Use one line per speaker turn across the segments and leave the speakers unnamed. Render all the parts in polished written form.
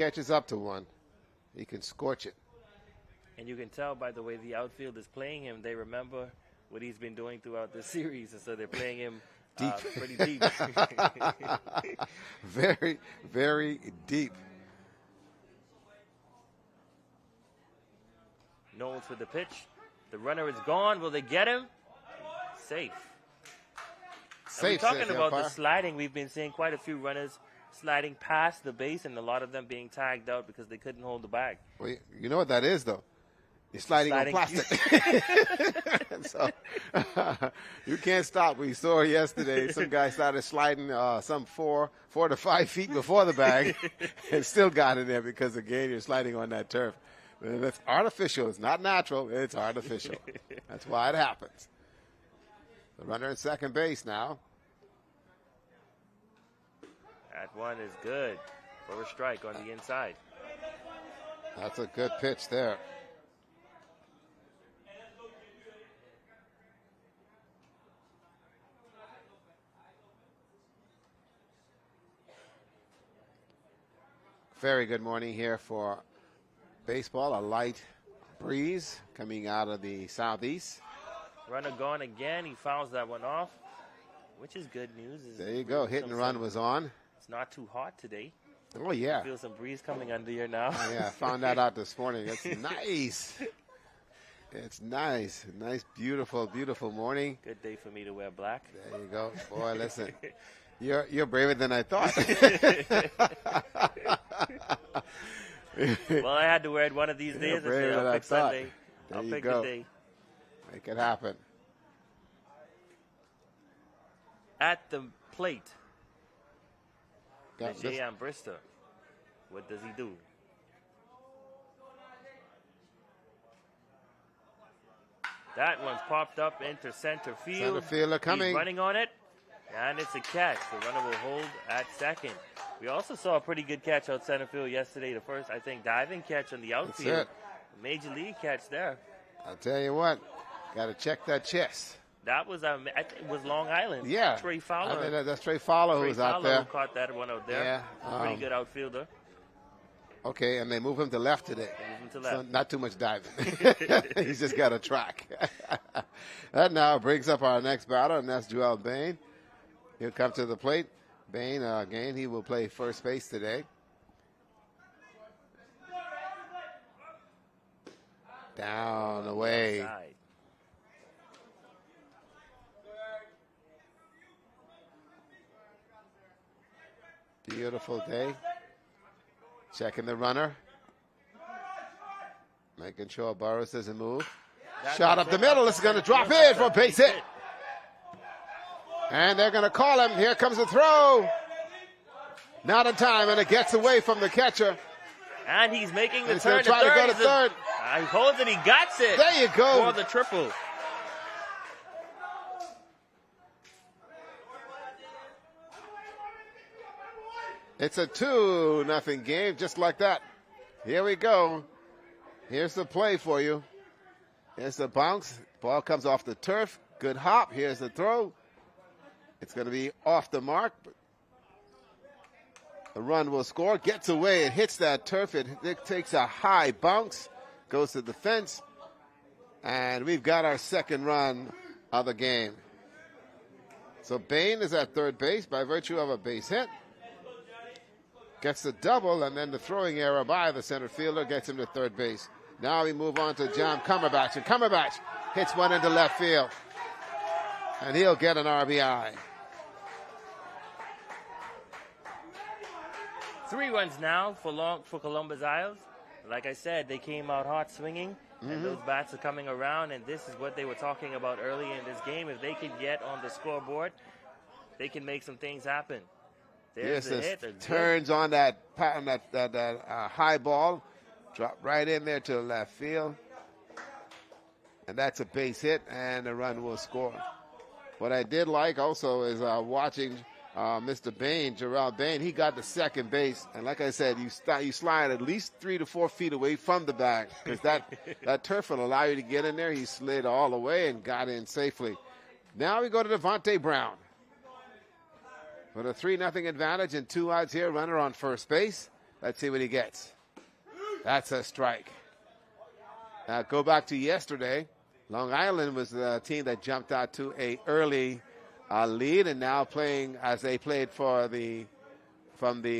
catches up to one, he can scorch it.
And you can tell by the way the outfield is playing him, they remember what he's been doing throughout the series, and so they're playing him
deep.
Pretty deep.
Very, very deep.
Knowles with the pitch. The runner is gone. Will they get him? Safe.
Safe.
We're talking about the sliding. We've been seeing quite a few runners sliding past the base, and a lot of them being tagged out because they couldn't hold the bag.
Well, you know what that is, though? You're sliding on plastic. So you can't stop. We saw yesterday some guy started sliding some 4 to 5 feet before the bag and still got in there because, again, you're sliding on that turf. It's artificial. It's not natural. It's artificial. That's why it happens. The runner at second base now.
That one is good for a strike on the inside.
That's a good pitch there. Very good morning here for baseball. A light breeze coming out of the southeast.
Runner gone again. He fouls that one off, which is good news.
There you go. Hit and run was on.
It's not too hot today.
Oh, yeah.
You feel some breeze coming under here now.
Oh, yeah, I found that out this morning. It's nice. It's nice. Nice, beautiful, beautiful morning.
Good day for me to wear black.
There you go. Boy, listen. You're braver than I thought.
Well, I had to wear it one of these days. I'll pick Sunday. I'll pick the day.
Make it happen.
At the plate,
Got
Jay Ambrister. What does he do? That one's popped up into center field.
Center fielder coming.
He's running on it, and it's a catch. The runner will hold at second. We also saw a pretty good catch out center field yesterday. The first, I think, diving catch on the outfield.
That's it.
Major league catch there.
I'll tell you what, got to check that chest.
That was, I think it was Long Island.
Yeah.
Trey Fowler.
I mean, that's Trey Fowler who was out there.
Who caught that one out there.
Yeah.
Pretty good outfielder.
Okay, and they move him to left today.
Move him to left.
So not too much diving. He's just got a track. That now brings up our next batter, and that's Joel Bain. He'll come to the plate. Bain, again, he will play first base today. Down, away.
Outside.
Beautiful day. Checking the runner. Making sure Burrows doesn't move. Shot up the middle. It's going to drop in for a base hit. And they're going to call him. Here comes the throw. Not in time, and it gets away from the catcher.
And he's making the
He's
turn
going to try to go to third.
He holds it. He got it.
There you go.
For the triple.
It's a 2-0 game, just like that. Here we go. Here's the play for you. Here's the bounce. Ball comes off the turf. Good hop. Here's the throw. It's going to be off the mark. The run will score. Gets away. It hits that turf. It takes a high bounce. Goes to the fence. And we've got our second run of the game. So Bain is at third base by virtue of a base hit. Gets the double, and then the throwing error by the center fielder gets him to third base. Now we move on to John Cumberbatch, and Cumberbatch hits one into left field. And he'll get an RBI.
3 runs now for Columbus Isles. Like I said, they came out hot swinging, and those bats are coming around, and this is what they were talking about early in this game. If they can get on the scoreboard, they can make some things happen. There's the hit.
Turns on that high ball, drop right in there to left field, and that's a base hit, and the run will score. What I did like also is watching Mr. Bain, Gerald Bain. He got to second base, and like I said, you slide at least 3 to 4 feet away from the bag because that turf will allow you to get in there. He slid all the way and got in safely. Now we go to Devontae Brown. With a 3-0 advantage and 2 outs here, runner on first base. Let's see what he gets. That's a strike. Now go back to yesterday. Long Island was the team that jumped out to a early lead, and now playing as they played from the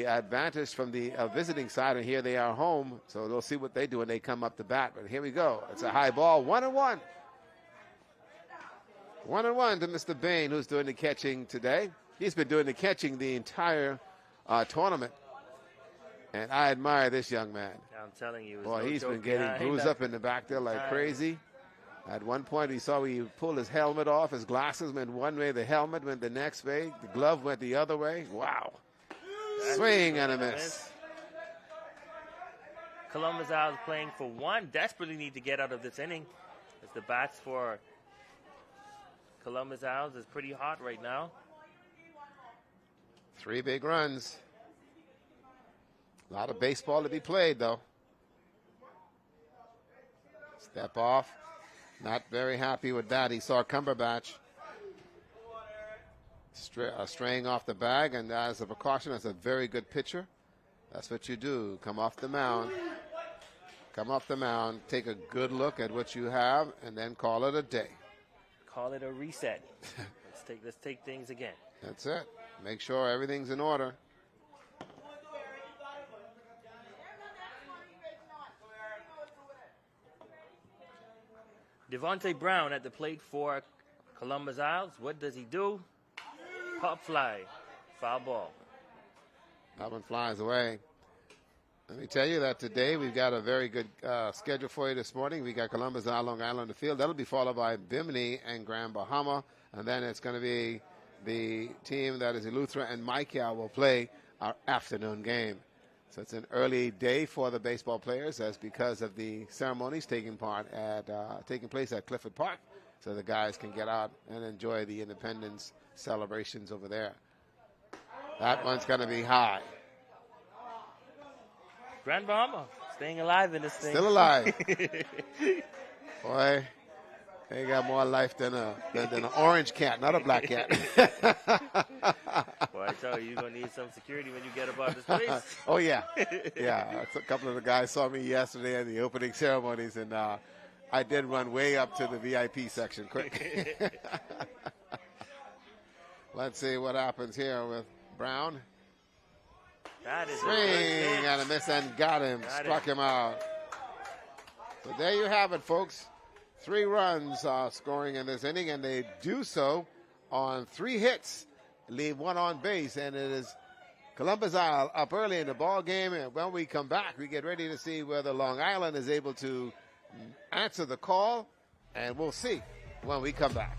advantage from the visiting side, and here they are home. So they'll see what they do when they come up to bat. But here we go. It's a high ball, 1-1. 1-1 to Mr. Bain, who's doing the catching today. He's been doing the catching the entire tournament, and I admire this young man.
I'm telling you.
Boy, he's been getting bruised up in the back there like crazy. At one point, he saw he pulled his helmet off. His glasses went one way, the helmet went the next way, the glove went the other way. Wow. Swing and a miss.
Columbus Isles playing for one. Desperately need to get out of this inning, as the bats for Columbus Isles is pretty hot right now.
3 big runs. A lot of baseball to be played, though. Step off. Not very happy with that. He saw Cumberbatch straying off the bag, and as a precaution, as a very good pitcher, that's what you do. Come off the mound. Come off the mound, take a good look at what you have, and then call it a day.
Call it a reset. Let's take things again.
That's it. Make sure everything's in order.
Devontae Brown at the plate for Columbus Isles. What does he do? Pop fly. Foul ball.
That one flies away. Let me tell you that today we've got a very good schedule for you this morning. We got Columbus Isles, Long Island on the field. That'll be followed by Bimini and Grand Bahama. And then it's going to be the team that is Eleuthera and Micah will play our afternoon game. So it's an early day for the baseball players. That's because of the ceremonies taking place at Clifford Park. So the guys can get out and enjoy the independence celebrations over there. That one's going to be high.
Grand Bahama staying alive in this thing.
Still alive. Boy, they got more life than an orange cat, not a black cat.
Boy, I tell you, you're going to need some security when you get about this place.
Oh, yeah. Yeah, a couple of the guys saw me yesterday at the opening ceremonies, and I did run way up to the VIP section quick. Let's see what happens here with Brown.
That is
swing and a miss, and got him. Struck him out. So there you have it, folks. 3 runs scoring in this inning, and they do so on 3 hits. Leave 1 on base, and it is Columbus Isle up early in the ball game. And when we come back, we get ready to see whether Long Island is able to answer the call, and we'll see when we come back.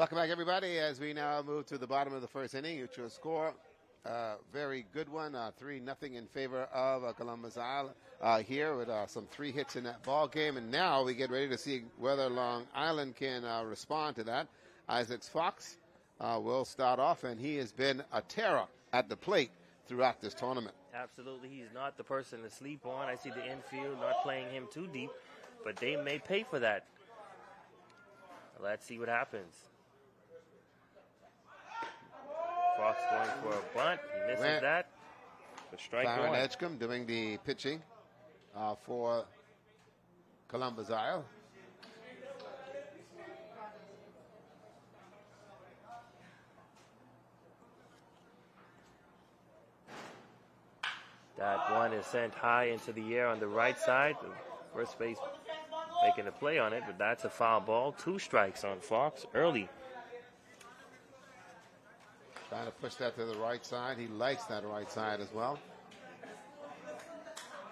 Welcome back, everybody, as we now move to the bottom of the first inning. Which will score very good one, 3-0 in favor of Columbus Island here with some 3 hits in that ball game. And now we get ready to see whether Long Island can respond to that. Isaac Fox will start off, and he has been a terror at the plate throughout this tournament.
Absolutely, he's not the person to sleep on. I see the infield not playing him too deep, but they may pay for that. Let's see what happens. Fox going for a bunt. He misses that. The strike
Byron
one.
Edgecombe doing the pitching for Columbus Isle.
That one is sent high into the air on the right side. The first base making a play on it, but that's a foul ball. 2 strikes on Fox early.
Trying to push that to the right side. He likes that right side as well.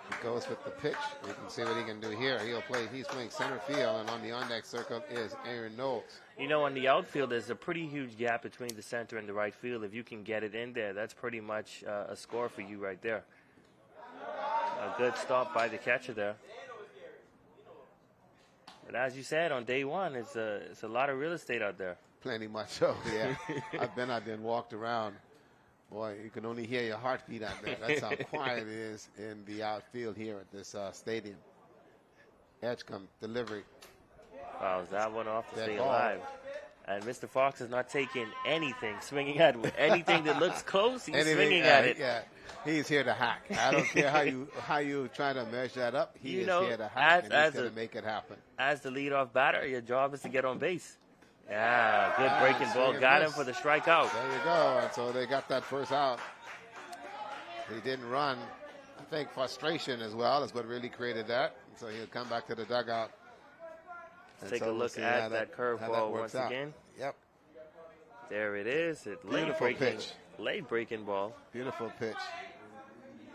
He goes with the pitch. We can see what he can do here. He's playing center field, and on the on-deck circle is Aaron Knowles.
You know, on the outfield, there's a pretty huge gap between the center and the right field. If you can get it in there, that's pretty much a score for you right there. A good stop by the catcher there. But as you said, on day one, it's a lot of real estate out there.
Plenty much so, yeah. I've been out there and walked around. Boy, you can only hear your heartbeat out there. That's how quiet it is in the outfield here at this stadium. Edgecombe delivery.
Fouls that one off to
Dead
stay
ball.
alive. And Mr. Fox is not taking anything, swinging at it. Anything that looks close, he's swinging at it.
Yeah, he's here to hack. I don't care how you try to measure that up. He is here to hack, and he's going to make it happen.
As the leadoff batter, your job is to get on base. Yeah, good breaking ball. Got him for the strikeout.
There you go. And so they got that first out. He didn't run. I think frustration as well is what really created that. And so he'll come back to the dugout.
Take a look at that curveball once again.
Yep.
There it is. Late breaking ball.
Beautiful pitch.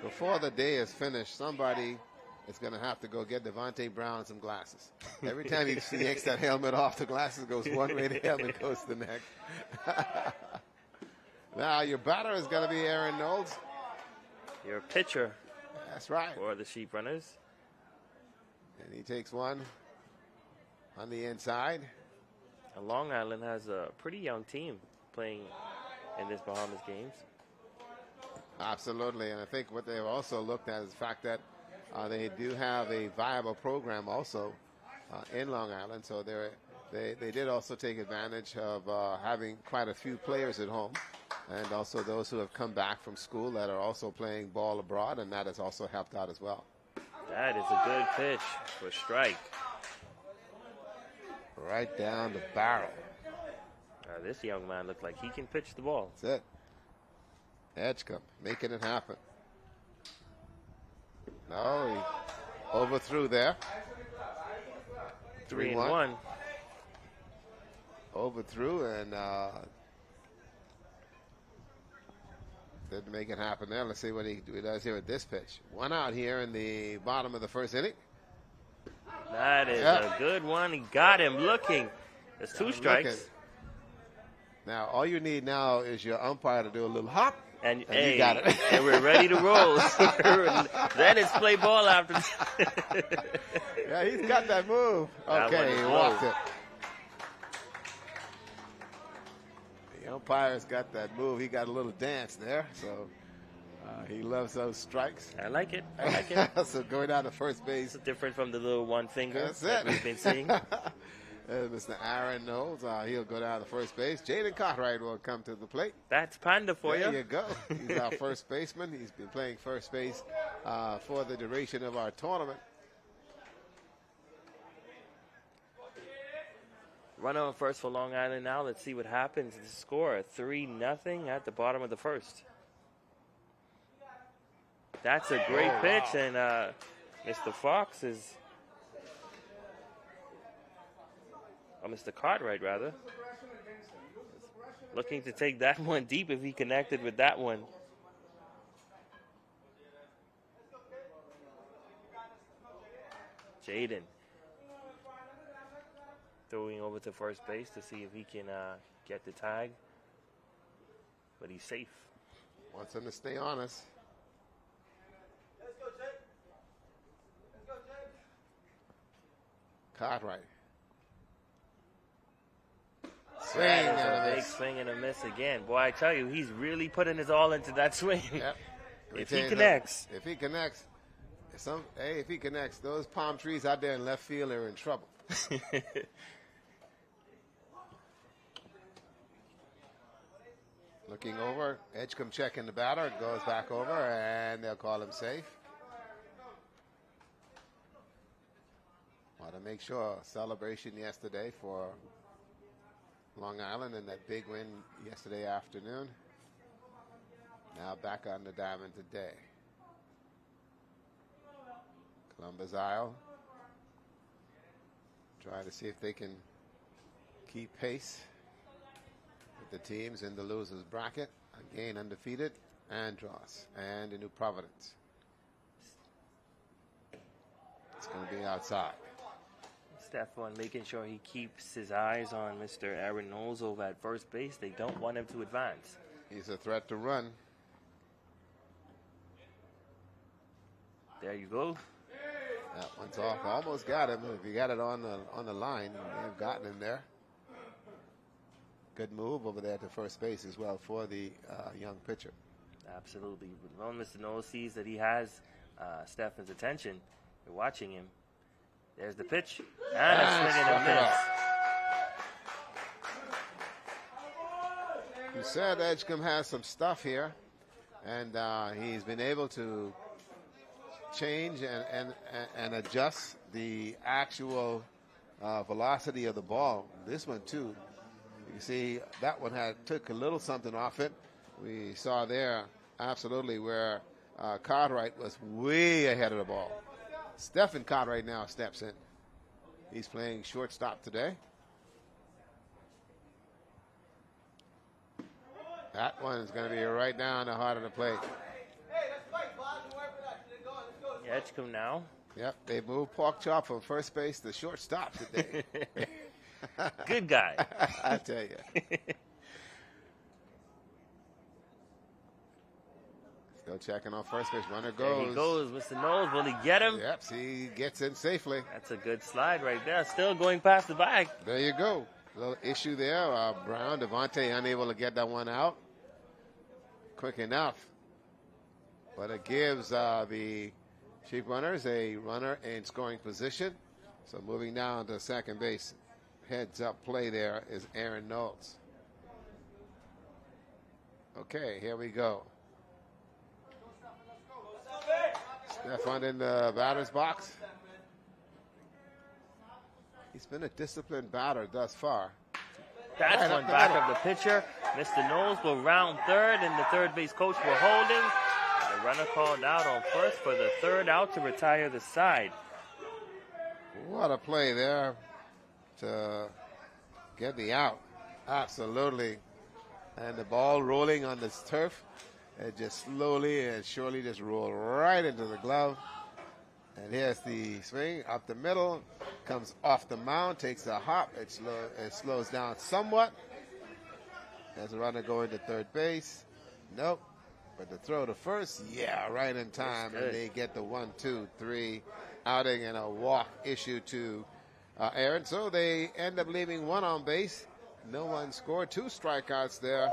Before the day is finished, somebody is going to have to go get Devontae Brown some glasses. Every time he takes that helmet off, the glasses goes one way, the helmet goes to the neck. Now your batter is going to be Aaron Knowles.
Your pitcher.
That's right.
For the Sheep Runners.
And he takes one on the inside.
And Long Island has a pretty young team playing in this Bahamas games.
Absolutely, and I think what they've also looked at is the fact that they do have a viable program also in Long Island. So they did also take advantage of having quite a few players at home, and also those who have come back from school that are also playing ball abroad, and that has also helped out as well.
That is a good pitch for strike.
Right down the barrel.
This young man looks like he can pitch the ball.
That's it. Edgecombe making it happen. No, he overthrew there.
3-1.
Overthrew and didn't make it happen there. Let's see what he does here with this pitch. 1 out here in the bottom of the first inning.
That is a good one. He got him looking. There's 2 strikes.
Looking. Now, all you need now is your umpire to do a little hop.
And
you got it.
And we're ready to roll. Then it's play ball after.
Yeah, he's got that move. Okay, he walked it. The umpire's got that move. He got a little dance there. So he loves those strikes.
I like it. I like it.
So going down to first base.
It's different from the little one finger
that
we've been seeing.
Mr. Aaron Knowles, he'll go down to first base. Jaden Cartwright will come to the plate.
That's Panda for you.
There you go. He's our first baseman. He's been playing first base for the duration of our tournament.
Runner on first for Long Island now. Let's see what happens. The score, 3-0 at the bottom of the first. That's a great pitch, and Mr. Fox is... Mr. Cartwright, rather. Looking to take that one deep if he connected with that one. Jaden. throwing over to first base to see if he can get the tag. But he's safe.
Wants him to stay honest. Cartwright. Swing and a
Big
miss.
swing and a miss again. Boy, I tell you, he's really putting his all into that swing.
Yep.
If he connects.
If he connects, if he connects, those palm trees out there in left field are in trouble. Looking over, Edgecombe checking the batter, goes back over, and they'll call him safe. Want to make sure celebration yesterday for Long Island and that big win yesterday afternoon. Now back on the diamond today. Columbus Isle trying to see if they can keep pace with the teams in the losers bracket. Again, undefeated, Andros and the New Providence. It's going to be outside.
Stephon making sure he keeps his eyes on Mr. Aaron Knowles over at first base. They don't want him to advance.
He's a threat to run.
There you go.
That one's off. Almost got him. If you got it on the line, you've gotten him there. Good move over there to first base as well for the young pitcher.
Absolutely. When Mr. Knowles sees that he has Stefan's attention, they're watching him. There's the pitch. And a swing and a miss.
You said Edgecombe has some stuff here, and he's been able to change and adjust the actual velocity of the ball. This one too. You see that one took a little something off it. We saw there absolutely where Cartwright was way ahead of the ball. Stephen Cartwright now steps in. He's playing shortstop today. That one is going to be right down the heart of the plate.
Edgecombe now.
Yep, they moved Pork Chop from first base to shortstop today.
Good guy.
I tell you. Still checking on first base. Runner goes.
There he goes. Mr. Knowles, will he get him?
Yep, see, he gets in safely.
That's a good slide right there. Still going past the bag.
There you go. A little issue there. Brown, Devontae unable to get that one out quick enough. But it gives the Sheep Runners a runner in scoring position. So moving down to second base. Heads up play there is Aaron Knowles. Okay, here we go. Stephon in the batter's box. He's been a disciplined batter thus far.
That's
Right
one
up the
back
middle.
of the pitcher. Mr. Knowles will round third, and the third base coach will hold him. The runner called out on first for the third out to retire the side.
What a play there to get the out. Absolutely. And the ball rolling on this turf. It just slowly and surely just rolled right into the glove. And here's the swing up the middle. Comes off the mound, takes a hop. It slows down somewhat. There's a runner going to third base. Nope. But the throw to first, yeah, right in time. And they get the 1-2-3 outing and a walk issue to Aaron. So they end up leaving one on base. No one scored. 2 strikeouts there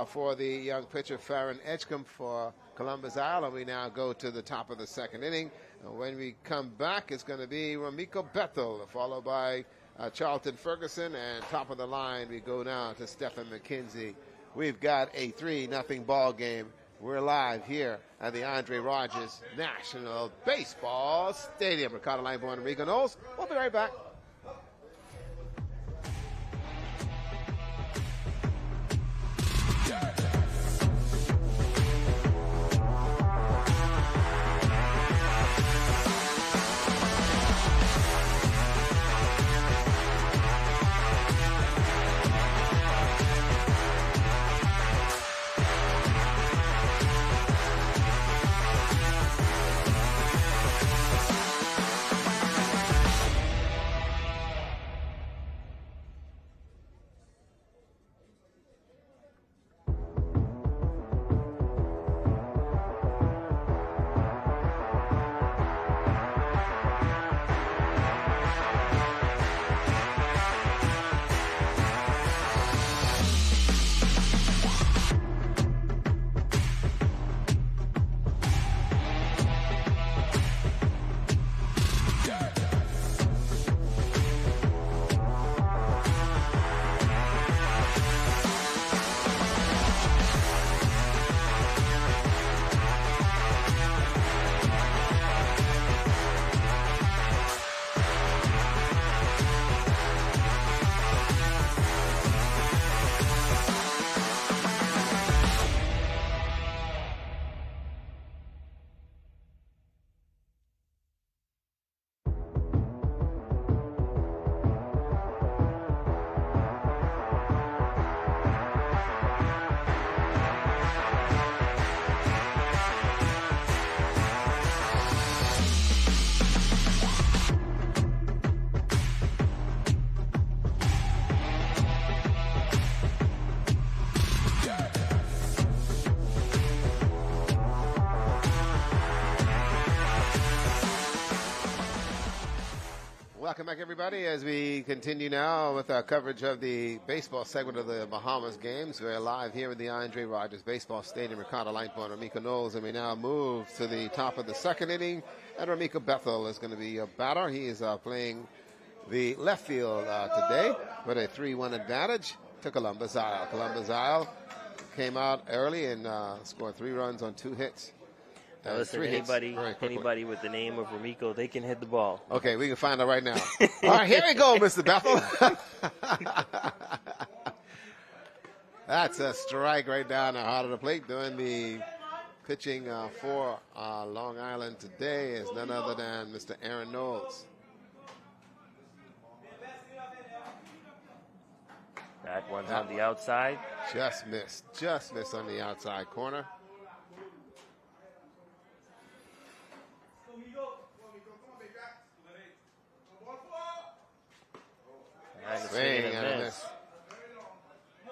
for the young pitcher, Farron Edgecombe, for Columbus Isle. And we now go to the top of the second inning. And when we come back, it's going to be Ramiko Bethel, followed by Charlton Ferguson. And top of the line, we go now to Stephen McKenzie. We've got a 3-0 ball game. We're live here at the Andre Rogers National Baseball Stadium. Ricardo Langborn and Rico Knowles. We'll be right back. welcome back, everybody, as we continue now with our coverage of the baseball segment of the Bahamas games. We're live here at the Andre Rogers Baseball Stadium. Ricardo Lightbourne, Ramiko Knowles, and we now move to the top of the second inning. And Ramiko Bethel is going to be a batter. He is playing the left field today with a 3-1 advantage to Columbus Isle. Columbus Isle came out early and scored 3 runs on 2 hits.
Now listen, anybody with the name of Ramiko, they can hit the ball.
Okay, we can find out right now. All right, here we go, Mr. Bethel. That's a strike right down the heart of the plate. Doing the pitching for Long Island today is none other than Mr. Aaron Knowles.
That one's on the outside.
Just missed on the outside corner. Swing and a miss.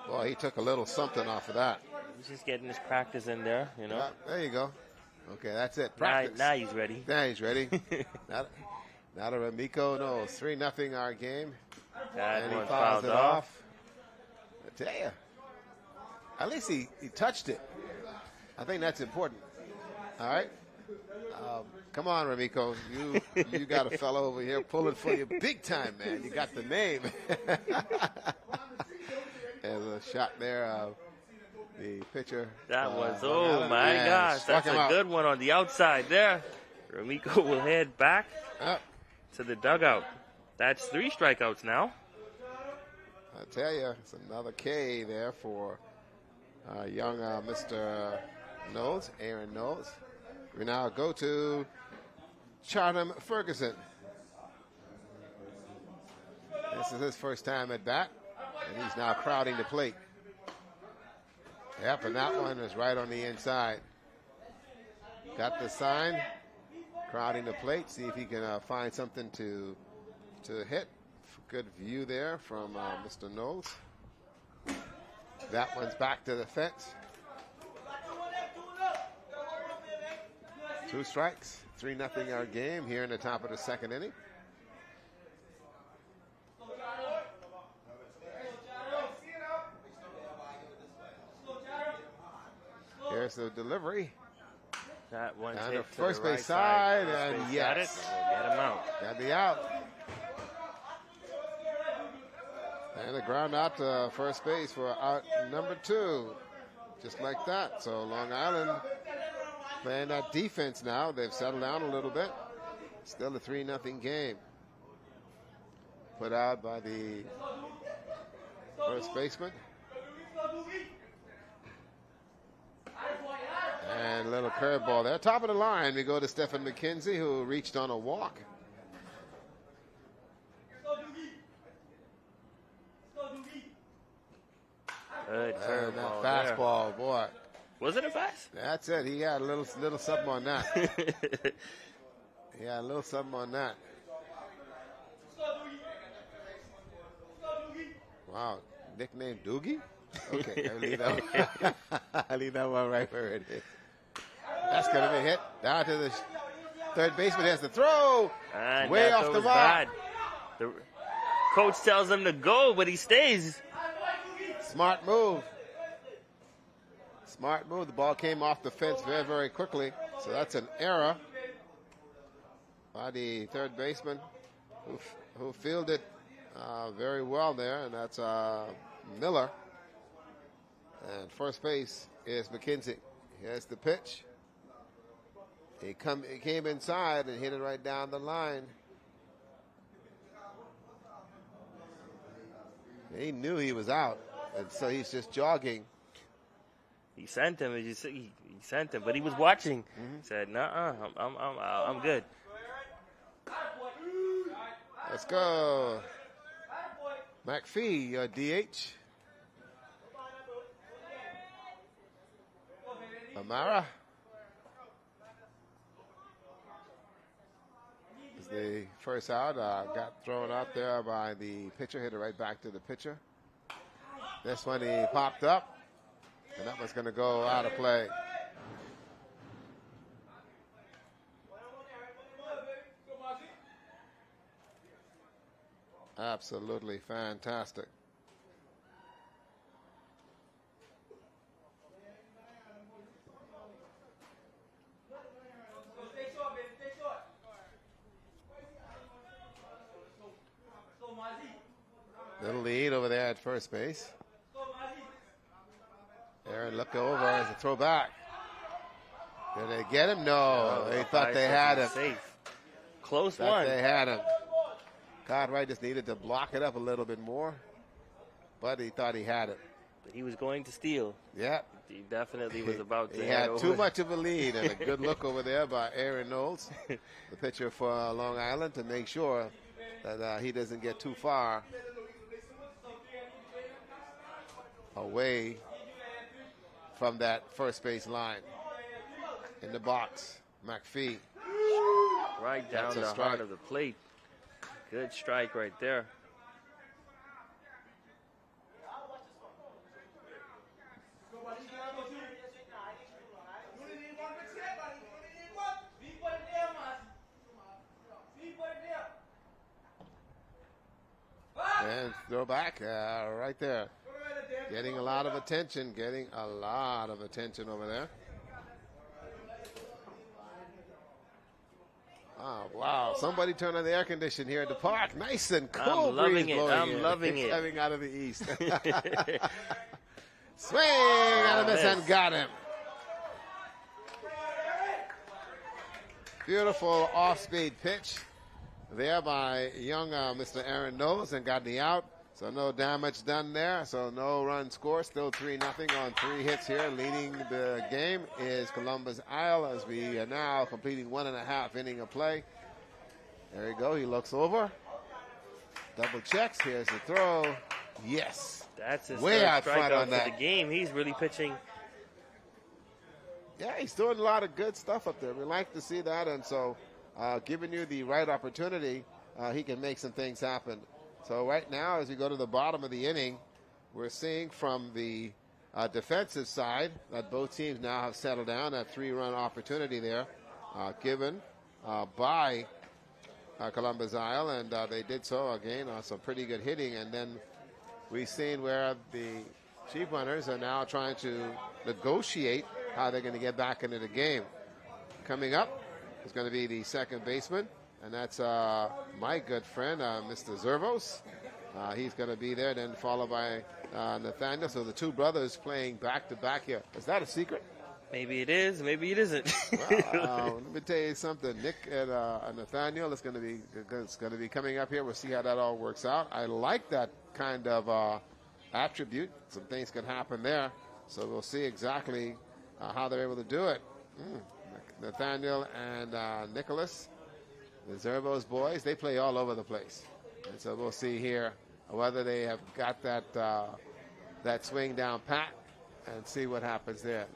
Boy, he took a little something off of that.
He's just getting his practice in there, you know.
Yeah, there you go. Okay, that's it. Practice.
Now he's ready.
Now he's ready. Not a Ramiko Knowles. 3-0 our game.
That
and
one
he fouls
fouled
it off. I tell you, at least he touched it. I think that's important. All right. Come on, Ramiko. You got a fellow over here pulling for you big time, man. You got the name. There's a shot there of the pitcher.
That was, oh my gosh, that's a good one on the outside there. Ramiko will head back to the dugout. That's 3 strikeouts now.
I tell you, it's another K there for young Mr. Knowles, Aaron Knowles. We now go to Chatham Ferguson. This is his first time at bat, and he's now crowding the plate. Yep, and that one is right on the inside. Got the sign, crowding the plate, see if he can find something to hit. Good view there from Mr. Knowles. That one's back to the fence. 2 strikes, 3-0 our game here in the top of the second inning. Here's the delivery.
That one's
on
hit
the
to
first
the
base
right
side,
side.
and
Got
yes,
it. We'll get him out.
got the out. And a ground out to first base for out number 2. Just like that. So Long Island playing that defense now. They've settled down a little bit. Still a 3-0 game. Put out by the first baseman. And a little curveball there. Top of the line, we go to Stephen McKenzie, who reached on a walk.
Good
And that
curveball
fastball,
there.
boy.
Was it a fast?
That's it. He had a little something on that. He had a little something on that. Wow. Nickname Doogie? Okay, I'll leave that one. I'll leave that one right where it is. That's going to be hit. Down to the third baseman has to throw.
And
way off the mark.
The coach tells him to go, but he stays.
Smart move. Smart move. The ball came off the fence very, very quickly. So that's an error by the third baseman who fielded very well there, and that's Miller. And first base is McKenzie. Here's the pitch. He came inside and hit it right down the line. He knew he was out, and so he's just jogging.
He sent him. He sent him, but he was watching. He said, "Nuh-uh, I'm good."
Let's go. McPhee, your DH. Amara is the first out. Got thrown out there by the pitcher. Hit it right back to the pitcher. This one he popped up, and that was going to go out of play. Absolutely fantastic. Little lead over there at first base. Aaron look over as a throwback. Did they get him? No, they thought they had him.
Safe. Close
Thought
one.
they had him. Cartwright just needed to block it up a little bit more, but he thought he had it.
But he was going to steal.
Yeah.
He definitely was about to.
He had too much of a lead, and a good look over there by Aaron Knowles, the pitcher for Long Island, to make sure that he doesn't get too far away from that first base line. In the box, McPhee.
Right down the heart of the plate. Good strike right there.
And throw back right there. Getting a lot of attention, over there. Oh, wow. Somebody turn on the air condition here at the park. Nice and cool.
I'm loving
breeze
it.
blowing
I'm
in.
loving it.
Coming out of the east. Swing out of this and got him. Beautiful off-speed pitch there by young Mr. Aaron Knowles, and got the out. So no damage done there. So no run score. Still 3-0 on 3 hits here. Leading the game is Columbus Isle as we are now completing 1.5 inning of play. There we go. He looks over. Double checks. Here's the throw. Yes.
That's his
way out front on
for
that.
the game. He's really pitching.
Yeah, he's doing a lot of good stuff up there. We like to see that, and so giving you the right opportunity, he can make some things happen. So right now, as we go to the bottom of the inning, we're seeing from the defensive side that both teams now have settled down. That 3-run opportunity there given by Columbus Isle, and they did so again on some pretty good hitting. And then we've seen where the Chief Runners are now trying to negotiate how they're going to get back into the game. Coming up is going to be the second baseman, and that's my good friend, Mr. Zervos. He's going to be there, then followed by Nathaniel. So the two brothers playing back-to-back here. Is that a secret?
Maybe it is, maybe it isn't.
Well, let me tell you something. Nick and Nathaniel is going to be coming up here. We'll see how that all works out. I like that kind of attribute. Some things can happen there. So we'll see exactly how they're able to do it. Nathaniel and Nicholas, the Zervos boys, they play all over the place. And so we'll see here whether they have got that swing down pat and see what happens there.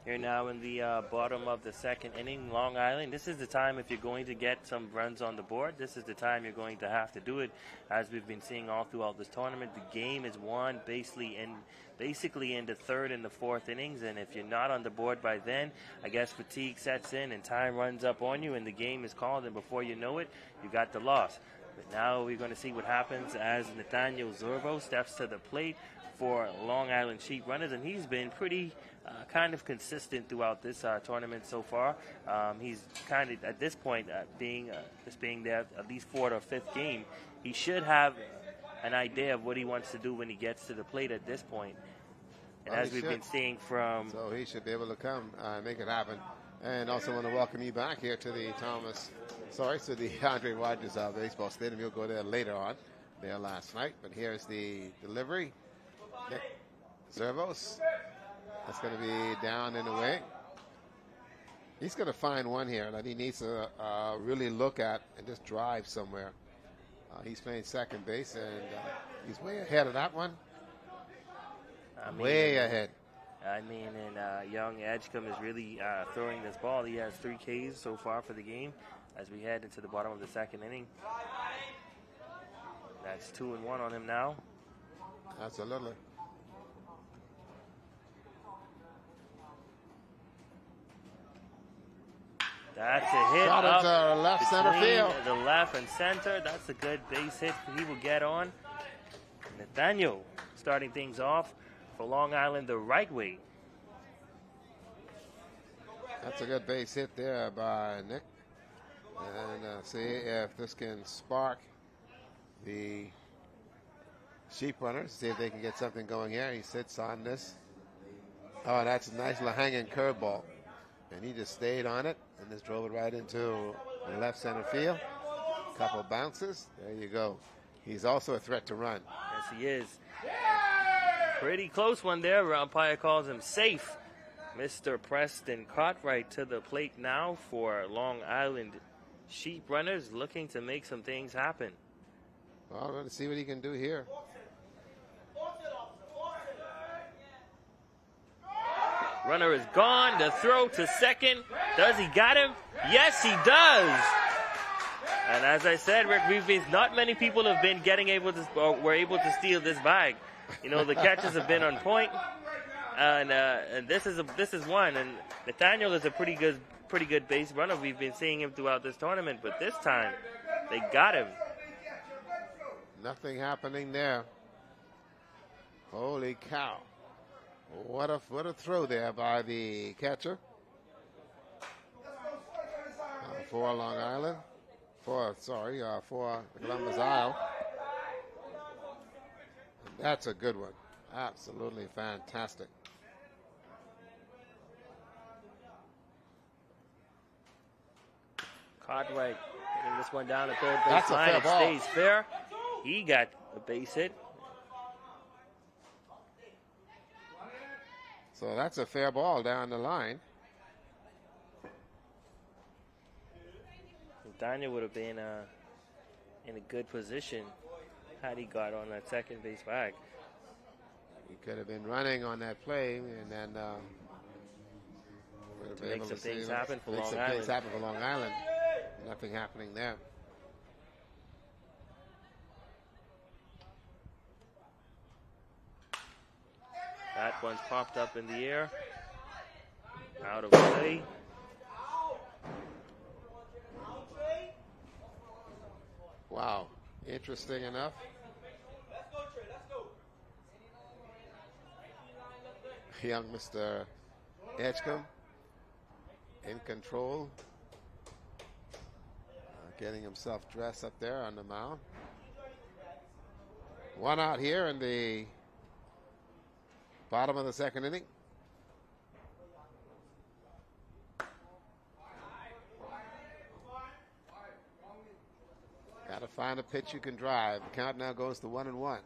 Here now in the bottom of the second inning, Long Island. This is the time if you're going to get some runs on the board. This is the time you're going to have to do it. As we've been seeing all throughout this tournament, the game is won basically in the third and the fourth innings. And if you're not on the board by then, I guess fatigue sets in and time runs up on you and the game is called. And before you know it, you got the loss. But now we're going to see what happens as Nathaniel Zervo steps to the plate for Long Island Chief Runners. And he's been pretty kind of consistent throughout this tournament so far. He's kind of, at this point, being there at least fourth or fifth game, he should have an idea of what he wants to do when he gets to the plate at this point. And as we've been seeing from...
So he should be able to come make it happen. And also want to welcome you back here to the to the Andre Rogers Baseball Stadium. You'll go there later on, there last night. But here's the delivery. Nick Zervos. That's going to be down and away. He's going to find one here that he needs to really look at and just drive somewhere. He's playing second base, and he's way ahead of that one. Way ahead.
I mean, and young Edgecombe is really throwing this ball. He has 3 Ks so far for the game as we head into the bottom of the second inning. That's 2-1 on him now.
Absolutely.
That's a hit
Shot
up
into left center
between
field.
the left and center. That's a good base hit he will get on. Nathaniel starting things off for Long Island the right way.
That's a good base hit there by Nick. And see if this can spark the sheep runners. See if they can get something going here. He sits on this. Oh, that's a nice little hanging curveball. And he just stayed on it and just drove it right into the left center field. Couple bounces. There you go. He's also a threat to run.
Yes, he is. Pretty close one there. Umpire calls him safe. Mr. Preston Cartwright to the plate now for Long Island sheep runners, looking to make some things happen.
Well, we're going to see what he can do here.
Runner is gone. The throw to second. Does he got him? Yes, he does. And as I said, Rick, not many people have been were able to steal this bag. You know, the catches have been on point, and this is one. And Nathaniel is a pretty good base runner. We've been seeing him throughout this tournament, but this time they got him.
Nothing happening there. Holy cow! What a throw there by the catcher for Long Island. For Columbus Isle. That's a good one. Absolutely fantastic.
Cartwright getting this one down the third base line. It stays fair. He got a base hit.
So that's a fair ball down the line.
Daniel would have been in a good position had he got on that second base bag.
He could have been running on that play and then
to make some things happen for Long
Island. Nothing happening there.
That one's popped up in the air. Out of play.
Wow, interesting enough. Young Mr. Edgecombe in control, getting himself dressed up there on the mound. One out here in the bottom of the second inning. Got to find a pitch you can drive. The count now goes to 1-1.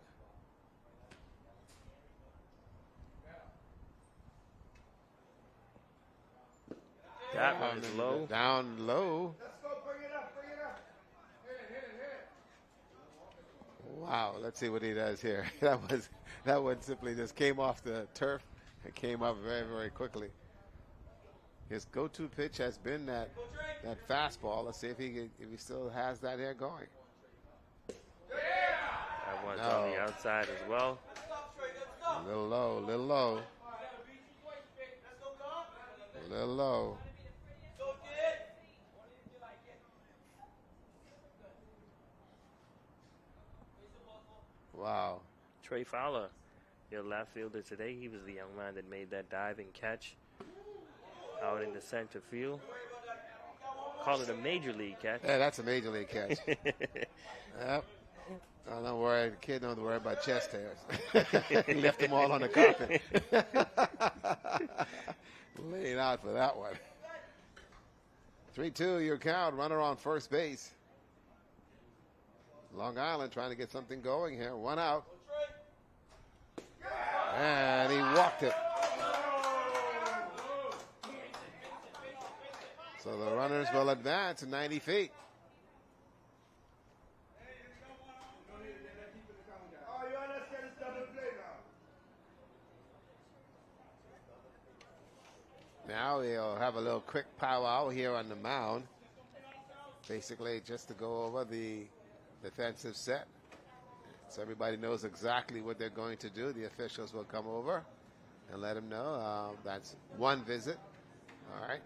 That one is low.
Down low. Wow, let's see what he does here. That one simply just came off the turf. It came up very, very quickly. His go-to pitch has been that fastball. Let's see if he still has that here going.
That one's on the outside as well.
A little low, a little low. A little low. Wow.
Trey Fowler, your left fielder today, he was the young man that made that diving catch out in the center field. Call it a major league catch.
Yeah, that's a major league catch. Yep. Don't worry, the kid don't worry about chest hairs. He left them all on the carpet. Laying out for that one. 3-2, your count. Runner on first base. Long Island trying to get something going here. One out. And he walked it. So the runners will advance 90 feet. Now he'll have a little quick powwow here on the mound. Basically just to go over the defensive set. So everybody knows exactly what they're going to do. The officials will come over and let them know that's one visit. All right.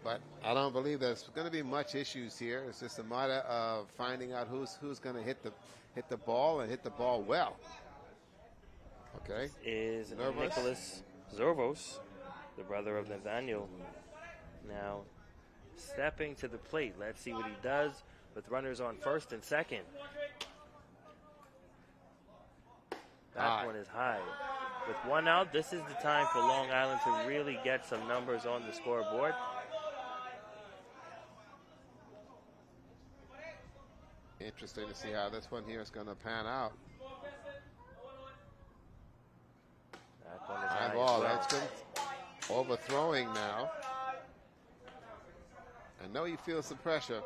But I don't believe there's going to be much issues here. It's just a matter of finding out who's going to hit the ball and hit the ball well. Okay.
Is
Nervous?
Nicholas Zorvos, the brother of Nathaniel, now stepping to the plate. Let's see what he does with runners on first and second. That one is high. With one out, this is the time for Long Island to really get some numbers on the scoreboard.
Interesting to see how this one here is going to pan out.
That one is
High
high
ball.
as well.
That's good. Overthrowing now. I know you feel some pressure.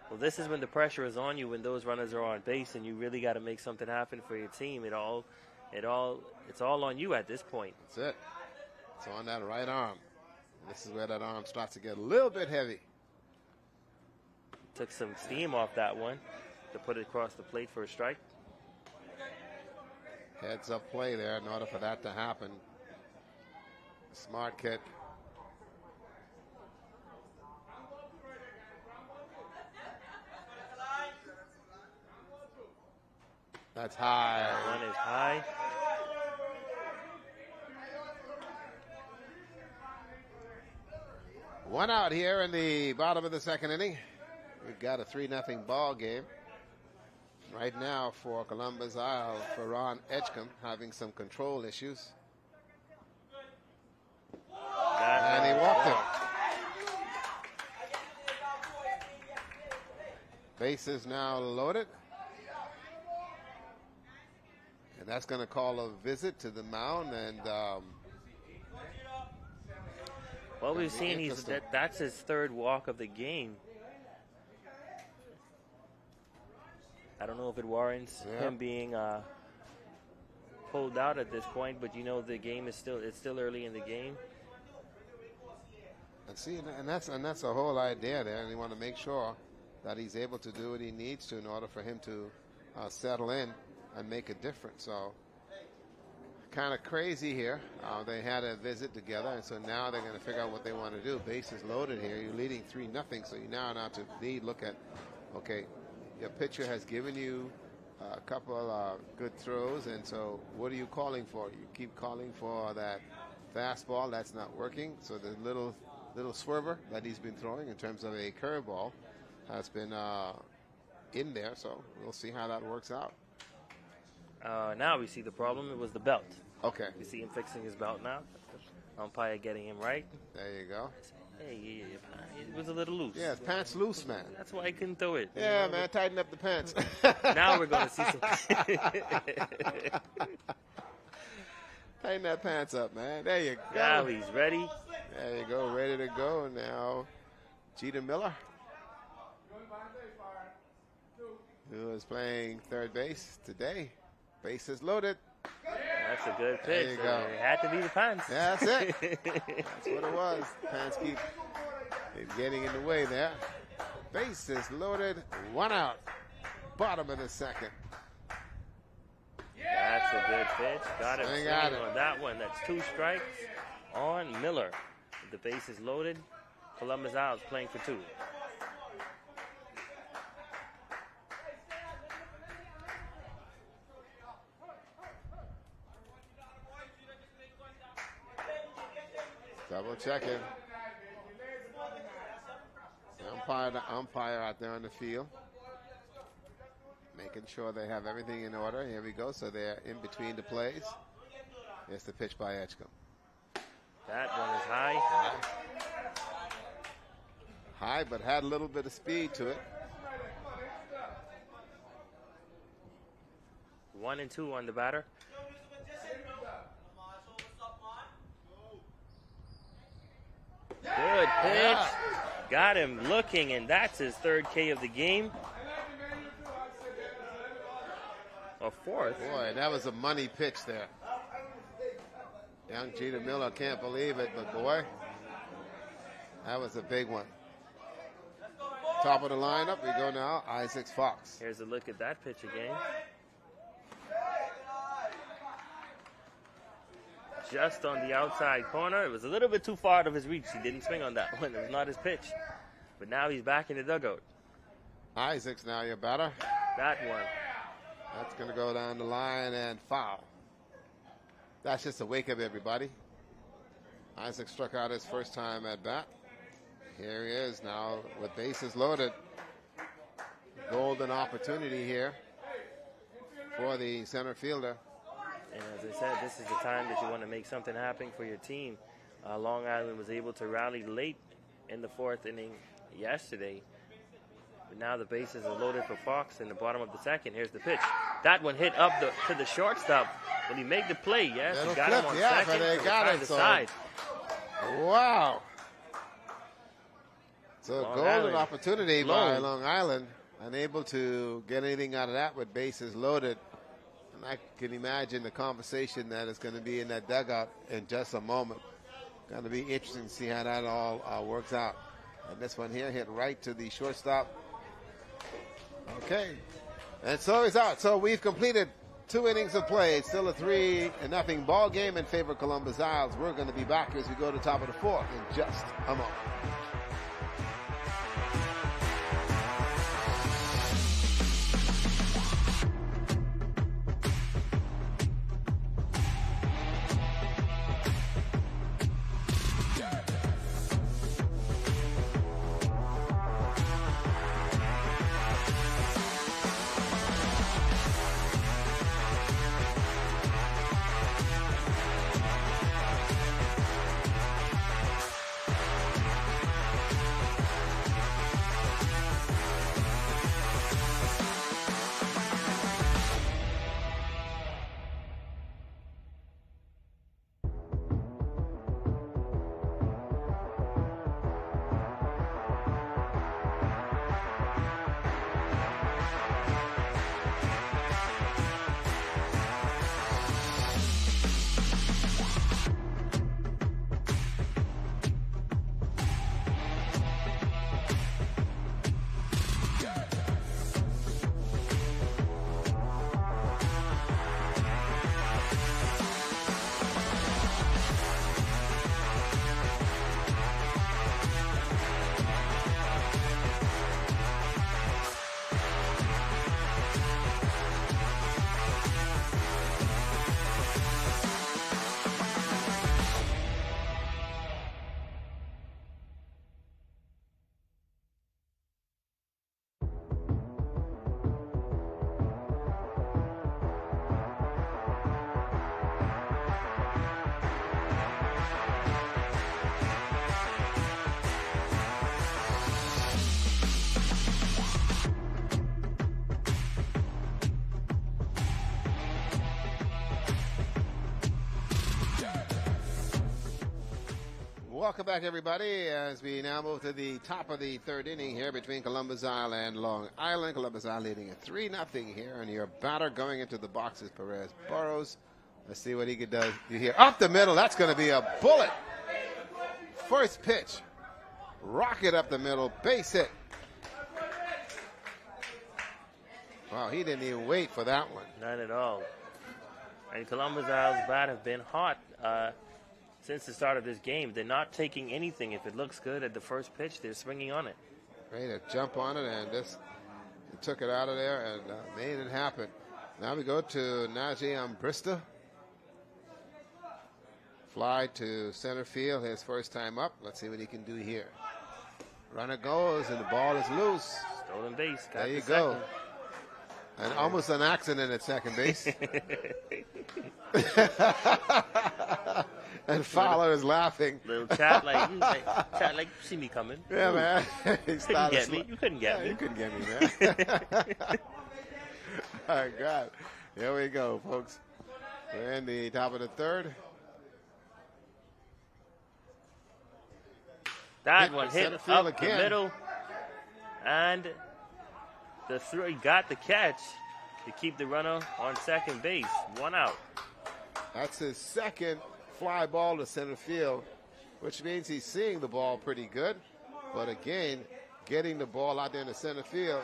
Well, this is when the pressure is on you, when those runners are on base, and you really got to make something happen for your team. It's all on you at this point.
That's it. It's on that right arm. This is where that arm starts to get a little bit heavy.
Took some steam off that one to put it across the plate for a strike.
Heads up play there in order for that to happen. Smart kick. That's high.
That one is high.
One out here in the bottom of the second inning. We've got a 3-0 ball game. Right now for Columbus Isle, for Ron Edgecombe having some control issues. And he walked him. Bases now loaded. And that's going to call a visit to the mound. And
what we've seen is that's his third walk of the game. I don't know if it warrants him being pulled out at this point, but you know the game is still early in the game.
And see, and that's the whole idea there. And you want to make sure that he's able to do what he needs to in order for him to settle in and make a difference. So kind of crazy here. They had a visit together, and so now they're going to figure out what they want to do. Bases loaded here. You're leading 3-0, so you now to look at, okay, your pitcher has given you a couple good throws, and so what are you calling for? You keep calling for that fastball. That's not working. So the little swerver that he's been throwing in terms of a curveball has been in there. So we'll see how that works out.
Now we see the problem. It was the belt.
Okay.
We see him fixing his belt now. Umpire getting him right.
There you go.
Hey, it was a little loose.
Yeah, pants loose, man.
That's why I couldn't throw it.
Yeah, man, tighten up the pants.
Now we're going to see some.
Tighten that pants up, man. There you go.
Now he's ready.
There you go, ready to go. Now, Jeter Miller, who is playing third base today. Bases loaded.
That's a good pitch.
There you go.
It had to be the pants.
Yeah, that's it. That's what it was. Pants keep getting in the way there. Bases loaded. One out. Bottom of the second.
That's a good pitch. Got him
Swing
swinging
at it.
on that one. That's 2 strikes on Miller. The base is loaded. Columbus Isles playing for 2.
Double checking. The umpire out there on the field, making sure they have everything in order. Here we go. So they're in between the plays. Here's the pitch by Edgecombe.
That one is high.
High, but had a little bit of speed to it.
1-2 on the batter. Good pitch. Got him looking, and that's his 3rd K of the game. A 4th.
Boy, that was a money pitch there. Young Jeter Miller can't believe it, but boy, that was a big one. Top of the lineup, we go now, Isaac Fox.
Here's a look at that pitch again. just on the outside corner. It was a little bit too far out of his reach. He didn't swing on that one. It was not his pitch. But now he's back in the dugout.
Isaac's now your batter.
That one.
That's going to go down the line and foul. That's just a wake-up, everybody. Isaac struck out his first time at bat. Here he is now with bases loaded. Golden opportunity here for the center fielder.
And as I said, this is the time that you want to make something happen for your team. Long Island was able to rally late in the fourth inning yesterday. But now the bases are loaded for Fox in the bottom of the second. Here's the pitch. That one hit up to the shortstop. When he made the play, yes, he got him on second.
But they got it. So, wow. So
Long
golden
Island.
opportunity by Long Island. Unable to get anything out of that with bases loaded. And I can imagine the conversation that is going to be in that dugout in just a moment. Going to be interesting to see how that all works out. And this one here hit right to the shortstop. Okay. And so he's out. So we've completed 2 innings of play. It's still a 3-0 ball game in favor of Columbus Isles. We're going to be back as we go to the top of the fourth in just a moment. Welcome back, everybody, as we now move to the top of the third inning here between Columbus Isle and Long Island. Columbus Isle leading at 3-0 here, and your batter going into the box is Perez Burrows. Let's see what he can do here. Up the middle, that's going to be a bullet. First pitch, rocket up the middle, base hit. Wow, he didn't even wait for that one.
Not at all. And Columbus Isle's bat have been hot since the start of this game. They're not taking anything. If it looks good at the first pitch, they're swinging on it.
Ready to jump on it, and this he took it out of there and made it happen. Now we go to Najee Ambrista. Fly to center field, his first time up. Let's see what he can do here. Runner goes, and the ball is loose.
Stolen base.
There you go. And almost an accident at second base. And Fowler is laughing.
Little chat like, see me coming.
Yeah, man.
You couldn't get me. You couldn't get me.
You couldn't get me, man. Oh, God. Here we go, folks. We're in the top of the third.
That one hit up the middle. And the three got the catch to keep the runner on second base. 1 out.
That's his second fly ball to center field, which means he's seeing the ball pretty good. But again, getting the ball out there in the center field.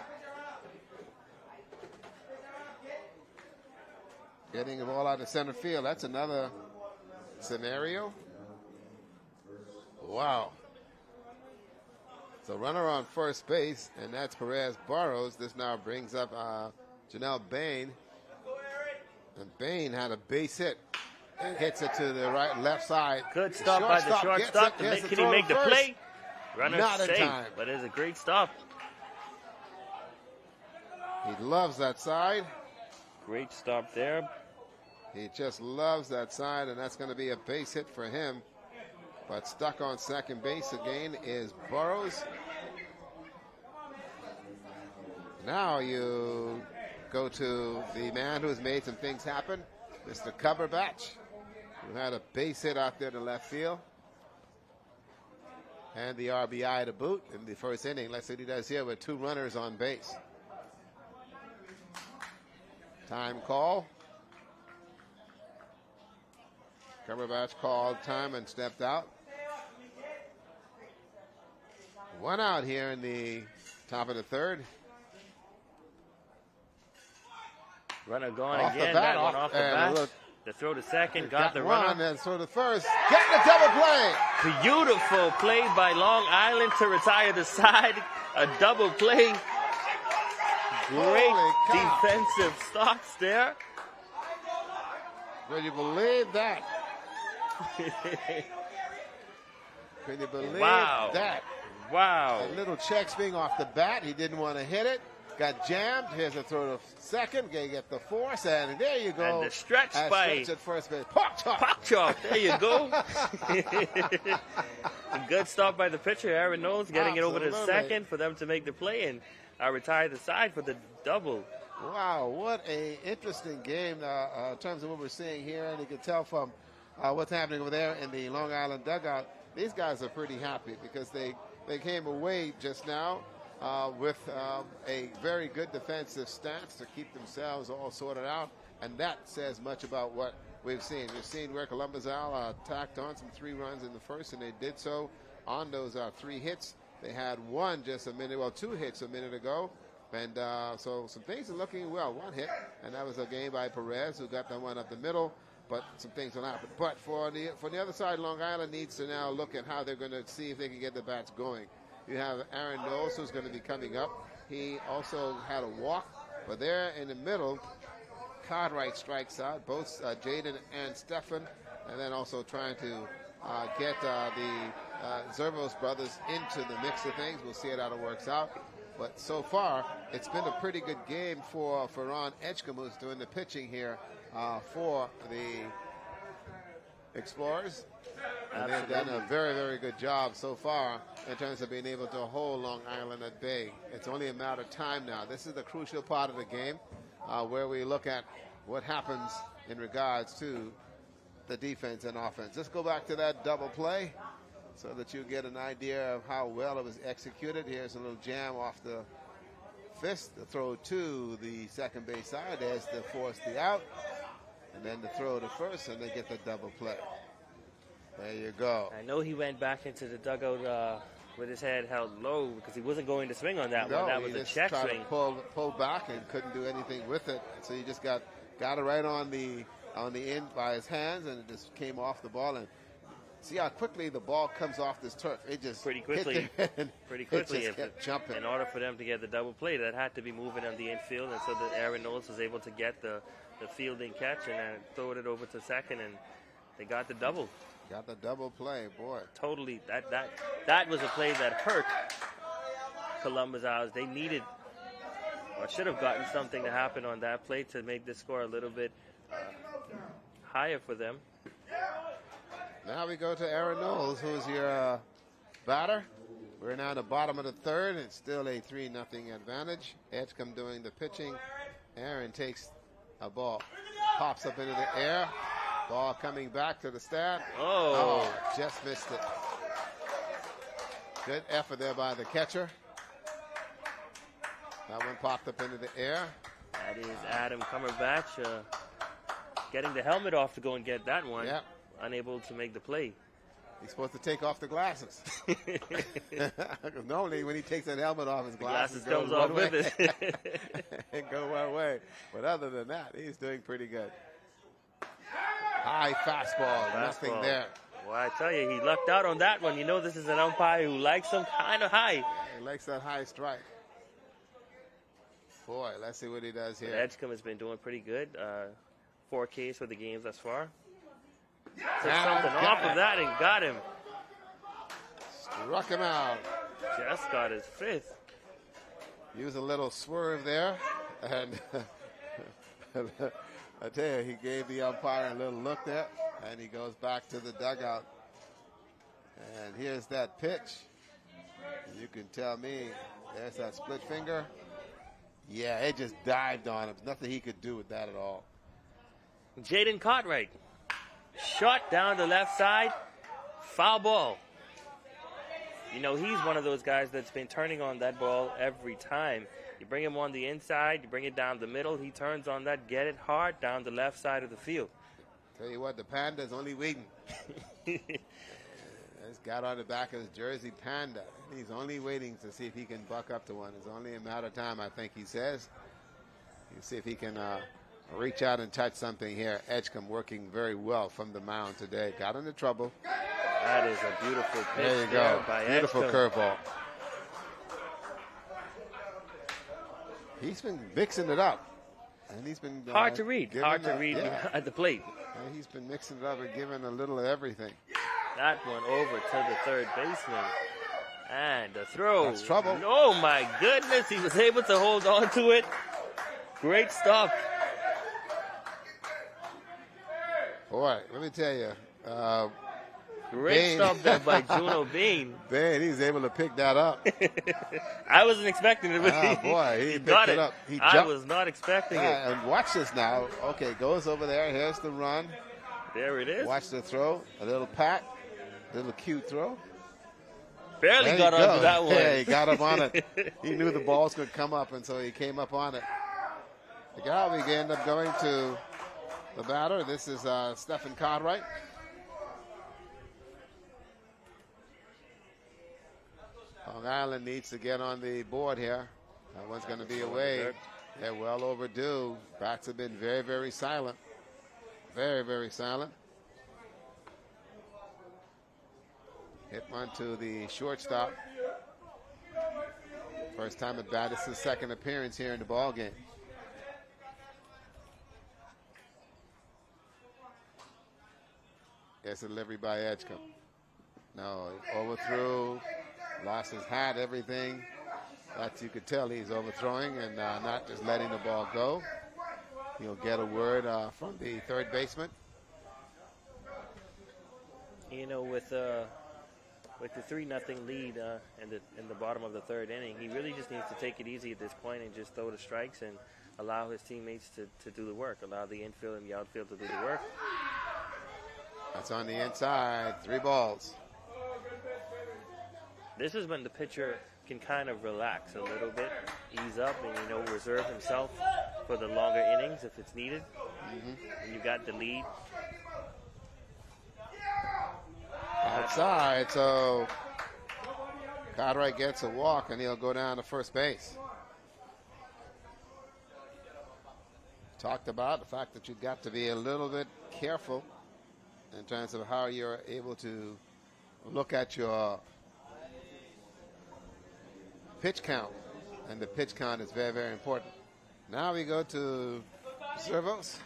Getting the ball out in center field, that's another scenario. Wow. So runner on first base, and that's Perez Burrows. This now brings up Janelle Bain. And Bain had a base hit. And hits it to the left side.
Good stop by the shortstop. Can he make the play? Runner
Not in
safe,
time.
but it's a great stop.
He loves that side.
Great stop there.
He just loves that side, and that's going to be a base hit for him. But stuck on second base again is Burrows. Now you go to the man who's made some things happen, Mr. Cumberbatch, who had a base hit out there to left field. And the RBI to boot in the first inning. Let's see what he does here with 2 runners on base. Time call. Cumberbatch called time and stepped out. 1 out here in the top of the third.
Runner going
Off
again.
the bat,
That one off the bat.
look,
The throw to second. Got the
one
runner.
and throw to first. Getting a double play.
Beautiful play by Long Island to retire the side. A double play. Great defensive stops there.
Can you believe that? Can you believe that?
Wow.
A little check swing off the bat. He didn't want to hit it. Got jammed. Here's a throw to second. Gonna get the force, and there you go.
And the stretch by
stretch at first base. Pop chop.
Pop chop. There you go. A good stop by the pitcher, Aaron Knowles, getting it over to second for them to make the play and retire the side for the double.
Wow, what a interesting game in terms of what we're seeing here, and you can tell from what's happening over there in the Long Island dugout. These guys are pretty happy because they came away just now with a very good defensive stance to keep themselves all sorted out, and that says much about what we've seen. We've seen where Columbus Al tacked on some 3 runs in the first, and they did so on those 3 hits. They had 2 hits a minute ago, and so some things are looking well. 1 hit, and that was a game by Perez, who got that one up the middle, but some things will happen. But for the other side, Long Island needs to now look at how they're going to see if they can get the bats going. You have Aaron Knowles, who's going to be coming up. He also had a walk, but there in the middle, Cartwright strikes out, both Jaden and Stefan, and then also trying to get the Zervos brothers into the mix of things. We'll see how it works out. But so far, it's been a pretty good game for Ron Edgecombe, who's doing the pitching here for the Explorers. And they've done a very, very good job so far in terms of being able to hold Long Island at bay. It's only a matter of time now. This is the crucial part of the game where we look at what happens in regards to the defense and offense. Let's go back to that double play so that you get an idea of how well it was executed. Here's a little jam off the fist. The throw to the second base side. There's the force the out. And then the throw to first, and they get the double play. There you go.
I know he went back into the dugout with his head held low because he wasn't going to swing on that one. That was a check swing.
To pull back and couldn't do anything with it. So he just got it right on the end by his hands, and it just came off the ball. And see how quickly the ball comes off this turf. It just
pretty quickly. Pretty quickly.
It just kept jumping.
In order for them to get the double play, that had to be moving on the infield, and so that Aaron Knowles was able to get the fielding catch and then throw it over to second, and they got the double.
Got the double play, boy.
Totally. That was a play that hurt Columbus Owls. They needed or should have gotten something to happen on that play to make the score a little bit higher for them.
Now we go to Aaron Knowles, who's your batter. We're now in the bottom of the third. It's still a 3-0 advantage. Edgecombe doing the pitching. Aaron takes a ball, pops up into the air. Ball coming back to the stand.
Oh,
just missed it. Good effort there by the catcher. That one popped up into the air.
That is Adam Cumberbatch getting the helmet off to go and get that one.
Yep.
Unable to make the play.
He's supposed to take off the glasses. Normally, when he takes that helmet off, his glasses
comes off with it.
And go one way. But other than that, he's doing pretty good. High fastball, nothing there.
Well, I tell you, he lucked out on that one. You know this is an umpire who likes him kind of high.
Yeah, he likes that high strike. Boy, let's see what he does here.
Edgecombe has been doing pretty good. 4 Ks for the games thus far. Took something off of that and got him.
Struck him out.
Just got his 5th.
Use a little swerve there. And I tell you, he gave the umpire a little look there. And he goes back to the dugout. And here's that pitch. You can tell me, there's that split finger. Yeah, it just dived on him. Nothing he could do with that at all.
Jaden Cartwright. Shot down the left side. Foul ball. You know, he's one of those guys that's been turning on that ball every time. You bring him on the inside, you bring it down the middle, he turns on that, get it hard down the left side of the field.
Tell you what, the Panda's only waiting. He's got on the back of his jersey, Panda. He's only waiting to see if he can buck up to one. It's only a matter of time, I think he says. You see if he can reach out and touch something here. Edgecombe working very well from the mound today. Got into trouble.
That is a beautiful pitch.
There you go.
By
Beautiful
Edgecombe.
curveball. He's been mixing it up. And he's been
hard to read at the plate.
And he's been mixing it up and giving a little of everything.
That one over to the third baseman. And the throw.
That's trouble.
Oh, my goodness. He was able to hold on to it. Great stop.
Boy, let me tell you.
Great stop there by Juno Bain.
Bain, he's able to pick that up.
I wasn't expecting it. But
he
got
picked it up. He
I was not expecting it.
And watch this now. Okay, goes over there. Here's the run.
There it is.
Watch the throw. A little pat. A little cute throw.
Barely got onto that one.
Yeah, he got up on it. He knew the balls could come up, and so he came up on it. The guy we end up going to the batter. This is Stephen Cartwright. Long Island needs to get on the board here. That one's going to be away. They're well overdue. Bats have been very, very silent. Very, very silent. Hit one to the shortstop. First time at bat. It's his second appearance here in the ball game. Yes, delivery by Edgecombe. No, overthrew. Lost his hat, everything. That's, you could tell he's overthrowing and not just letting the ball go. He'll get a word from the third baseman.
You know, with the 3-0 lead in the bottom of the third inning, he really just needs to take it easy at this point and just throw the strikes and allow his teammates to do the work. Allow the infield and the outfield to do the work.
That's on the inside. 3 balls.
This is when the pitcher can kind of relax a little bit, ease up, and, reserve himself for the longer innings if it's needed. And you got the lead.
Outside, so Cartwright gets a walk, and he'll go down to first base. Talked about the fact that you've got to be a little bit careful in terms of how you're able to look at your pitch count, and the pitch count is very, very important. Now we go to Zervos.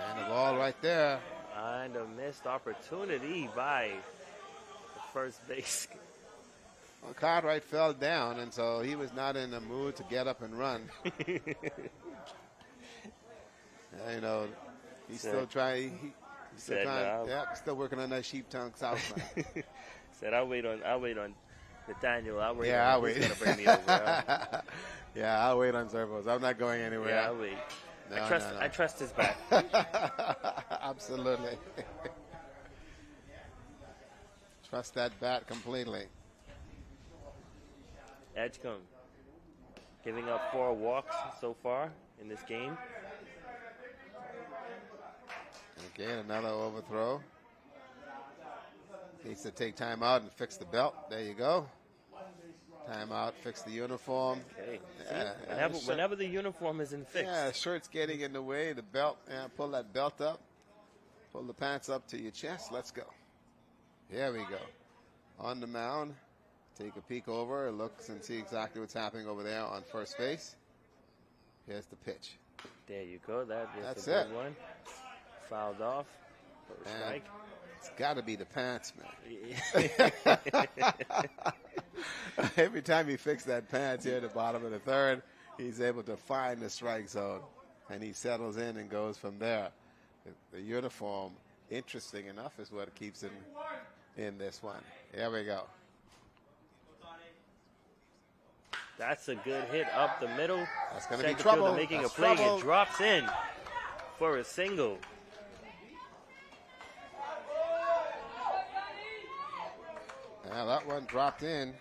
And the ball right there.
And a missed opportunity by the first base.
Well, Cartwright fell down, and so he was not in the mood to get up and run. He's still trying. He's still working on that sheep tongue southside.
Said I'll wait on Nathaniel. I'll wait.
Yeah, I'll wait.
He's gonna bring me over.
Yeah, I'll wait on Zervos. I'm not going anywhere.
Yeah, I'll wait. I trust his bat.
Absolutely. Trust that bat completely.
Edgecombe giving up 4 walks so far in this game.
Again, another overthrow. Needs to take time out and fix the belt. There you go. Time out, fix the uniform.
Okay.
Yeah,
Whenever the uniform isn't fixed.
Yeah, shirt's getting in the way. The belt, pull that belt up. Pull the pants up to your chest. Let's go. Here we go. On the mound. Take a peek over, looks and see exactly what's happening over there on first base. Here's the pitch.
There you go. That's a good one. Fouled off. First strike.
It's got to be the pants, man. Every time he fixes that pants here at the bottom of the third, he's able to find the strike zone, and he settles in and goes from there. The uniform, interesting enough, is what keeps him in this one. Here we go.
That's a good hit up the middle.
That's going to be trouble.
Making a play. It drops in for a single.
Yeah, that one dropped in.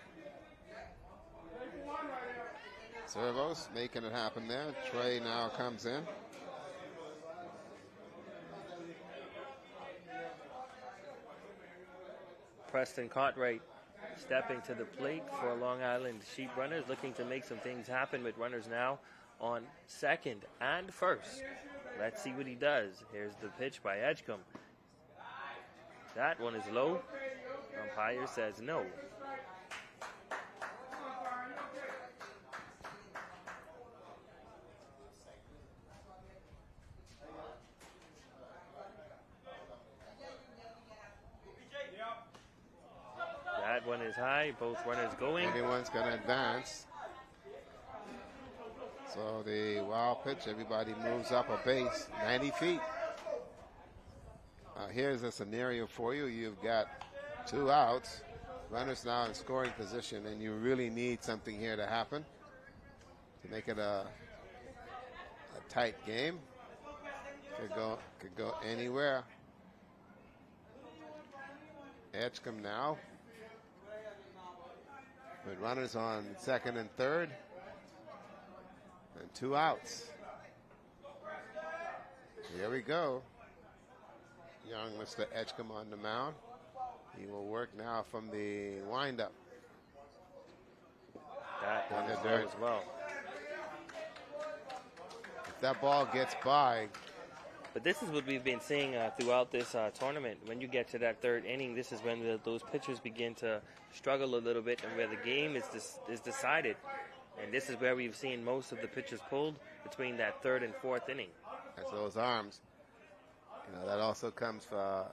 Servos making it happen there. Trey now comes in.
Preston Cartwright stepping to the plate for Long Island Sheep runners, looking to make some things happen with runners now on second and first. Let's see what he does. Here's the pitch by Edgecombe. That one is low. Umpire says no. That one is high. Both runners going.
Everyone's going to advance. So the wild pitch, everybody moves up a base, 90 feet. Here's a scenario for you. You've got 2 outs, runners now in scoring position, and you really need something here to happen to make it a tight game. Could go anywhere. Edgecombe now with runners on second and third, and 2 outs. Here we go. Young Mr. Edgecombe on the mound. He will work now from the windup.
That one is there as well.
If that ball gets by.
But this is what we've been seeing throughout this tournament. When you get to that third inning, this is when those pitchers begin to struggle a little bit and where the game is decided. And this is where we've seen most of the pitchers pulled between that third and fourth inning.
That's those arms. That also comes for,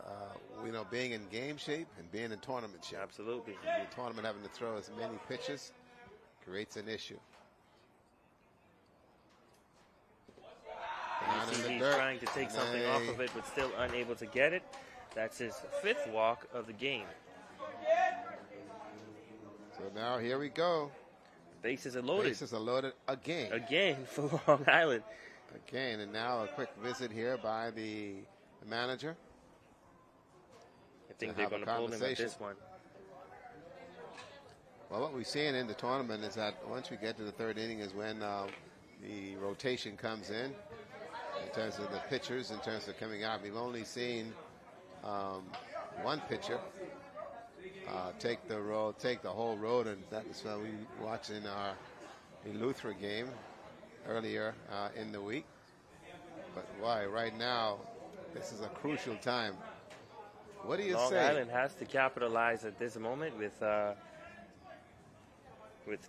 being in game shape and being in tournament shape.
Absolutely.
The tournament having to throw as many pitches creates an issue.
You see he's trying to take something off of it, but still unable to get it. That's his 5th walk of the game.
So now here we go.
Bases are loaded.
Bases are loaded again.
Again for Long Island.
Again, and now a quick visit here by the manager.
I think they're going to pull him at this one.
Well, what we've seen in the tournament is that once we get to the third inning is when the rotation comes in terms of the pitchers, in terms of coming out. We've only seen one pitcher take the whole road, and that was what we watched in our Eleuthera game earlier in the week. But why? Right now, this is a crucial time. What do you say?
Long Island has to capitalize at this moment with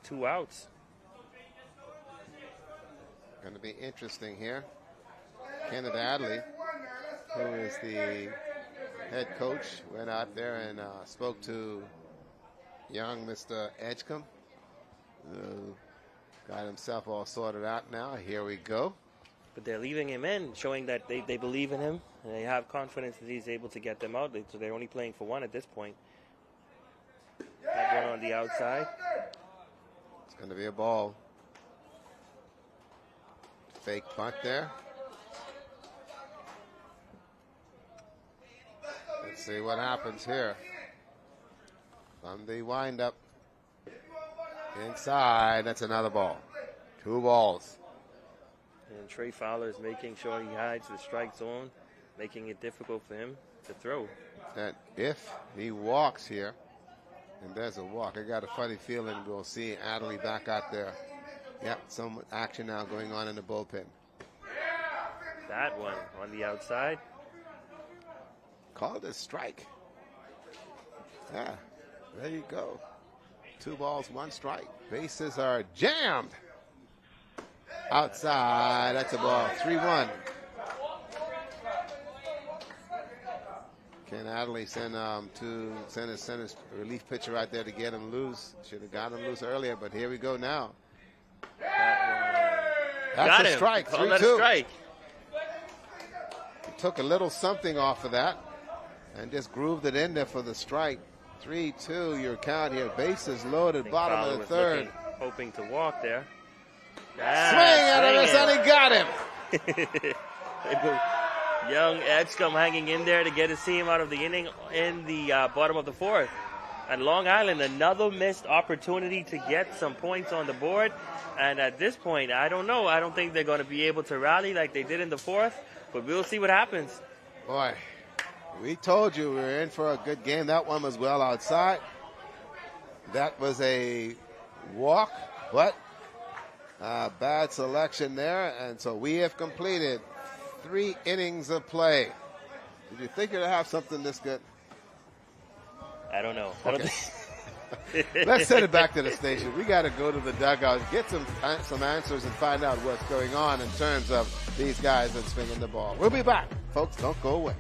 2 outs.
Going to be interesting here. Kenneth Adley, who is the head coach, went out there and spoke to young Mr. Edgecombe. Got himself all sorted out now. Here we go.
But they're leaving him in, showing that they believe in him, and they have confidence that he's able to get them out. So they're only playing for 1 at this point. That one on the outside.
It's going to be a ball. Fake bunt there. Let's see what happens here. On the windup. Inside, that's another ball. 2 balls.
And Trey Fowler is making sure he hides the strike zone, making it difficult for him to throw.
That if he walks here, And there's a walk. I got a funny feeling we'll see Adley back out there. Yep, some action now going on in the bullpen.
That one on the outside.
Called a strike. Yeah, there you go. 2 balls, 1 strike. Bases are jammed. Outside, that's a ball. 3-1. Ken Adley send his relief pitcher right there to get him loose. Should have got him loose earlier, but here we go now. That's a strike. 3-2. He took a little something off of that and just grooved it in there for the strike. 3-2 your count here. Bases loaded, bottom of the third.
Hoping to walk there.
Swing at it, and he got him.
Young Edgecombe hanging in there to get his team out of the inning in the bottom of the fourth. And Long Island, another missed opportunity to get some points on the board. And at this point, I don't know. I don't think they're going to be able to rally like they did in the fourth. But we'll see what happens.
Boy, we told you we were in for a good game. That one was well outside. That was a walk, but bad selection there. And so we have completed 3 innings of play. Did you think you'd have something this good?
I don't know.
Okay. Let's send it back to the station. We got to go to the dugout, get some answers, and find out what's going on in terms of these guys that's swinging the ball. We'll be back. Folks, don't go away.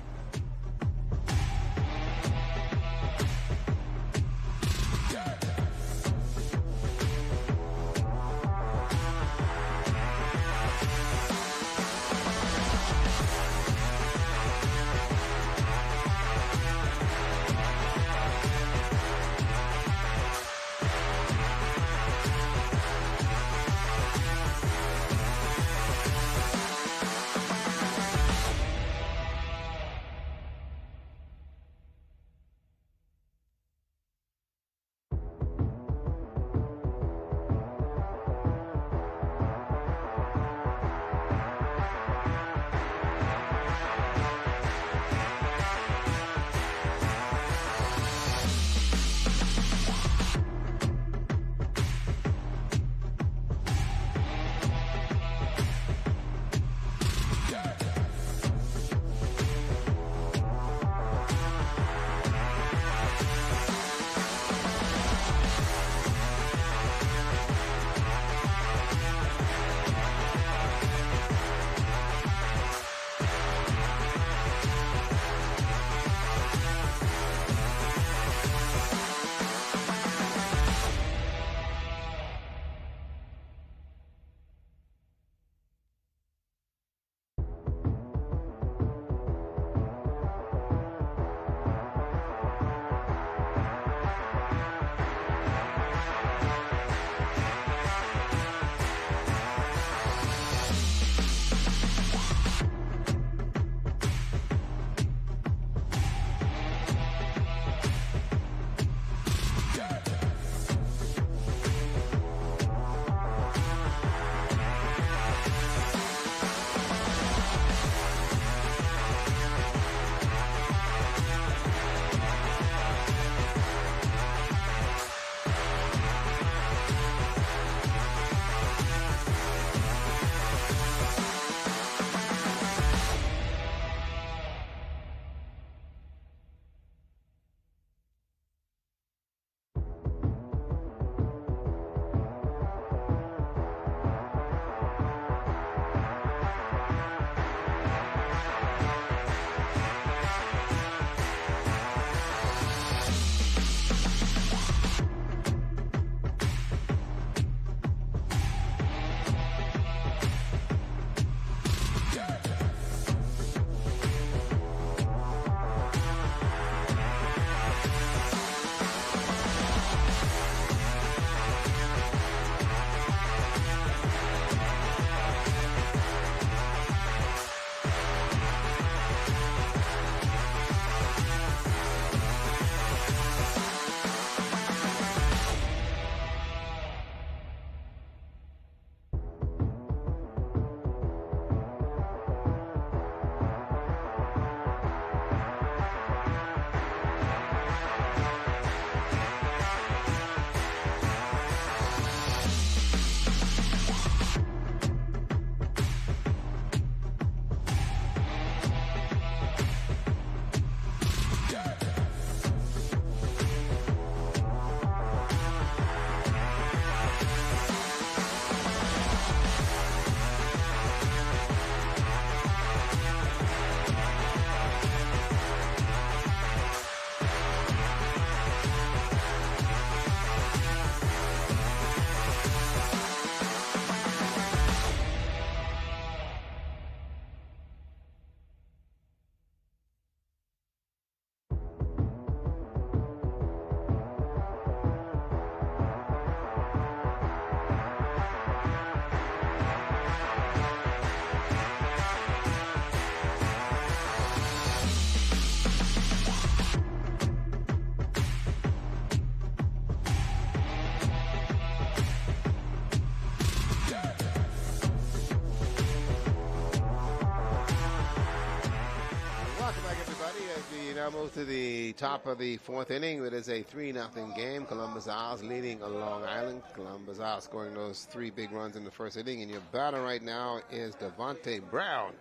now move to the top of the fourth inning. It is a 3-0 game. Columbus Isles leading Long Island. Columbus Isles scoring those 3 big runs in the first inning. And your batter right now is Devontae Brown,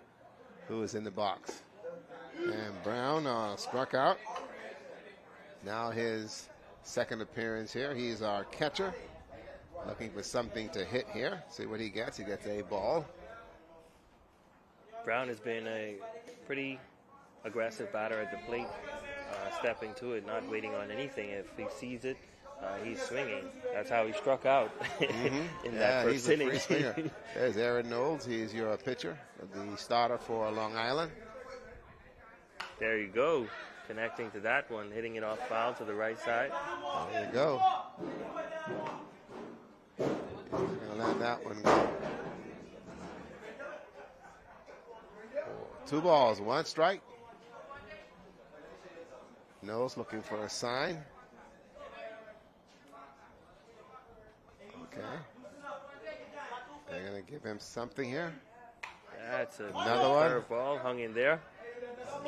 who is in the box. And Brown struck out. Now his second appearance here. He's our catcher. Looking for something to hit here. See what he gets. He gets a ball.
Brown has been a pretty aggressive batter at the plate, stepping to it, not waiting on anything. If he sees it, he's swinging. That's how he struck out in that first inning.
He's a free swinger. There's Aaron Knowles. He's your pitcher, the starter for Long Island.
There you go. Connecting to that one, hitting it off foul to the right side.
There you go. He's going to let that one go. 2 balls, 1 strike. Knowles looking for a sign. Okay. They're going to give him something here.
That's
another one.
Curveball hung in there.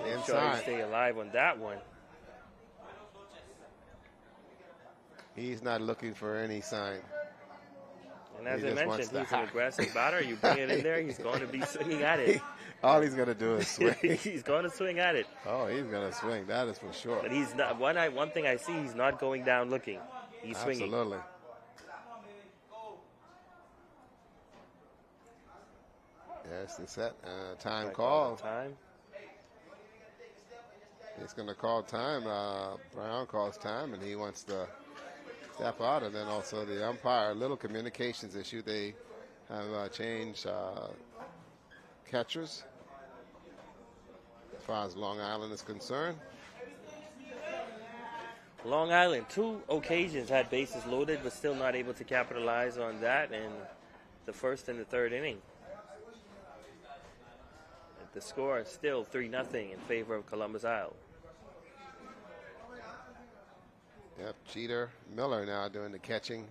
Inside.
Try to stay alive on that one.
He's not looking for any sign.
And as I mentioned, he's an aggressive batter. You bring it in there, he's going to be swinging at it.
All he's going to do is swing.
He's going to swing at it.
Oh, he's going to swing. That is for sure.
But he's not. One thing I see, he's not going down looking. He's swinging.
Absolutely. There's the set. Time call.
Time.
He's going to call time. Brown calls time, and he wants to step out. And then also the umpire, a little communications issue. They have changed catchers as far as Long Island is concerned.
Long Island, 2 occasions had bases loaded, but still not able to capitalize on that in the first and the third inning. The score is still 3-0 in favor of Columbus Isle.
Yep, Cheater Miller now doing the catching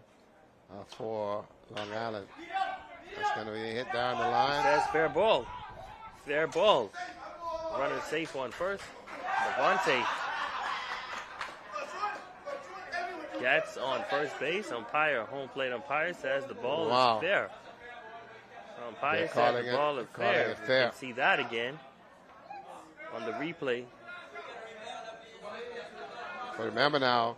for Long Island. That's going to be a hit down the line.
Says fair ball. Fair ball. Runner safe on first. Devontae gets on first base. Home plate umpire says the ball is fair. Umpire said the ball is fair. You can see that again on the replay.
But remember now,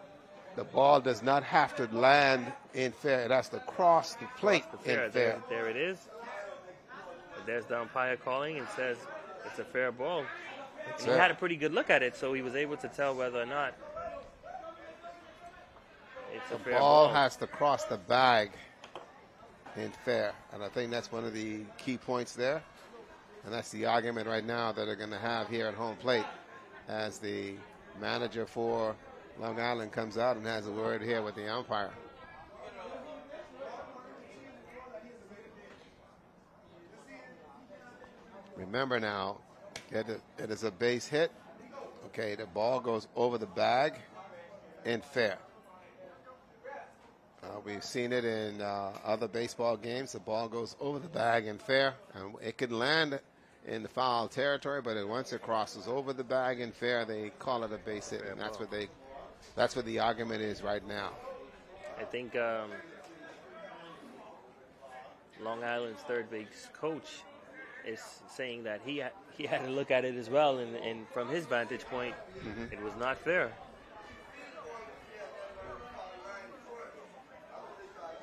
the ball does not have to land in fair. It has to cross the plate in fair.
There it is. There's the umpire calling and says it's a fair ball. And he had a pretty good look at it, so he was able to tell whether or not it's a fair ball.
The ball has to cross the bag in fair, and I think that's one of the key points there, and that's the argument right now that they're going to have here at home plate as the manager for Long Island comes out and has a word here with the umpire. Remember now, it is a base hit. Okay, the ball goes over the bag in fair. We've seen it in other baseball games. The ball goes over the bag in fair, and it could land in the foul territory, but once it crosses over the bag in fair, they call it a base hit, and that's what the argument is right now.
I think Long Island's third base coach is saying that he had to look at it as well, and from his vantage point, it was not fair.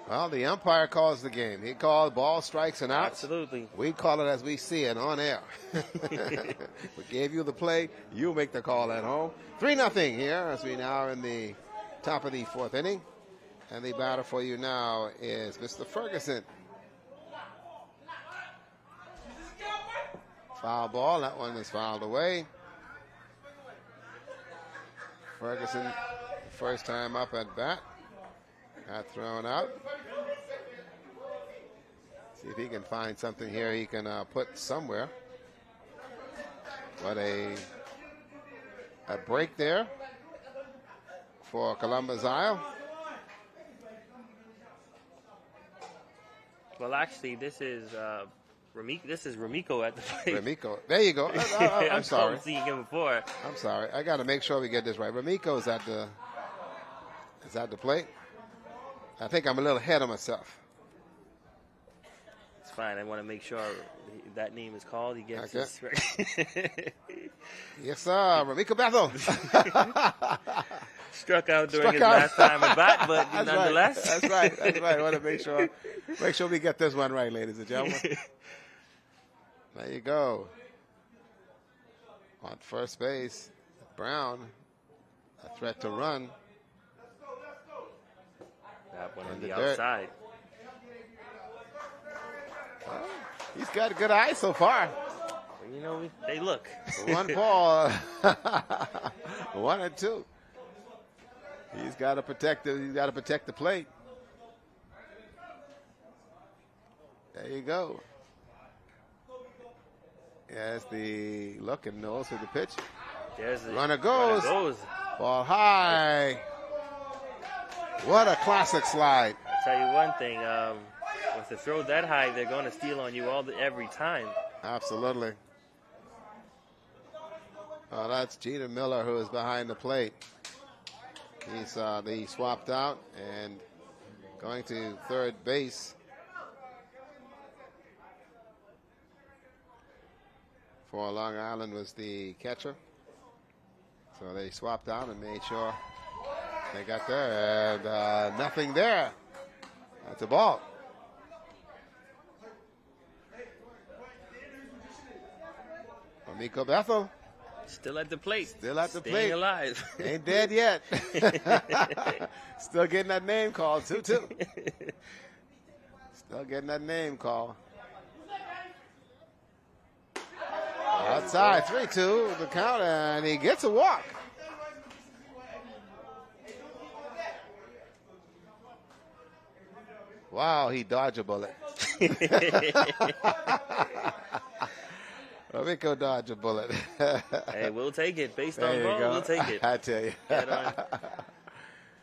Well, the umpire calls the game. He called ball, strikes, and outs.
Absolutely.
We call it as we see it on air. We gave you the play. You make the call at home. 3-0 here as we now are in the top of the fourth inning. And the batter for you now is Mr. Ferguson. Foul ball. That one is fouled away. Ferguson, first time up at bat. Got thrown out. See if he can find something here he can put somewhere. But a break there for Columbus Isle.
Well, actually, this is This is Ramiko at the plate.
Ramiko. There you go. I'm sorry.
Seeing him before.
I'm sorry. I got to make sure we get this right. Ramiko's at the plate. I think I'm a little ahead of myself.
It's fine. I want to make sure that name is called. He gets his
Yes, sir. Ramiko Bethel.
Struck out during his last time at bat, but
That's
nonetheless.
Right. That's right. I want to make sure we get this one right, ladies and gentlemen. There you go. On first base, Brown, a threat to run.
That one on the outside.
Well, he's got a good eye so far.
You know, they look.
One ball, 1 and 2. He's got to protect the plate. There you go. Yes, the look and nose for the pitch.
There's the
runner goes. Ball high. What a classic slide.
I'll tell you one thing. With the throw that high, they're going to steal on you every time.
Absolutely. Oh, that's Jeter Miller who is behind the plate. He swapped out and going to third base. For Long Island was the catcher. So they swapped out and made sure they got there. And nothing there. That's a ball. Ramiko Bethel.
Still at the plate.
Staying
alive.
Ain't dead yet. Still getting that name call, too. Still getting that name call. Outside, 3-2, the count, and he gets a walk. Wow, he dodged a bullet. Ramiko dodged a bullet.
Hey, we'll take it. Based on ball, we'll take it.
I tell you.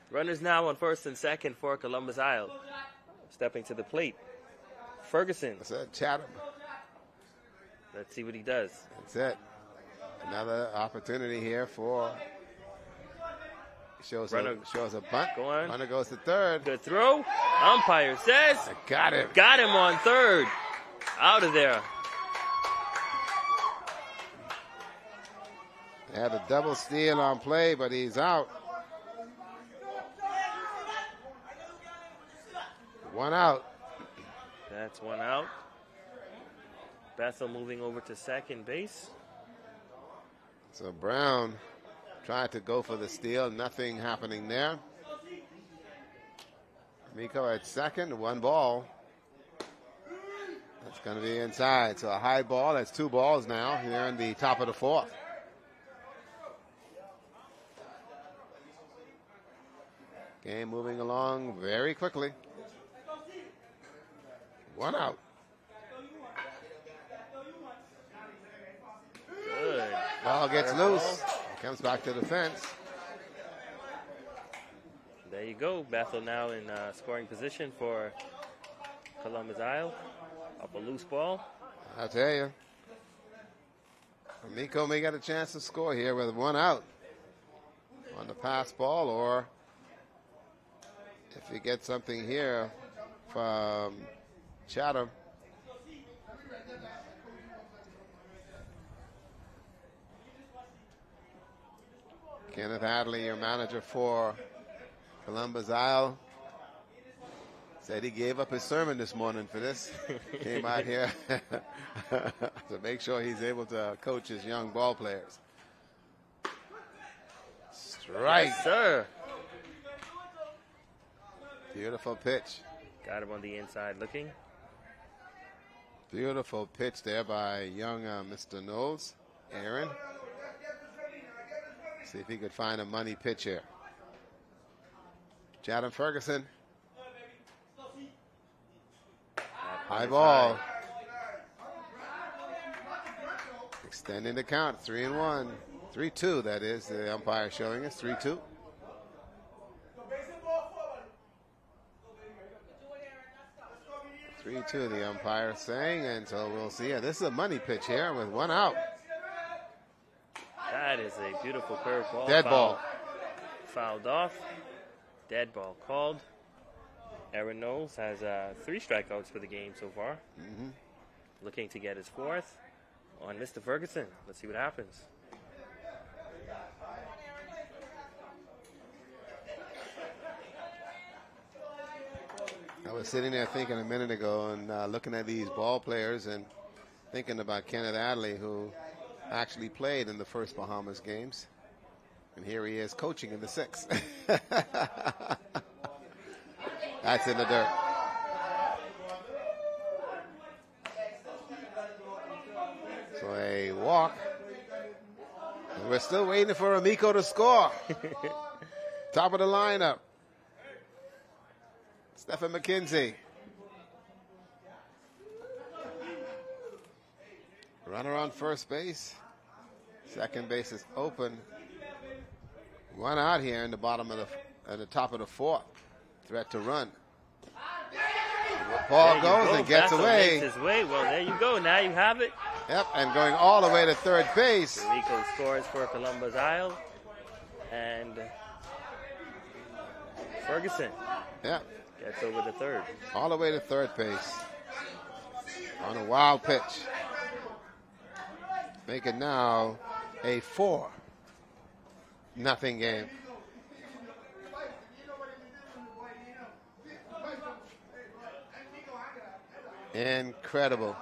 Runners now on first and second for Columbus Isle. Stepping to the plate. Ferguson.
That's it, Chatham.
Let's see what he does.
That's it. Another opportunity here for. Shows a bunt.
Go on.
Runner goes to third.
Good throw. Umpire says.
I got him.
Got him on third. Out of there.
They had a double steal on play, but he's out. 1 out.
That's 1 out. Bethel moving over to second base.
So Brown tried to go for the steal. Nothing happening there. Miko at second. 1 ball. That's going to be inside. So a high ball. That's 2 balls now here in the top of the 4th. Game moving along very quickly. 1 out.
Good.
Ball gets loose. Comes back to the fence.
There you go. Bethel now in scoring position for Columbus Isle. Up a loose ball.
I'll tell you. Miko may get a chance to score here with 1 out on the pass ball, or if you get something here from Chatham. Kenneth Hadley, your manager for Columbus Isle, said he gave up his sermon this morning for this. Came out here to make sure he's able to coach his young ball players. Strike.
Yes, sir.
Beautiful pitch.
Got him on the inside looking.
Beautiful pitch there by young Mr. Knowles, Aaron. See if he could find a money pitch here. Chatham Ferguson. High ball. Extending the count, 3-1. 3-2, that is. The umpire showing us 3-2. 2, the umpire saying, and so we'll see. This is a money pitch here with 1 out.
That is a beautiful curveball.
Dead ball.
Fouled off. Dead ball called. Aaron Knowles has 3 strikeouts for the game so far. Looking to get his 4th on Mr. Ferguson. Let's see what happens.
I was sitting there thinking a minute ago and looking at these ball players and thinking about Kenneth Adley, who actually played in the first Bahamas games. And here he is coaching in the 6th. That's in the dirt. So a walk. And we're still waiting for Amico to score. Top of the lineup. Stephen McKenzie. Runner on first base. Second base is open. 1 out here in the bottom of the top of the 4th. Threat to run. Ball goes and gets away.
His way. Well, there you go. Now you have it.
Yep, and going all the way to third base.
Rico scores for Columbus Isle. And Ferguson gets over to third.
All the way to third base. On a wild pitch. Make it now a 4-0 game. Incredible.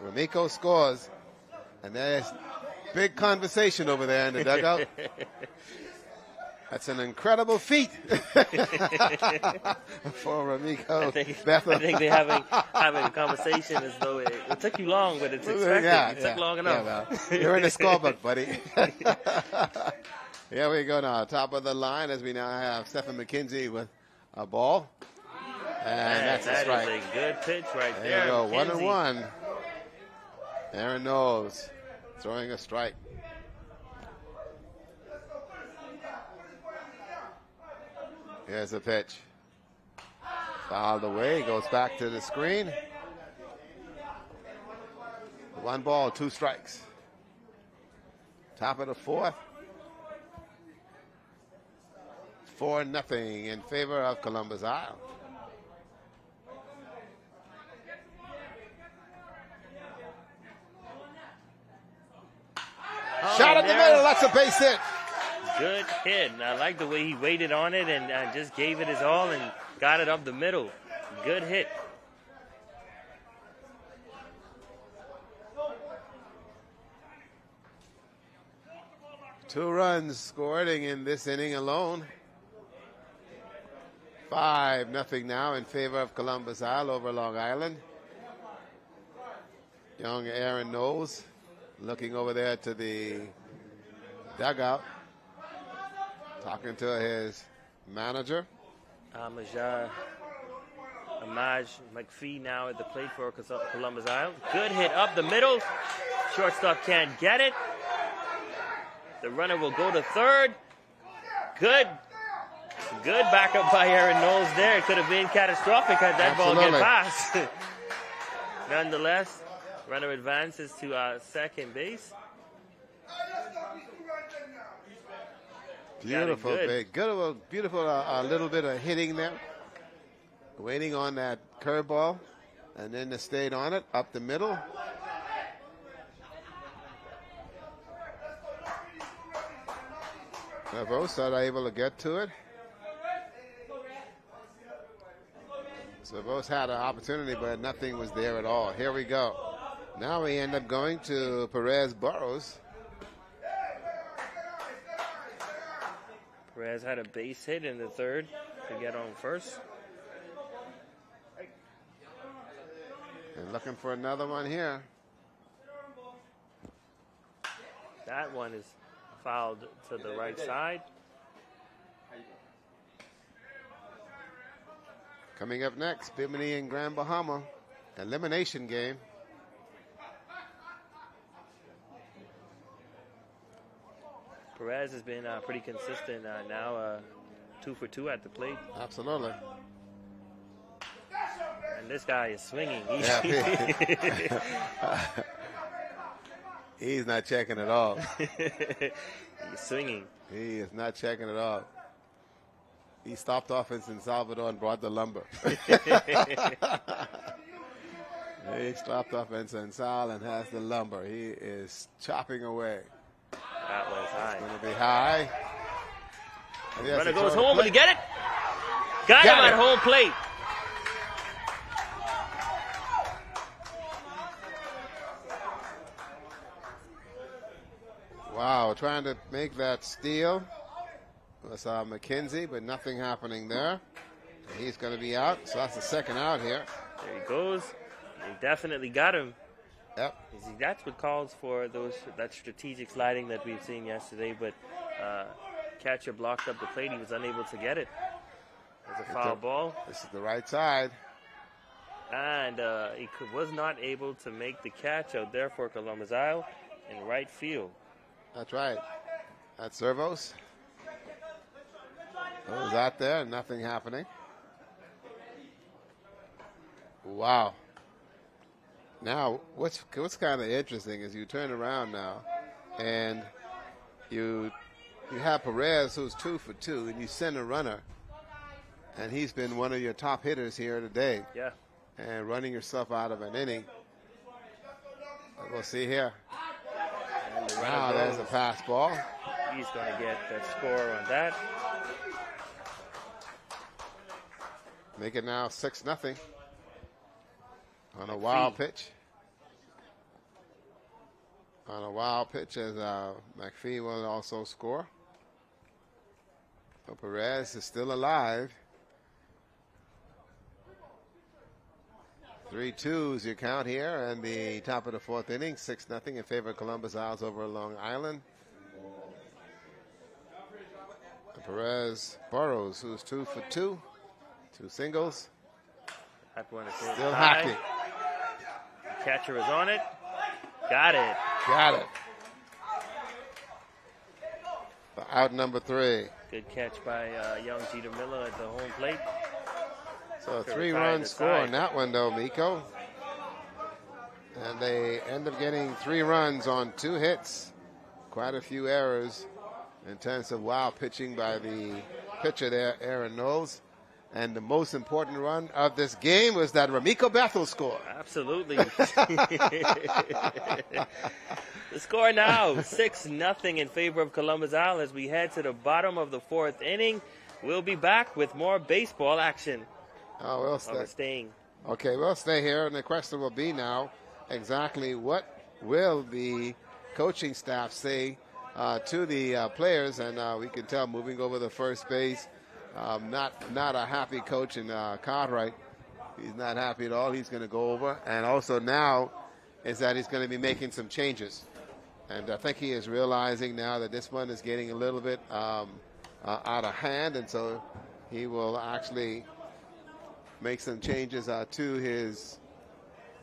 Ramiko scores, and there's big conversation over there in the dugout. That's an incredible feat for Ramiko.
I think they're having a conversation as though it took you long, but it's expected. It took long enough.
Yeah, well, you're in the scorebook, buddy. Here we go now. Top of the line as we now have Stephen McKenzie with a ball. And that's a strike.
That is a good pitch right there.
There you go.
McKenzie.
1-1. Aaron Knowles throwing a strike. Here's the pitch. Fouled away. Goes back to the screen. 1 ball, 2 strikes. Top of the 4th. 4-0 in favor of Columbus Isle. Shot up the middle. That's a base hit.
Good hit. And I like the way he waited on it and just gave it his all and got it up the middle. Good hit.
Two runs scored in this inning alone. 5-0 now in favor of Columbus Isle over Long Island. Young Aaron Knowles looking over there to the dugout, talking to his manager.
Amaj McPhee now at the plate for Columbus Isle. Good hit up the middle. Shortstop can't get it. The runner will go to third. Good backup by Aaron Knowles there. It could have been catastrophic had that ball get past. Nonetheless, runner advances to second base.
Beautiful, big, good, beautiful. A little bit of hitting there. Waiting on that curveball, and then they stayed on it up the middle. Both are able to get to it. So both had an opportunity, but nothing was there at all. Here we go. Now we end up going to Perez Burrows.
Perez had a base hit in the third to get on first.
And looking for another one here.
That one is fouled to the right side.
Coming up next, Bimini and Grand Bahama. Elimination game.
Perez has been pretty consistent now, 2 for 2 at the plate.
Absolutely.
And this guy is swinging.
He's not checking at all.
He's swinging.
He is not checking at all. He stopped offense in Salvador and brought the lumber. He stopped offense in Sal and has the lumber. He is chopping away.
That was high.
It's going to be high.
Runner goes home. Will he get it? Got him at home plate.
Wow, trying to make that steal. Was McKenzie, but nothing happening there. He's going to be out, so that's the second out here.
There he goes. They definitely got him.
Yep.
See, that's what calls for that strategic sliding that we've seen yesterday, but catcher blocked up the plate. He was unable to get it. It was a foul ball.
This is the right side.
And he was not able to make the catch out there for Columbus Isle in right field.
That's right. That's Servos. It was out there, nothing happening. Wow. Now, what's kind of interesting is you turn around now, and you have Perez, who's 2 for 2, and you send a runner, and he's been one of your top hitters here today.
Yeah.
And running yourself out of an inning. We'll see here. Wow, there's a pass ball.
He's going to get that score on that.
Make it now 6-0 on a wild pitch. On a wild pitch as McPhee will also score. So Perez is still alive. 3-2 is your count here, and the top of the fourth inning, 6-0 in favor of Columbus Isles over Long Island. And Perez Burrows, who's 2 for 2, 2 singles.
That one is
still hacking.
The catcher is on it. Got it.
Got it. Out number 3.
Good catch by young Jeter Miller at the home plate.
So a 3-run score on that one, though, Miko. And they end up getting 3 runs on 2 hits. Quite a few errors in terms of wild pitching by the pitcher there, Aaron Knowles. And the most important run of this game was that Ramiko Bethel score.
Absolutely. The score now, 6-0 in favor of Columbus Isle as we head to the bottom of the 4th inning. We'll be back with more baseball action.
Oh, we'll stay.
Staying.
Okay, we'll stay here, and the question will be now exactly what will the coaching staff say to the players, and we can tell moving over the first base, not a happy coach in Cartwright. He's not happy at all. He's going to go over, and also now is that he's going to be making some changes, and I think he is realizing now that this one is getting a little bit out of hand, and so he will actually make some changes to his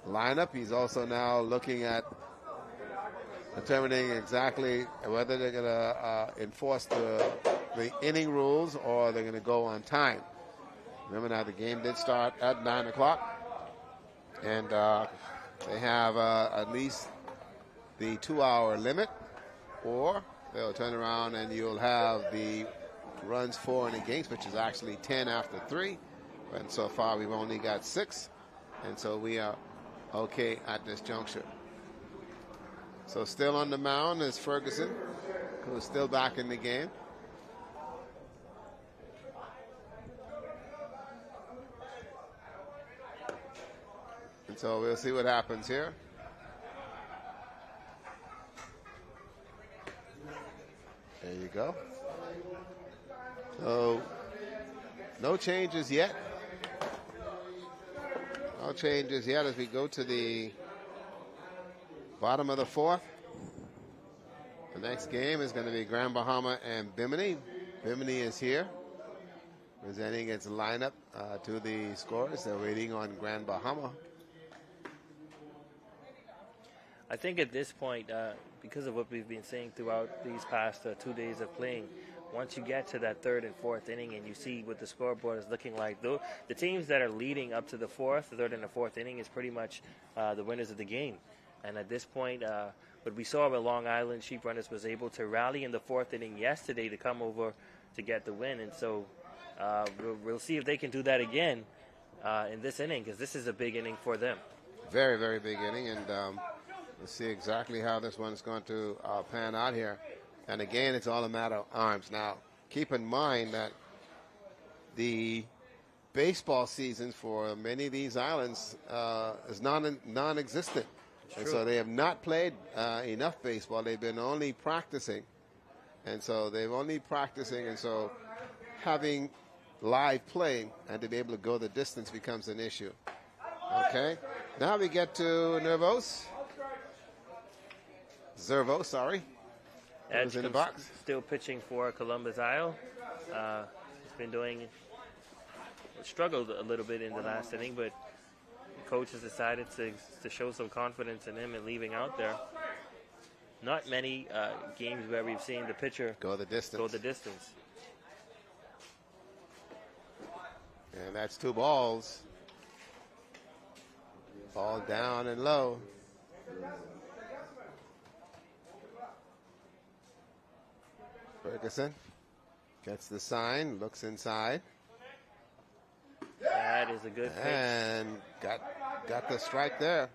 lineup. He's also now looking at determining exactly whether they're going to enforce the inning rules or they're going to go on time. Remember now the game did start at 9 o'clock, and they have at least the 2-hour limit, or they'll turn around and you'll have the runs for innings, which is actually 10 after 3. And so far, we've only got 6. And so we are okay at this juncture. So still on the mound is Ferguson, who's still back in the game. And so we'll see what happens here. There you go. So no changes yet. No changes yet as we go to the bottom of the 4th. The next game is going to be Grand Bahama and Bimini. Bimini is here, presenting its lineup to the scorers. They're waiting on Grand Bahama.
I think at this point, because of what we've been saying throughout these past 2 days of playing, once you get to that third and fourth inning and you see what the scoreboard is looking like, though, the teams that are leading up to the third and the fourth inning is pretty much the winners of the game. And at this point, what we saw with Long Island Sheep Runners was able to rally in the fourth inning yesterday to come over to get the win. And so we'll see if they can do that again in this inning, because this is a big inning for them.
Very, very big inning, and we'll see exactly how this one's going to pan out here. And again, it's all a matter of arms. Now, keep in mind that the baseball seasons for many of these islands is non-existent. And so they have not played enough baseball. They've been only practicing. And so they've only practicing, and so having live play and to be able to go the distance becomes an issue. Okay, now we get to Zervo, sorry.
Edge
in the box.
Still pitching for Columbus Isle. He's been struggled a little bit in the last inning, but the coach has decided to show some confidence in him and leaving out there. Not many games where we've seen the pitcher
go the distance. And that's 2 balls. Ball down and low. Ferguson gets the sign, looks inside.
That is a good pitch.
And got the strike there.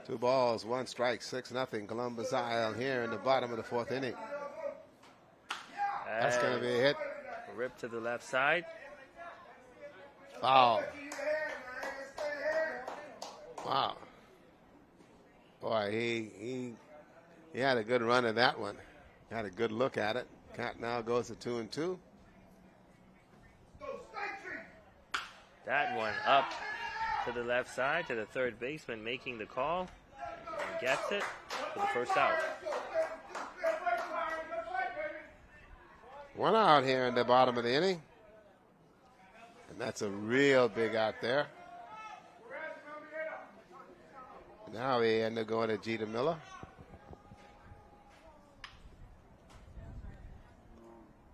2 balls, 1 strike, 6-0. Columbus Isle here in the bottom of the 4th inning. That's going to be a hit.
Rip to the left side.
Foul. Wow. Boy, he had a good run at that one. Had a good look at it. Count now goes to 2-2.
That one up to the left side to the third baseman, making the call and gets it for the first out.
1 out here in the bottom of the inning. And that's a real big out there. Now we end up going to Jeter Miller.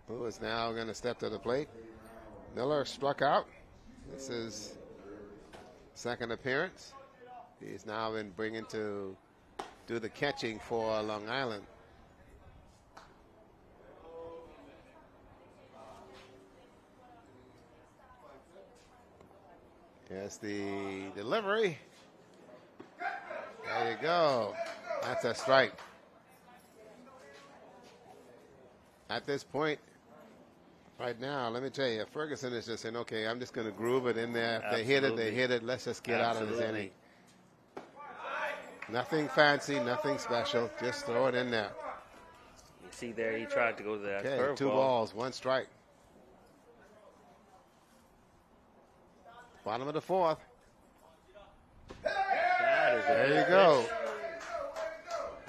Who is now going to step to the plate. Miller struck out. This is second appearance. He's now been bringing to do the catching for Long Island. Here's the delivery. There you go. That's a strike. At this point, right now, let me tell you, Ferguson is just saying, okay, I'm just going to groove it in there. If they hit it, they hit it. Let's just get out of this inning. Nothing fancy, nothing special. Just throw it in there.
You see there, he tried to go to that curveball.
2 balls, 1 strike. Bottom of the 4th.
That is
there you go.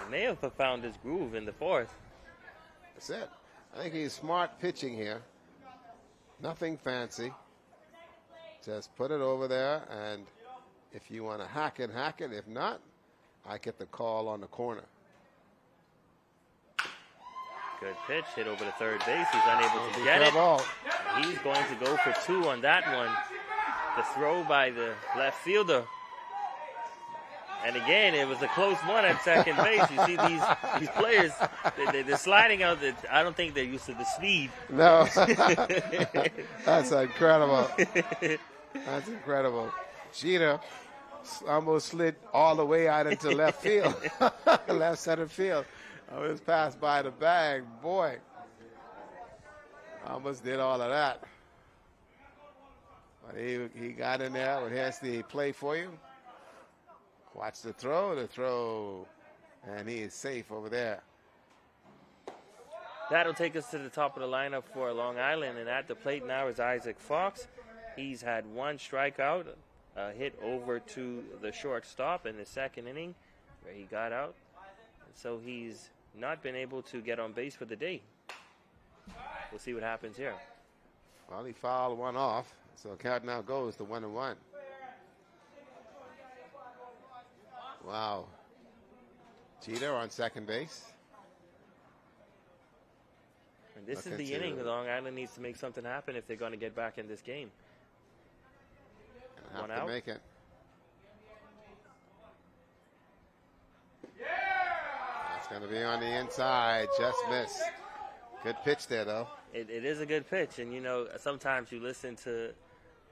He may have found his groove in the 4th.
That's it. I think he's smart pitching here. Nothing fancy. Just put it over there, and if you want to hack it, hack it. If not, I get the call on the corner.
Good pitch, hit over the third base. He's unable to get it. He's going to go for 2 on that one. The throw by the left fielder. And again, it was a close one at second base. You see these players, they're sliding out. I don't think they're used to the speed.
No. That's incredible. That's incredible. Jeter almost slid all the way out into left field, left center field. I was passed by the bag. Boy, almost did all of that. But he got in there. Well, here's the play for you. Watch the throw, and he is safe over there.
That'll take us to the top of the lineup for Long Island, and at the plate now is Isaac Fox. He's had 1 strikeout, hit over to the shortstop in the second inning where he got out. And so he's not been able to get on base for the day. We'll see what happens here.
Well, he fouled 1 off, so count now goes to 1-1. Wow. Jeter on second base.
And this is the inning. Long Island needs to make something happen if they're going to get back in this game.
One out. Make it. That's going to be on the inside. Just missed. Good pitch there, though.
It is a good pitch. And, you know, sometimes you listen to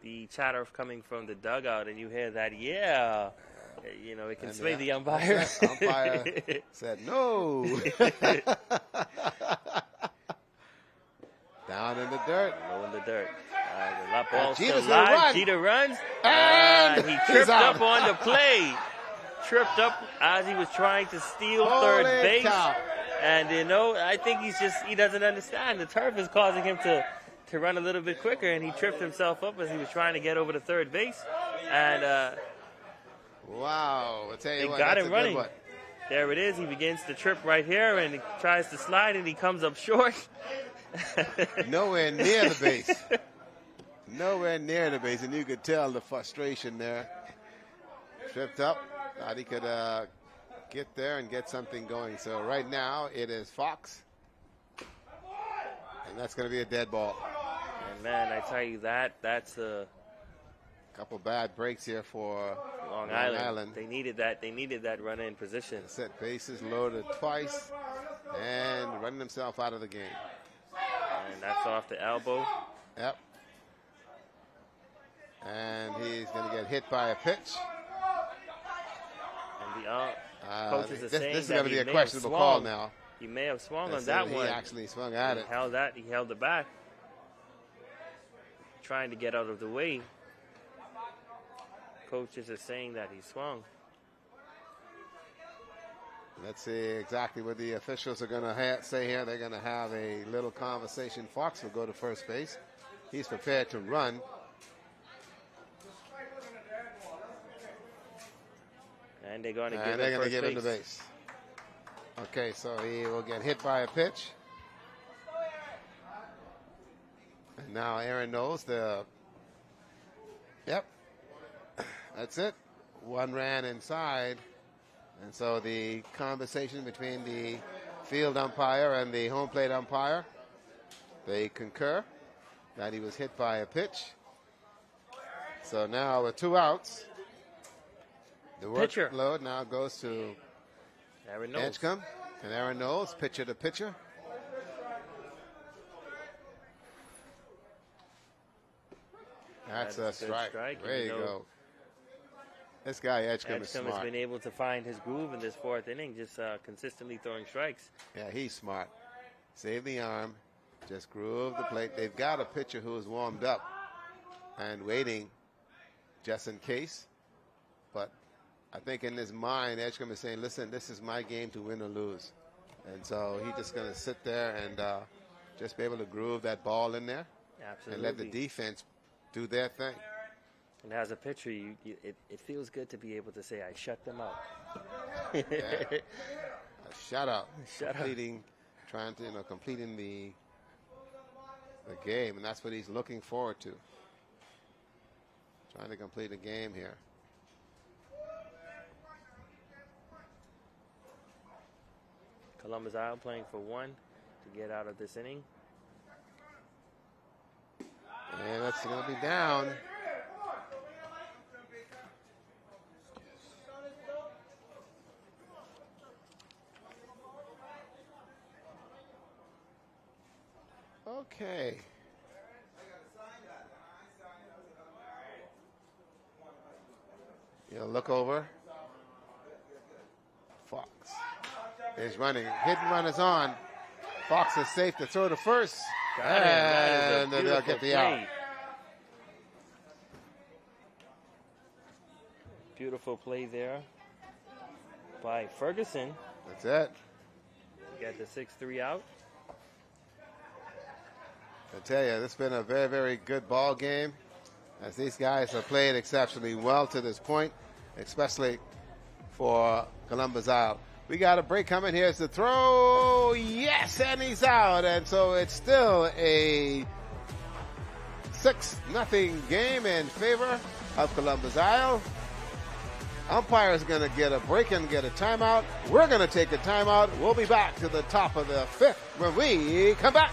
the chatter coming from the dugout and you hear that, yeah. You know, it can sway the umpire.
Umpire said no. Down in the dirt.
Low in the dirt. The ball still live. Jeter runs. And he tripped up on the play. Tripped up as he was trying to steal third base. Cow. And, you know, I think he doesn't understand. The turf is causing him to run a little bit quicker, and he tripped himself up as he was trying to get over to third base. And,
wow. I'll tell you what,
got him running. There it is. He begins to trip right here, and he tries to slide, and he comes up short.
Nowhere near the base. Nowhere near the base, and you could tell the frustration there. Tripped up. Thought he could get there and get something going. So right now it is Fox, and that's going to be a dead ball.
And man, I tell you that's a
couple bad breaks here for
Long Island. They needed that. They needed that run-in position.
Set bases loaded twice, and running himself out of the game.
And that's off the elbow.
Yep. And he's going to get hit by a pitch.
And the coaches are saying
this is going to be a questionable call now.
He may have swung on that one.
He actually swung at it.
He held it back, trying to get out of the way. Coaches are saying that he swung.
Let's see exactly what the officials are going to say here. They're going to have a little conversation. Fox will go to first base. He's prepared to run.
And they're going to give him
the base. Okay, so he will get hit by a pitch. And now Aaron knows Yep. That's it. One ran inside. And so the conversation between the field umpire and the home plate umpire, they concur that he was hit by a pitch. So now with 2 outs, the workload now goes to Edgecombe. And Aaron Knowles, pitcher to pitcher. That's a strike. There you go. This guy, Edgecombe is smart.
Has been able to find his groove in this 4th inning, just consistently throwing strikes.
Yeah, he's smart. Save the arm, just groove the plate. They've got a pitcher who is warmed up and waiting just in case. But I think in his mind, Edgecombe is saying, listen, this is my game to win or lose. And so he's just going to sit there and just be able to groove that ball in there.
Absolutely.
And let the defense do their thing.
And as a pitcher, it feels good to be able to say, I shut them out.
Yeah. Shut up. Completing the game. And that's what he's looking forward to. Trying to complete a game here.
Columbus Isle playing for 1 to get out of this inning.
And that's going to be down. Okay. You'll look over. Fox is running. Hit and run is on. Fox is safe to throw to first. And then they'll get the out.
Beautiful play there by Ferguson.
That's it.
Got the 6-3 out.
I tell you, this has been a very, very good ball game as these guys have played exceptionally well to this point, especially for Columbus Isle. We got a break coming. Here's the throw. Yes, and he's out. And so it's still a 6-0 game in favor of Columbus Isle. Umpire is going to get a break and get a timeout. We're going to take a timeout. We'll be back to the top of the 5th when we come back.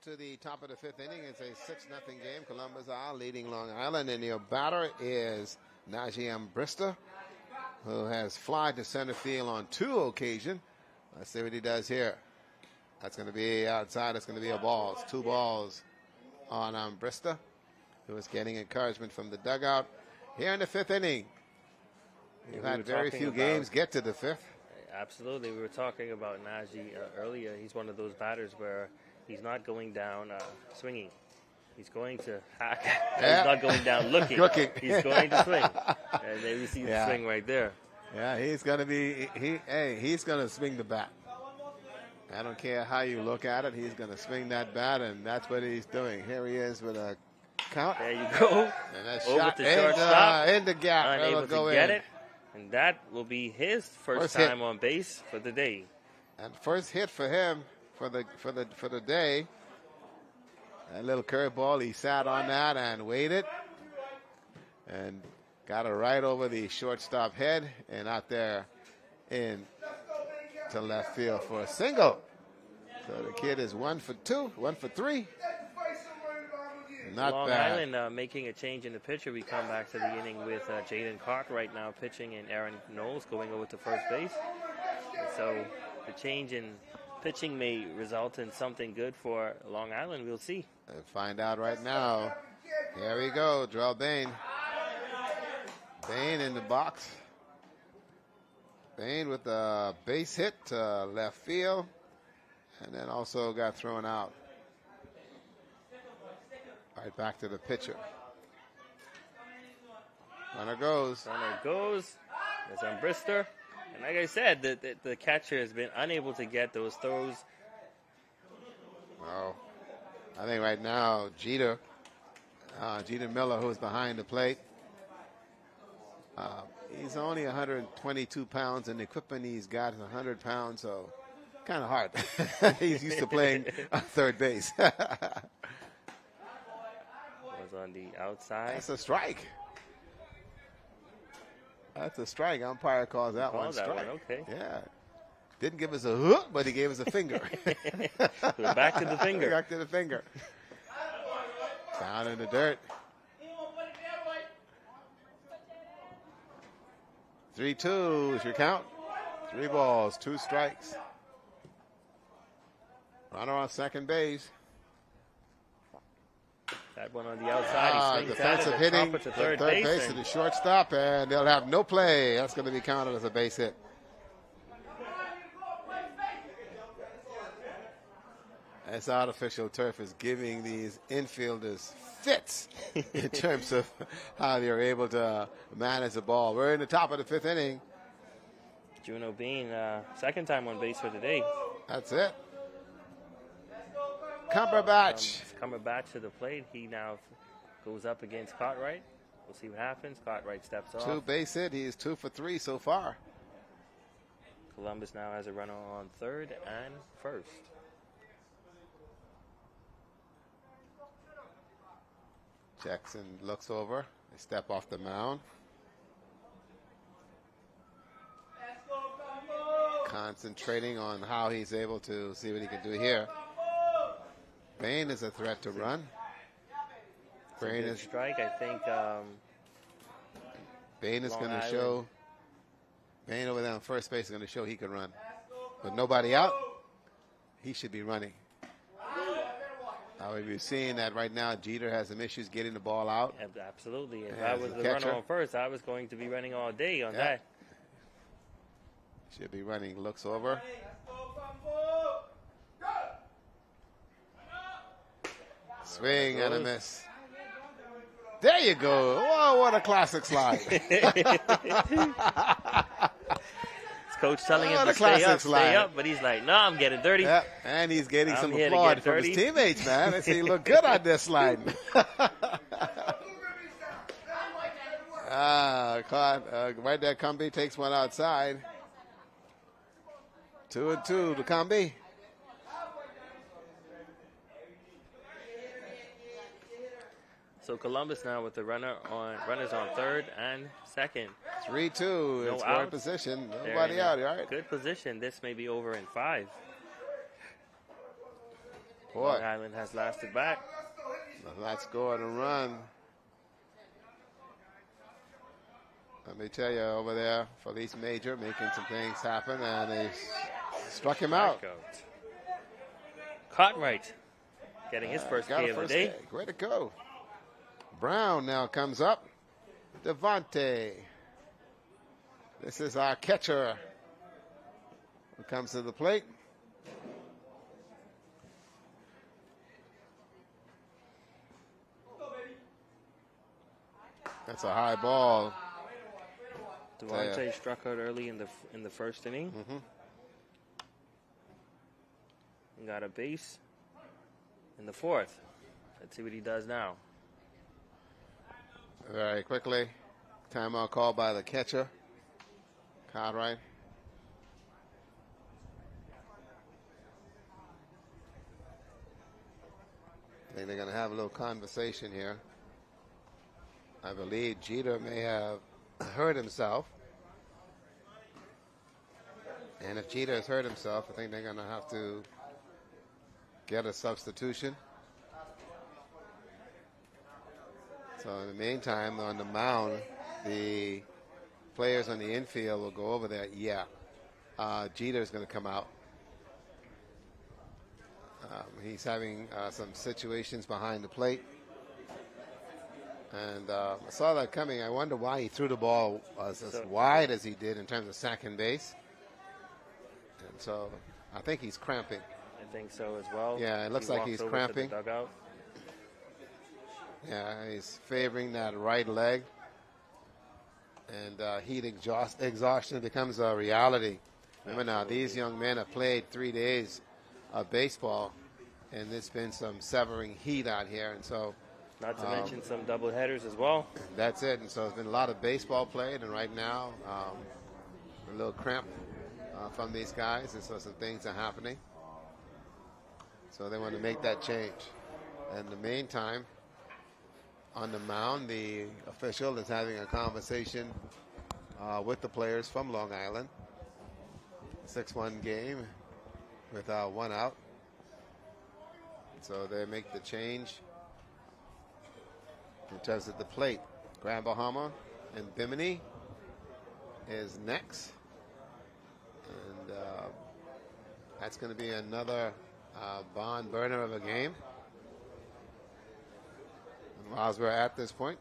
to the top of the 5th inning. It's a 6-0 game. Columbus Isle leading Long Island, and your batter is Najee Brista, who has flied to center field on 2 occasions. Let's see what he does here. That's going to be outside. It's going to be a ball. It's 2 balls on Brista, who is getting encouragement from the dugout here in the 5th inning. We've had very few games get to the 5th.
Absolutely. We were talking about Najee earlier. He's one of those batters where he's not going down swinging. He's going to hack.
Yeah.
He's not going down looking. He's going to swing. And there we see the swing right there.
Yeah, he's going to be, he's going to swing the bat. I don't care how you look at it. He's going to swing that bat, and that's what he's doing. Here he is with a count.
There you go.
And that
over
shot
to shortstop.
in the gap.
Unable
go
to get
in.
it. And that will be his first time on base for the day.
And first hit for him for the day. That little curveball, he sat on that and waited. And got it right over the shortstop head and out there in to left field for a single. So the kid is 1 for 2, 1 for 3. Not
Long
bad.
Island making a change in the pitcher. We come back to the inning with Jaden Clark right now pitching and Aaron Knowles going over to first base. And so the change in pitching may result in something good for Long Island. We'll see.
We'll find out right now. Here we go. Drell Bain. Bain in the box. Bain with a base hit to left field. And then also got thrown out. Right back to the pitcher. Runner goes.
Runner goes. There's Brister. And like I said, the catcher has been unable to get those throws.
Oh, I think right now Jeter Miller, who's behind the plate, he's only 122 pounds, and the equipment he's got is 100 pounds, so kind of hard. He's used to playing third base.
On the outside.
That's a strike. That's a strike. Umpire calls that one strike.
Okay.
Yeah. Didn't give us a hook, but he gave us a finger.
We're back to the finger.
Back to the finger. Down in the dirt. 3-2 is your count. 3 balls, 2 strikes. Runner on second base.
That one on the outside. He swings
defensive hitting
to third
base to the shortstop, and they'll have no play. That's going to be counted as a base hit. This artificial turf is giving these infielders fits in terms of how they're able to manage the ball. We're in the top of the 5th inning.
Juno Bean, second time on base for the day.
That's it. Cumberbatch.
Cumberbatch to the plate. He now goes up against Cartwright. We'll see what happens. Cartwright steps off.
2 base hit. He is 2 for 3 so far.
Columbus now has a runner on third and first.
Jackson looks over. They step off the mound. Concentrating on how he's able to see what he can do here. Bain is a threat to run.
Bain is strike. I think
Bain is going to show. Bain over there on first base is going to show he can run. With nobody out, he should be running. We're seeing that right now. Jeter has some issues getting the ball out.
Absolutely. If I was the runner on first, I was going to be running all day on that.
Should be running. Looks over. Swing and a miss. There you go. Whoa, what a classic slide.
Coach telling him to stay up, but he's like, no, I'm getting dirty.
Yeah, and he's getting some applaud from his teammates, man. They say he looked good on this slide. Right there, Comby takes one outside. 2-2 to Comby.
So Columbus now with the runners on third and second.
3-2. It's scoring position. Nobody out, all right?
Good position. This may be over in 5.
Boy.
Long Island has lasted back.
Not scored a run. Let me tell you, over there, Felice Major making some things happen, and they struck him out.
Cartwright getting his first K of the day.
Way to go. Brown now comes up. Devontae. This is our catcher who comes to the plate. That's a high ball.
Devontae struck out early in the first inning. And got a base in the fourth. Let's see what he does now.
Very quickly, timeout called by the catcher, Cartwright. I think they're going to have a little conversation here. I believe Jeter may have hurt himself. And if Jeter has hurt himself, I think they're going to have to get a substitution. So in the meantime, on the mound, the players on the infield will go over there. Yeah, Jeter's going to come out. He's having some situations behind the plate. And I saw that coming. I wonder why he threw the ball as wide as he did in terms of second base. And so I think he's cramping.
I think so as well.
Yeah, it looks like he's cramping.
Dugout.
Yeah, he's favoring that right leg. And heat exhaustion becomes a reality. Remember now, these young men have played 3 days of baseball, and there's been some severing heat out here. And so,
not to mention some double headers as well.
That's it. And so there's been a lot of baseball played, and right now, a little cramp from these guys, and so some things are happening. So they want to make that change. And in the meantime, on the mound, the official is having a conversation with the players from Long Island. 6-1 game with 1 out. So they make the change in terms of the plate. Grand Bahama and Bimini is next. And that's going to be another barn burner of a game. And while we're at this point,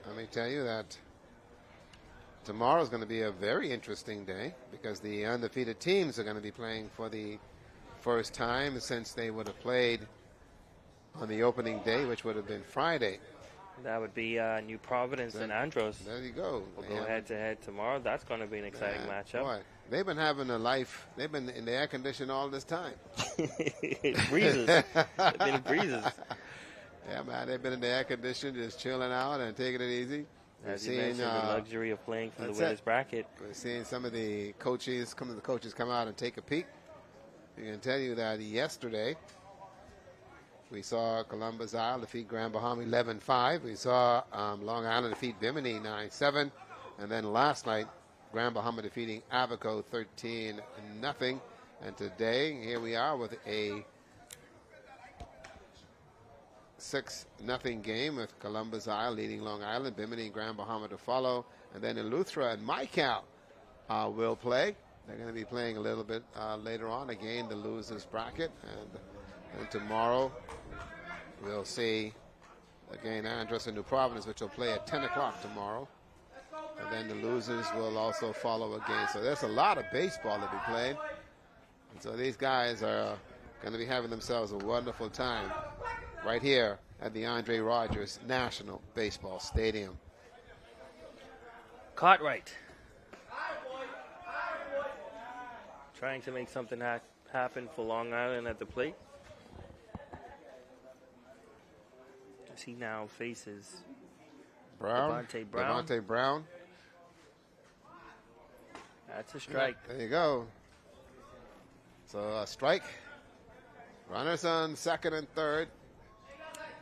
let me tell you that tomorrow is going to be a very interesting day because the undefeated teams are going to be playing for the first time since they would have played on the opening day, which would have been Friday.
That would be New Providence and Andros.
There you go.
We'll go head-to-head tomorrow. That's going to be an exciting matchup.
Boy, they've been having a life. They've been in the air condition all this time.
It breezes. They've been breezes.
Yeah, man. They've been in the air condition, just chilling out and taking it easy.
As you mentioned, the luxury of playing from the winner's bracket.
We're seeing some of the coaches come out and take a peek. I can tell you that yesterday we saw Columbus Isle defeat Grand Bahama 11-5. We saw Long Island defeat Bimini 9-7. And then last night, Grand Bahama defeating Abaco 13-0. And today, here we are with a 6-0 game with Columbus Isle leading Long Island, Bimini and Grand Bahama to follow. And then Eleuthera and Mycal will play. They're going to be playing a little bit later on. Again, the losers bracket. And tomorrow, we'll see, again, Andros and New Providence, which will play at 10 o'clock tomorrow. And then the losers will also follow again. So there's a lot of baseball to be played. And so these guys are going to be having themselves a wonderful time right here at the Andre Rogers National Baseball Stadium.
Cartwright trying to make something happen for Long Island at the plate. As he now faces Devontae Brown.
Devontae Brown.
That's a strike.
Yeah, there you go. So a strike. Runners on second and third.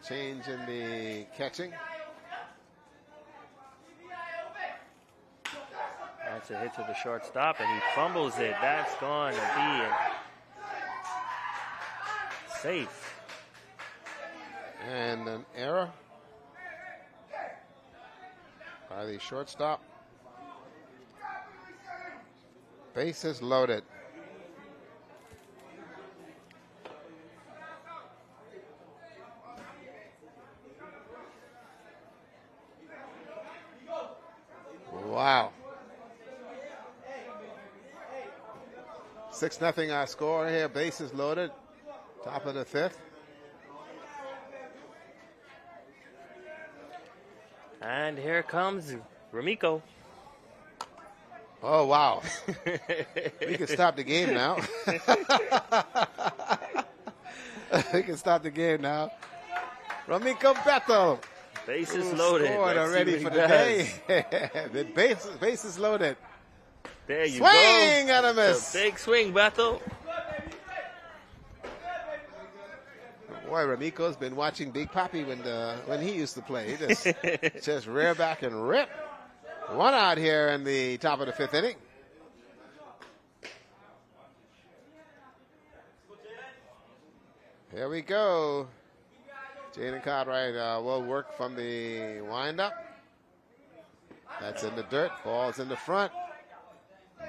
Change in the catching.
That's a hit to the shortstop, and he fumbles it. That's going to be safe.
And an error by the shortstop. Bases loaded. Wow. 6-0 our score here. Bases loaded. Top of the fifth.
And here comes Ramiko.
Oh, wow. We can stop the game now. We can stop the game now. Ramiko Beto.
Bases loaded.
Scored already for the day. The bases loaded.
There you
swing
go.
Swing and a miss.
Big swing, Bethel.
Boy, Ramiko's been watching Big Papi when he used to play. Just rear back and rip. One out here in the top of the fifth inning. Here we go. Jaden Cartwright will work from the windup. That's in the dirt. Ball's in the front.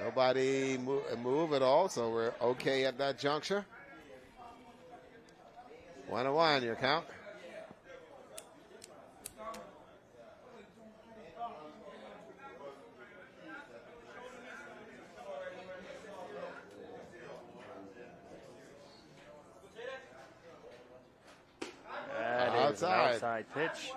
Nobody move at all, so we're okay at that juncture. 1-1 your count.
Outside pitch.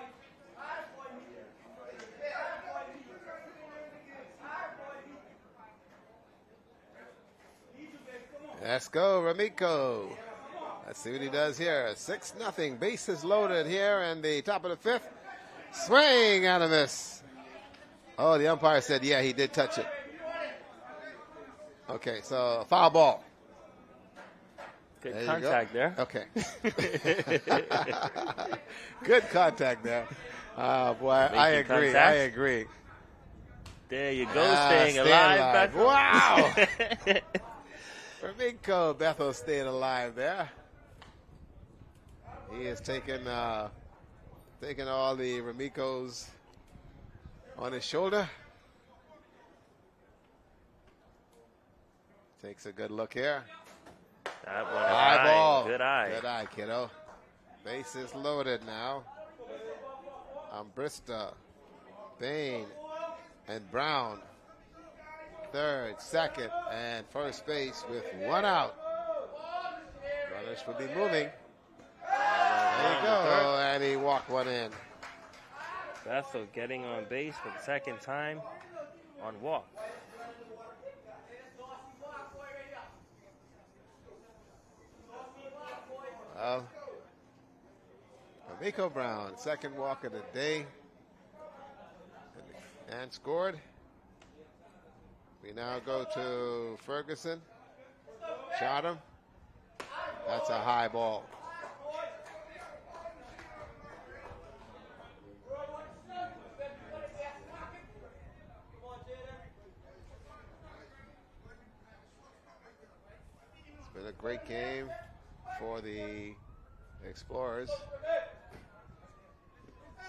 Let's go, Ramiko. Let's see what he does here. 6-0. Bases loaded here in the top of the fifth. Swing and a miss. Oh, the umpire said, yeah, he did touch it. Okay, so foul ball.
Good contact there.
Okay. Good contact there. Boy, I agree. Contact. I agree.
There you go, staying alive.
Wow. Ramiko Bethel staying alive there. He is taking all the Ramikos on his shoulder. Takes a good look here.
That one high ball. Good eye.
Good eye, kiddo. Bases loaded now. Brista, Bain, and Brown. Third, second, and first base with one out. Runners will be moving. There you go, and he walked one in.
Bethel getting on base for the second time on walk.
Well, Ramiko Brown, second walk of the day, and scored. We now go to Ferguson. Shot him. That's a high ball. It's been a great game for the Explorers.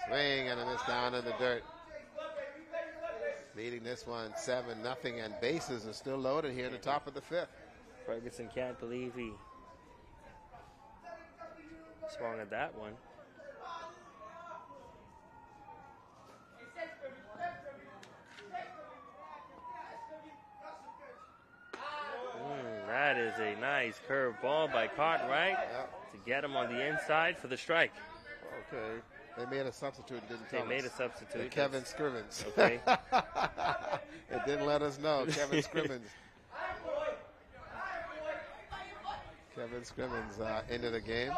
Swing and a miss down in the dirt. Leading this one 7-0, and bases are still loaded here at the top of the fifth.
Ferguson can't believe he swung at that one. That is a nice curved ball by Cartwright to get him on the inside for the strike.
Okay. They made a substitute and didn't tell us.
They made a substitute.
Kevin Scrivens.
Okay.
It didn't let us know. Kevin Scrivens. Kevin Scrivens into the game.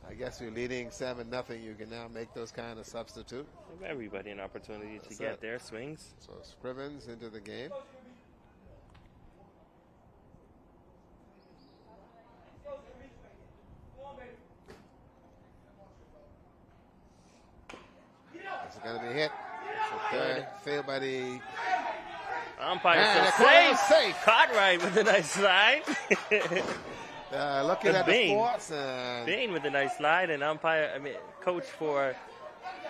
I guess you're leading 7-0. You can now make those kind of substitute.
Give everybody an opportunity to get their swings.
So Scrivens into the game. It's going to be hit. Third, failed by the
Umpire
And
so
the corner is
safe.
safe.
Cartwright with a nice slide.
Looking at
Bain.
the force. And
Bain with a nice slide, and coach for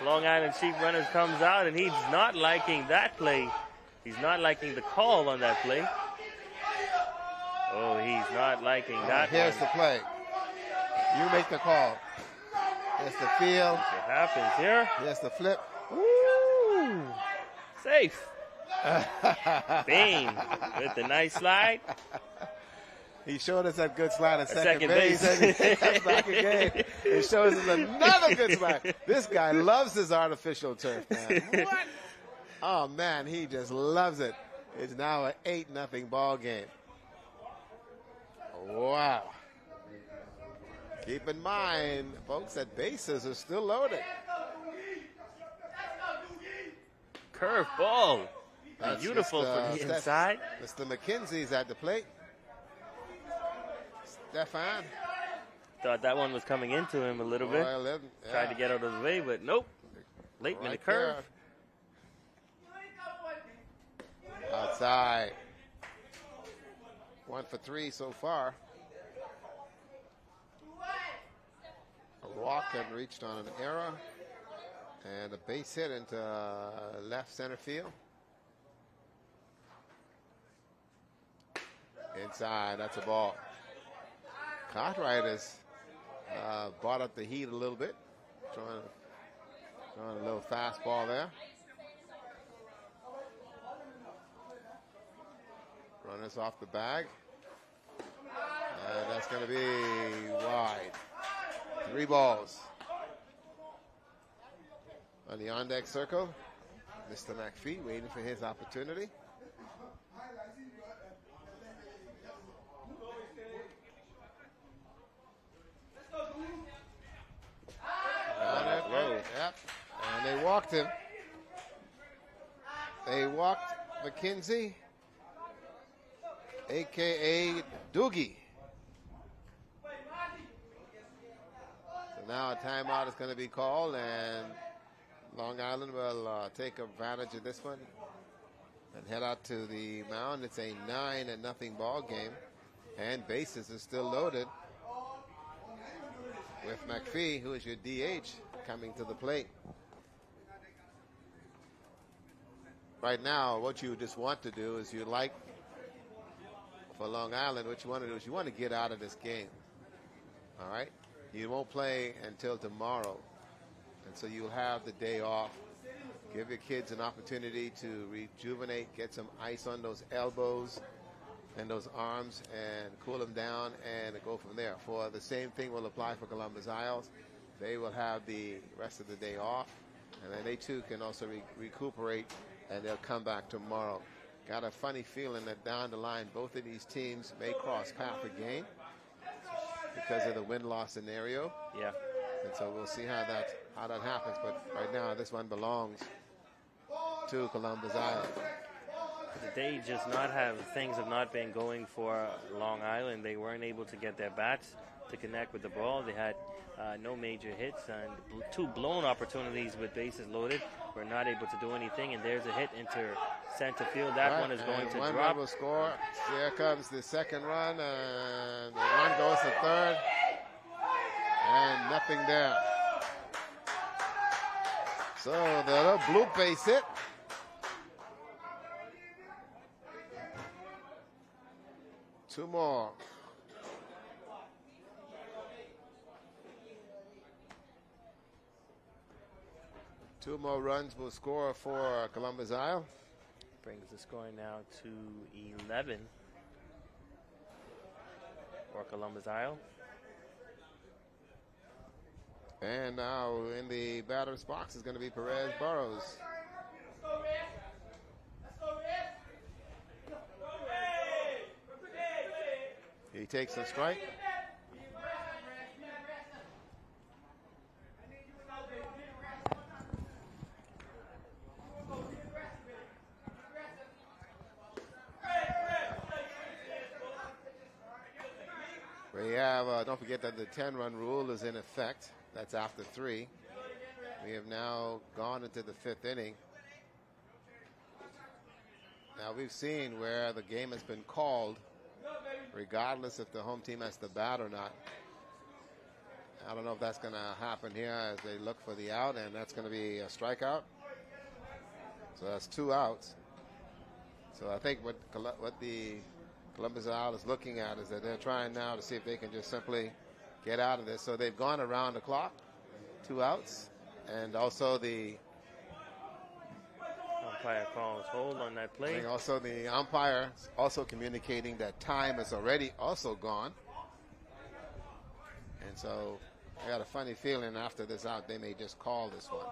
Long Island Sheep Runners comes out, and he's not liking that play. He's not liking the call on that play. Oh, he's not liking that
here's
one.
the play. You make the call. Here's the field.
What happens here?
Here's the flip.
Woo! Safe. Bain with the nice slide.
He showed us that good slide at second
base.
base. And that's back again. It shows us another good slide. This guy loves his artificial turf, man. What? Oh, man, he just loves it. It's now an 8-0 ball game. Wow. Keep in mind, folks, that bases are still loaded.
Curve ball.
That's
Beautiful from the inside.
Mr. McKenzie's at the plate. Stefan.
Thought that one was coming into him a little bit.
Yeah.
Tried to get out of the way, but nope. Late in the curve.
There. Outside. 1 for 3 so far. A walk and reached on an error. And a base hit into left center field. Inside, that's a ball. Cartwright has brought up the heat a little bit. Throwing a little fastball there. Runners off the bag. And that's going to be wide. 3 balls. On the on-deck circle, Mr. McPhee waiting for his opportunity. Yep. And they walked him. They walked McKenzie, a.k.a. Doogie. So now a timeout is going to be called, and Long Island will take advantage of this one and head out to the mound. It's a 9-0 ball game, and bases are still loaded with McPhee, who is your DH, coming to the plate. Right now, what you just want to do is for Long Island, what you want to do is you want to get out of this game. All right? You won't play until tomorrow. And so you'll have the day off. Give your kids an opportunity to rejuvenate, get some ice on those elbows and those arms and cool them down and go from there. For the same thing will apply for Columbus Isles. They will have the rest of the day off, and then they too can also recuperate, and they'll come back tomorrow. Got a funny feeling that down the line, both of these teams may cross path again because of the win-loss scenario.
Yeah.
And so we'll see how that happens. But right now, this one belongs to Columbus Island.
They just things have not been going for Long Island. They weren't able to get their bats to connect with the ball. They had no major hits and 2 blown opportunities with bases loaded. We're not able to do anything, and there's a hit into center field. That one is going to
one
drop.
run will score. Here comes the second run, and the run goes to third, and nothing there. So the little blue base hit. Two more. Two more runs will score for Columbus Isle.
Brings the score now to 11 for Columbus Isle.
And now in the batter's box is going to be Perez Burrows. He takes a strike. We have, don't forget that the 10-run rule is in effect. That's after 3. We have now gone into the 5th inning. Now, we've seen where the game has been called, regardless if the home team has to bat or not. I don't know if that's going to happen here as they look for the out, and that's going to be a strikeout. So that's 2 outs. So I think what the Columbus Isle is looking at is that they're trying now to see if they can just simply get out of this. So they've gone around the clock, 2 outs, and also the
umpire calls hold on that play.
And also the umpire is also communicating that time is already also gone. And so I got a funny feeling after this out, they may just call this one.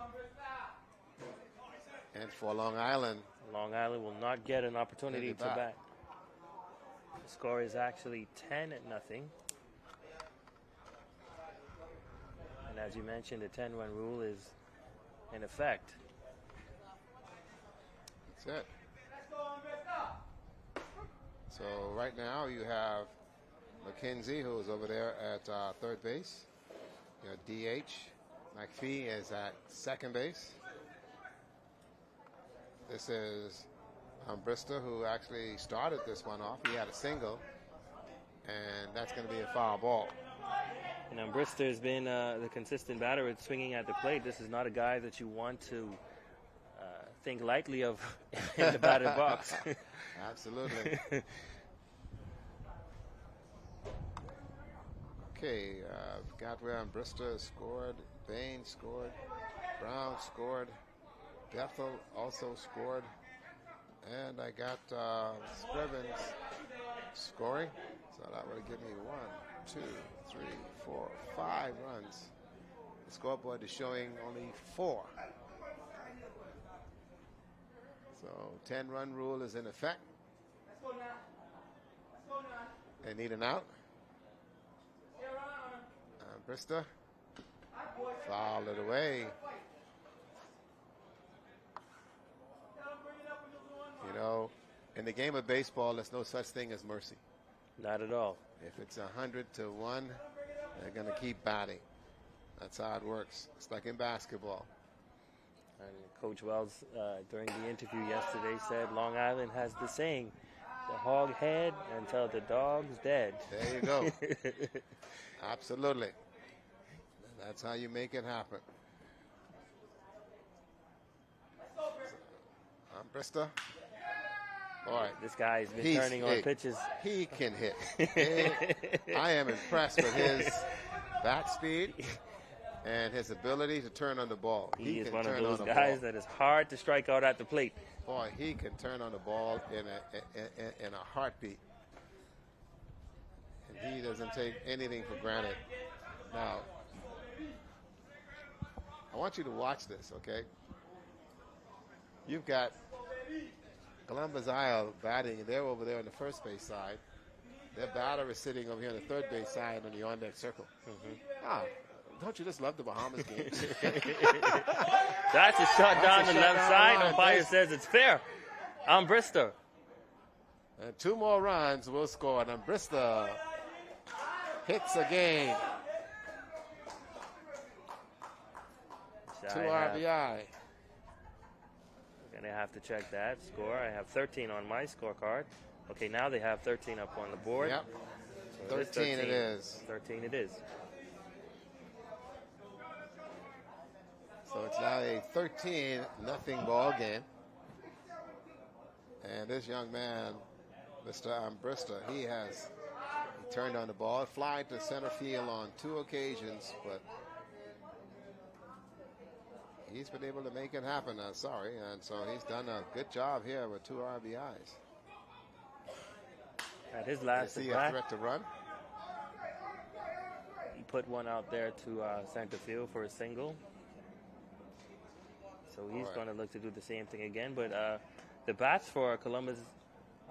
And for Long Island
will not get an opportunity to bat. The score is actually 10-0. And as you mentioned, the 10-run rule is in effect.
That's it. So right now you have McKenzie, who is over there at third base. You know, DH. McPhee is at second base. This is Brista, who actually started this one off. He had a single, and that's going to be a foul ball.
And Brista has been the consistent batter at swinging at the plate. This is not a guy that you want to think lightly of in the batter's box.
Absolutely. Okay, got where Brista scored, Bain scored, Brown scored, Bethel also scored, and I got Scrivens scoring. So that would give me 1, 2, 3, 4, 5 runs. The scoreboard is showing only 4. So 10-run rule is in effect. They need an out. Brista fouled it away. You know, in the game of baseball, there's no such thing as mercy.
Not at all.
If it's 100-1, they're going to keep batting. That's how it works. It's like in basketball.
And Coach Wells, during the interview yesterday, said Long Island has the saying, the hog head until the dog's dead.
There you go. Absolutely. That's how you make it happen. Brista. Boy,
this guy's been turning on pitches.
He can hit. I am impressed with his bat speed and his ability to turn on the ball.
He is one of those guys that is hard to strike out at the plate.
Boy, he can turn on the ball in a heartbeat. And he doesn't take anything for granted. Now, I want you to watch this, okay? You've got Columbus Isle batting. They're over there on the first base side. Their batter is sitting over here on the third base side on the on-deck circle. Don't you just love the Bahamas games?
That's a shot down the left side. Umpire says it's fair. Brista.
And 2 more runs will score. And Brista hits again. 2 RBI.
We're going to have to check that score. I have 13 on my scorecard. Okay, now they have 13 up on the board.
Yep.
So
13 it is.
13 it is.
So it's now a 13-0 ball game. And this young man, Mr. Brista, he turned on the ball, fly to center field on 2 occasions, but he's been able to make it happen. And so he's done a good job here with 2 RBIs.
At his last
is he a threat to run?
He put one out there to center field for a single. So he's going to look to do the same thing again. But the bats for Columbus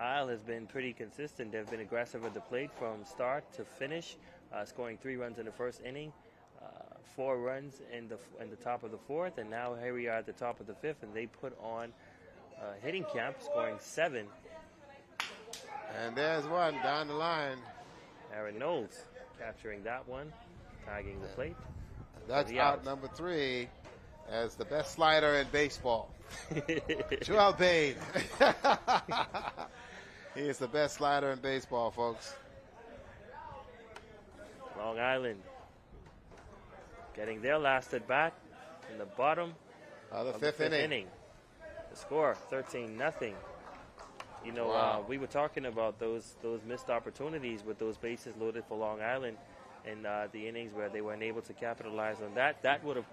Isle has been pretty consistent. They've been aggressive at the plate from start to finish, scoring 3 runs in the first inning, 4 runs in the top of the 4th, and now here we are at the top of the 5th, and they put on hitting camp, scoring 7.
And there's one down the line.
Aaron Knowles capturing that one, tagging the plate.
That's out number 3. as the best slider in baseball. Joel Bain. He is the best slider in baseball, folks.
Long Island getting their last at bat in the bottom
The
of the
fifth inning.
The score 13-0. You know,
Wow.
we were talking about those missed opportunities with those bases loaded for Long Island in the innings where they weren't able to capitalize on that. That would have,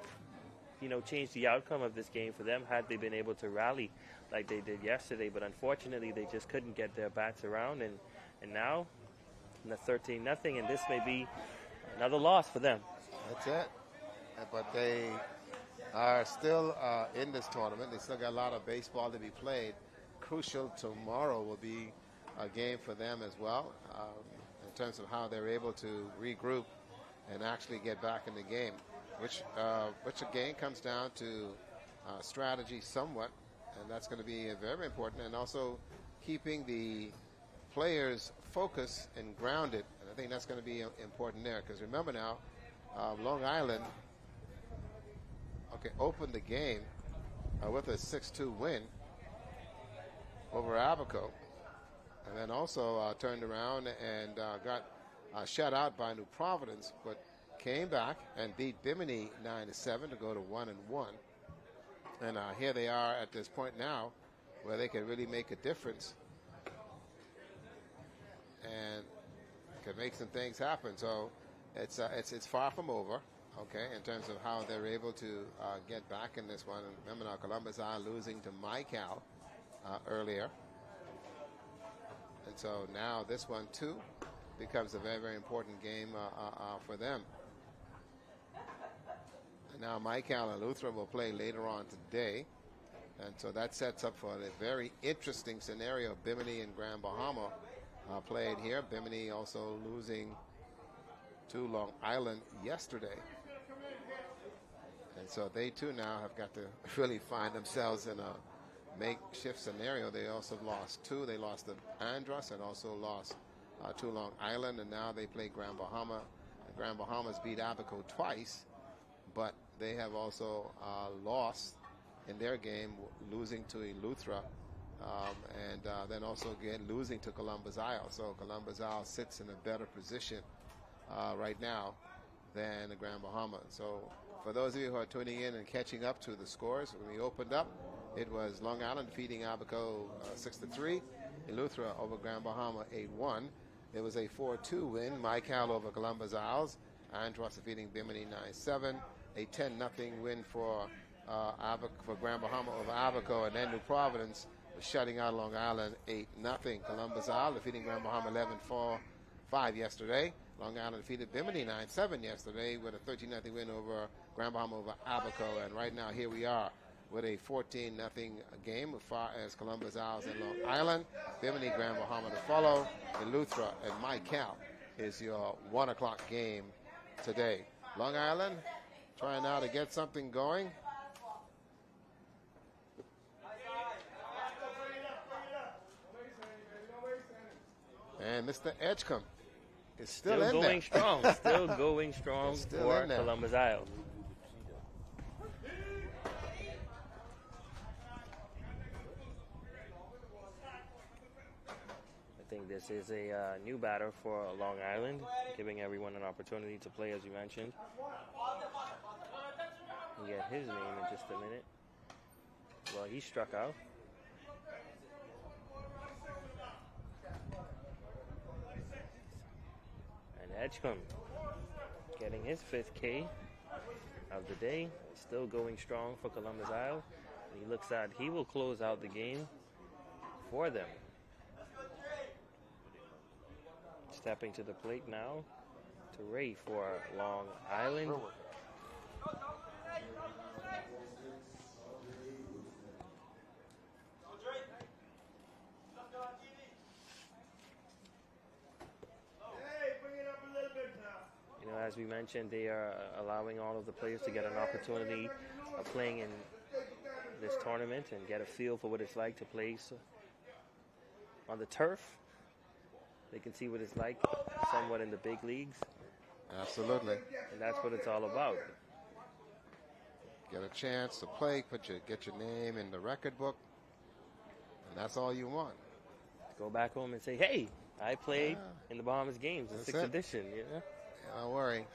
you know, changed the outcome of this game for them had they been able to rally like they did yesterday. But unfortunately, they just couldn't get their bats around. And now, in the 13-0, and this may be another loss for them.
That's it. But they are still in this tournament. They still got a lot of baseball to be played. Crucial tomorrow will be a game for them as well, in terms of how they're able to regroup and actually get back in the game, which again comes down to strategy somewhat, and that's going to be very important, and also keeping the players focused and grounded. And I think that's going to be important there, because remember now, Long Island opened the game with a 6-2 win over Abaco, and then also turned around and got shut out by New Providence, but came back and beat Bimini 9-7 to go to 1-1. And here they are at this point now, where they can really make a difference and can make some things happen. So it's far from over. Okay, in terms of how they're able to get back in this one. And remember now, Columbus are losing to MyCal earlier. And so now this one, too, becomes a very, very important game for them. And now MyCal and Lutheran will play later on today. And so that sets up for a very interesting scenario. Bimini and Grand Bahama played here. Bimini also losing to Long Island yesterday. And so they, too, now have got to really find themselves in a makeshift scenario. They also lost two. They lost to Andros and also lost to Long Island. And now they play Grand Bahama. And Grand Bahamas beat Abaco twice. But they have also lost in their game, losing to Eleuthera. And then also, again, losing to Columbus Isle. So Columbus Isle sits in a better position right now than the Grand Bahama. So for those of you who are tuning in and catching up to the scores, when we opened up, it was Long Island defeating Abaco 6-3, Eleuthera over Grand Bahama 8-1. It was a 4-2 win, MyCal over Columbus Isles, Andros defeating Bimini 9-7, a 10-0 win for Grand Bahama over Abaco, and then New Providence was shutting out Long Island 8-0. Columbus Isle defeating Grand Bahama 11-5 yesterday. Long Island defeated Bimini 9-7 yesterday with a 13-0 win over Grand Bahama over Abaco. And right now, here we are with a 14-0 game as far as Columbus Isles and Long Island. Bimini, Grand Bahama to follow. Eleuthera and MyCal is your 1 o'clock game today. Long Island trying now to get something going. And Mr. Edgecombe is still in
going
there.
strong. Still going strong for Columbus Isle. I think this is a new batter for Long Island, giving everyone an opportunity to play, as you mentioned. We'll get his name in just a minute. Well, he struck out. Edgecombe getting his 5th K of the day. Still going strong for Columbus Isle. He looks at he will close out the game for them. Stepping to the plate now to Ray for Long Island. As we mentioned, they are allowing all of the players to get an opportunity of playing in this tournament and get a feel for what it's like to play on the turf. They can see what it's like somewhat in the big leagues.
Absolutely.
And that's what it's all about.
get a chance to play, get your name in the record book, and that's all you want.
Go back home and say, hey, I played in the Bahamas games, the 6th edition. Yeah,
don't worry.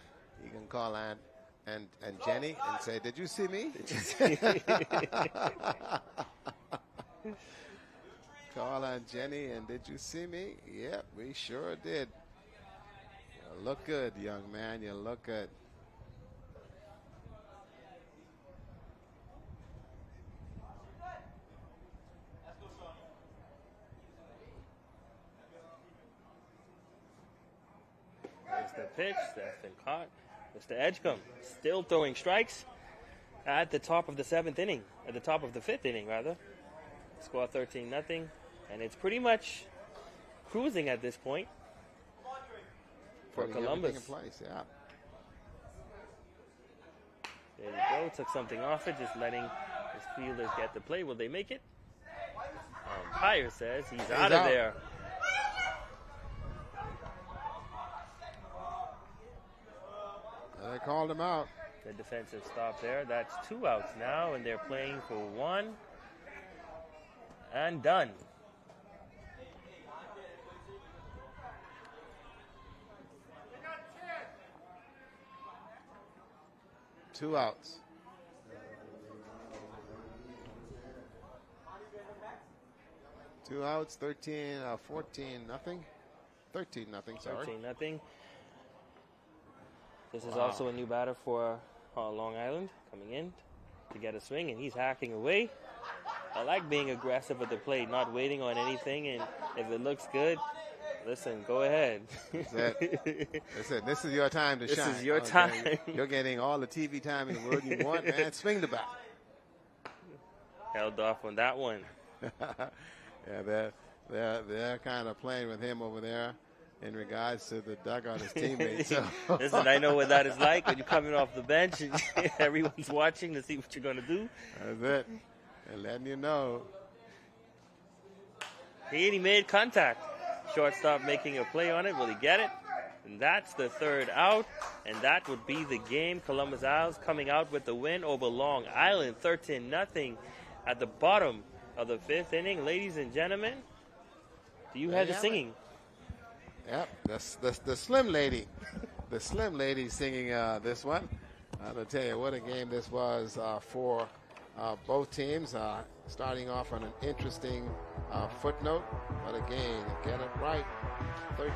You can call Aunt and Jenny and say, did you see me?
Did you see me?
Call Aunt Jenny and did you see me? Yep, we sure did. You look good, young man. You look good.
There's the pitch. That's been caught. Mr. Edgecombe still throwing strikes at the top of the 7th inning. At the top of the 5th inning, rather. Score 13-0. And it's pretty much cruising at this point for Columbus.
In place, yeah.
There you go. Took something off it, just letting his fielders get the play. Will they make it? Umpire says he's out of there.
They called him out.
The defensive stop there. That's 2 outs now, and they're playing for 1 and done.
Two outs. Two outs, 14, nothing. 13, nothing, sorry.
13-0. This is also a new batter for Long Island coming in to get a swing, and he's hacking away. I like being aggressive at the plate, not waiting on anything, and if it looks good, listen, go ahead.
That's it. Listen, this is your time to shine.
This is your time.
You're getting all the TV time in the world you want, man. Swing the bat.
Held off on that one.
Yeah, they're kind of playing with him over there in regards to the dugout, his teammates. So.
Listen, I know what that is like when you're coming off the bench and everyone's watching to see what you're going to do.
That's it. And letting you know.
He made contact. Shortstop making a play on it. Will he get it? And that's the 3rd out. And that would be the game. Columbus Isles coming out with the win over Long Island. 13-0 at the bottom of the 5th inning. Ladies and gentlemen, do you have the singing?
Yep, the Slim Lady. The Slim Lady singing this one. I'll tell you what a game this was for both teams. Starting off on an interesting footnote. But again, get it right. 13-0.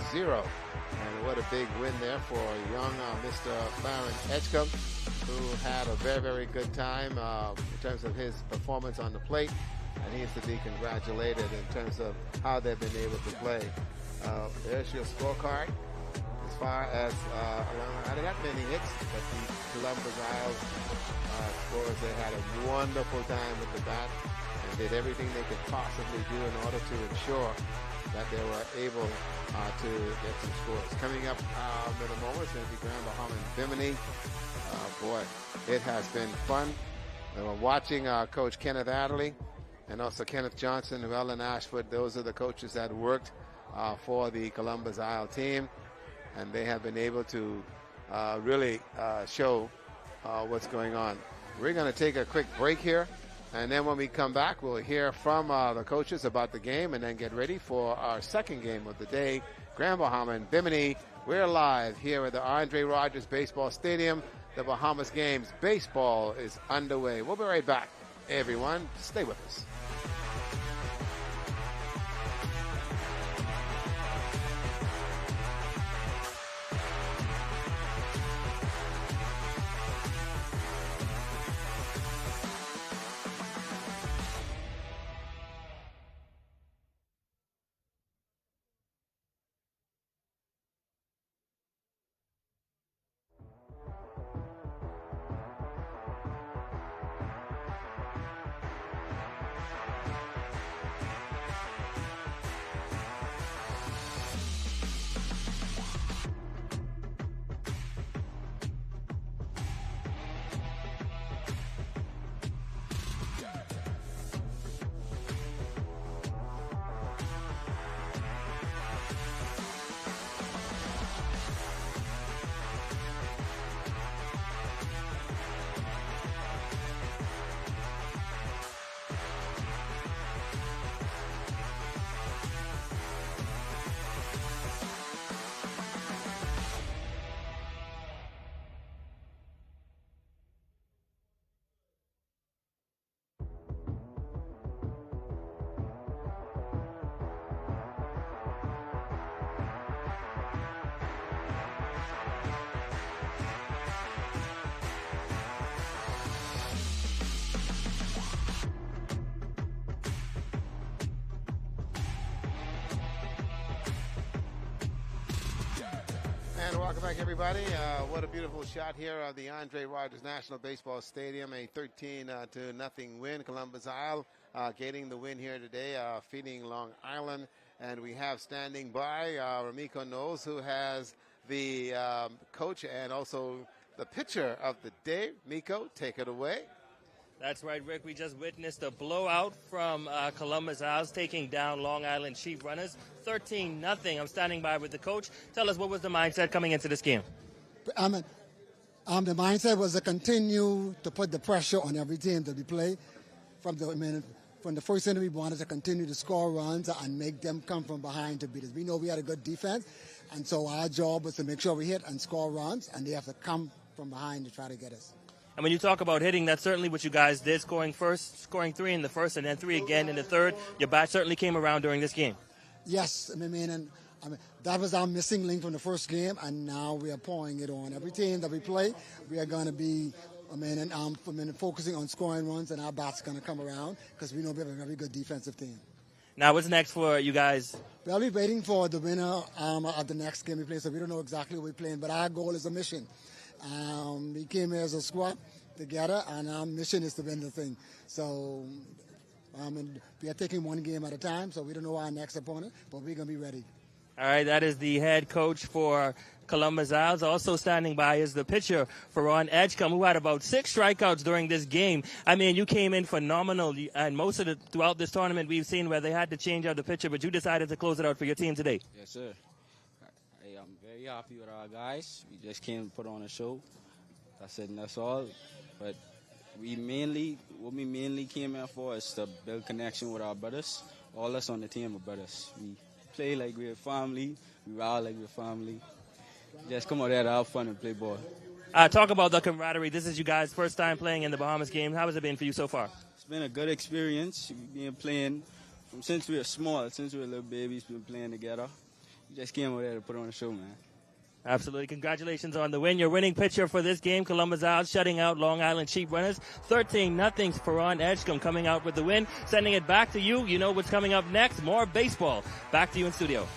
And what a big win there for young Mr. Clarence Edgecombe, who had a very, very good time in terms of his performance on the plate. And he is to be congratulated in terms of how they've been able to play. There's your scorecard. As far as, I didn't have many hits, but the Columbus Isles scorers, they had a wonderful time with the bat and did everything they could possibly do in order to ensure that they were able to get some scores. Coming up in a moment is going to be Grand Bahama and Bimini. Boy, it has been fun. We were watching Coach Kenneth Adderley and also Kenneth Johnson and Ellen Ashford. Those are the coaches that worked for the Columbus Isle team, and they have been able to really show what's going on. We're going to take a quick break here, and then when we come back, we'll hear from the coaches about the game and then get ready for our second game of the day, Grand Bahama and Bimini. We're live here at the Andre Rogers Baseball Stadium. The Bahamas Games baseball is underway. We'll be right back. Everyone, stay with us. Welcome back, everybody. What a beautiful shot here of the Andre Rogers National Baseball Stadium. A 13-0 win. Columbus Isle getting the win here today, feeding Long Island. And we have standing by Ramiko Knowles, who has the coach and also the pitcher of the day. Miko, take it away.
That's right, Rick. We just witnessed a blowout from Columbus Isles taking down Long Island Sheep Runners, 13-0. I'm standing by with the coach. Tell us, what was the mindset coming into this game?
The mindset was to continue to put the pressure on every team that we play. From the first inning, we wanted to continue to score runs and make them come from behind to beat us. We know we had a good defense, and so our job was to make sure we hit and score runs, and they have to come from behind to try to get us.
And when you talk about hitting, that's certainly what you guys did, scoring 3 in the first and then 3 again in the third. Your bat certainly came around during this game.
Yes, that was our missing link from the first game, and now we are pouring it on. Every team that we play, we are going to be focusing on scoring runs, and our bat's going to come around because we know we have a very good defensive team.
Now, what's next for you guys?
We'll be waiting for the winner of the next game we play, so we don't know exactly what we're playing, but our goal is a mission. We came here as a squad together, and our mission is to win the thing. So we are taking one game at a time, so we don't know our next opponent, but we're going to be ready.
All right, that is the head coach for Columbus Isles. Also standing by is the pitcher, Ferron Edgecombe, who had about 6 strikeouts during this game. I mean, you came in phenomenal, and most of throughout this tournament we've seen where they had to change out the pitcher, but you decided to close it out for your team today.
Yes, sir. I'm very happy with our guys. We just came to put on a show. That's it, and that's all. But what we mainly came here for is to build connection with our brothers. All us on the team are brothers. We play like we're family. We ride like we're family. Just come out there to have fun and play ball.
Talk about the camaraderie. This is you guys' first time playing in the Bahamas game. How has it been for you so far?
It's been a good experience. We've been playing since we were small, since we were little babies. We've been playing together. We just came over there to put on a show, man.
Absolutely. Congratulations on the win. Your winning pitcher for this game, Columbus Isles, shutting out Long Island Sheep Runners. 13-0. Ferron Edgecombe coming out with the win. Sending it back to you. You know what's coming up next. More baseball. Back to you in studio.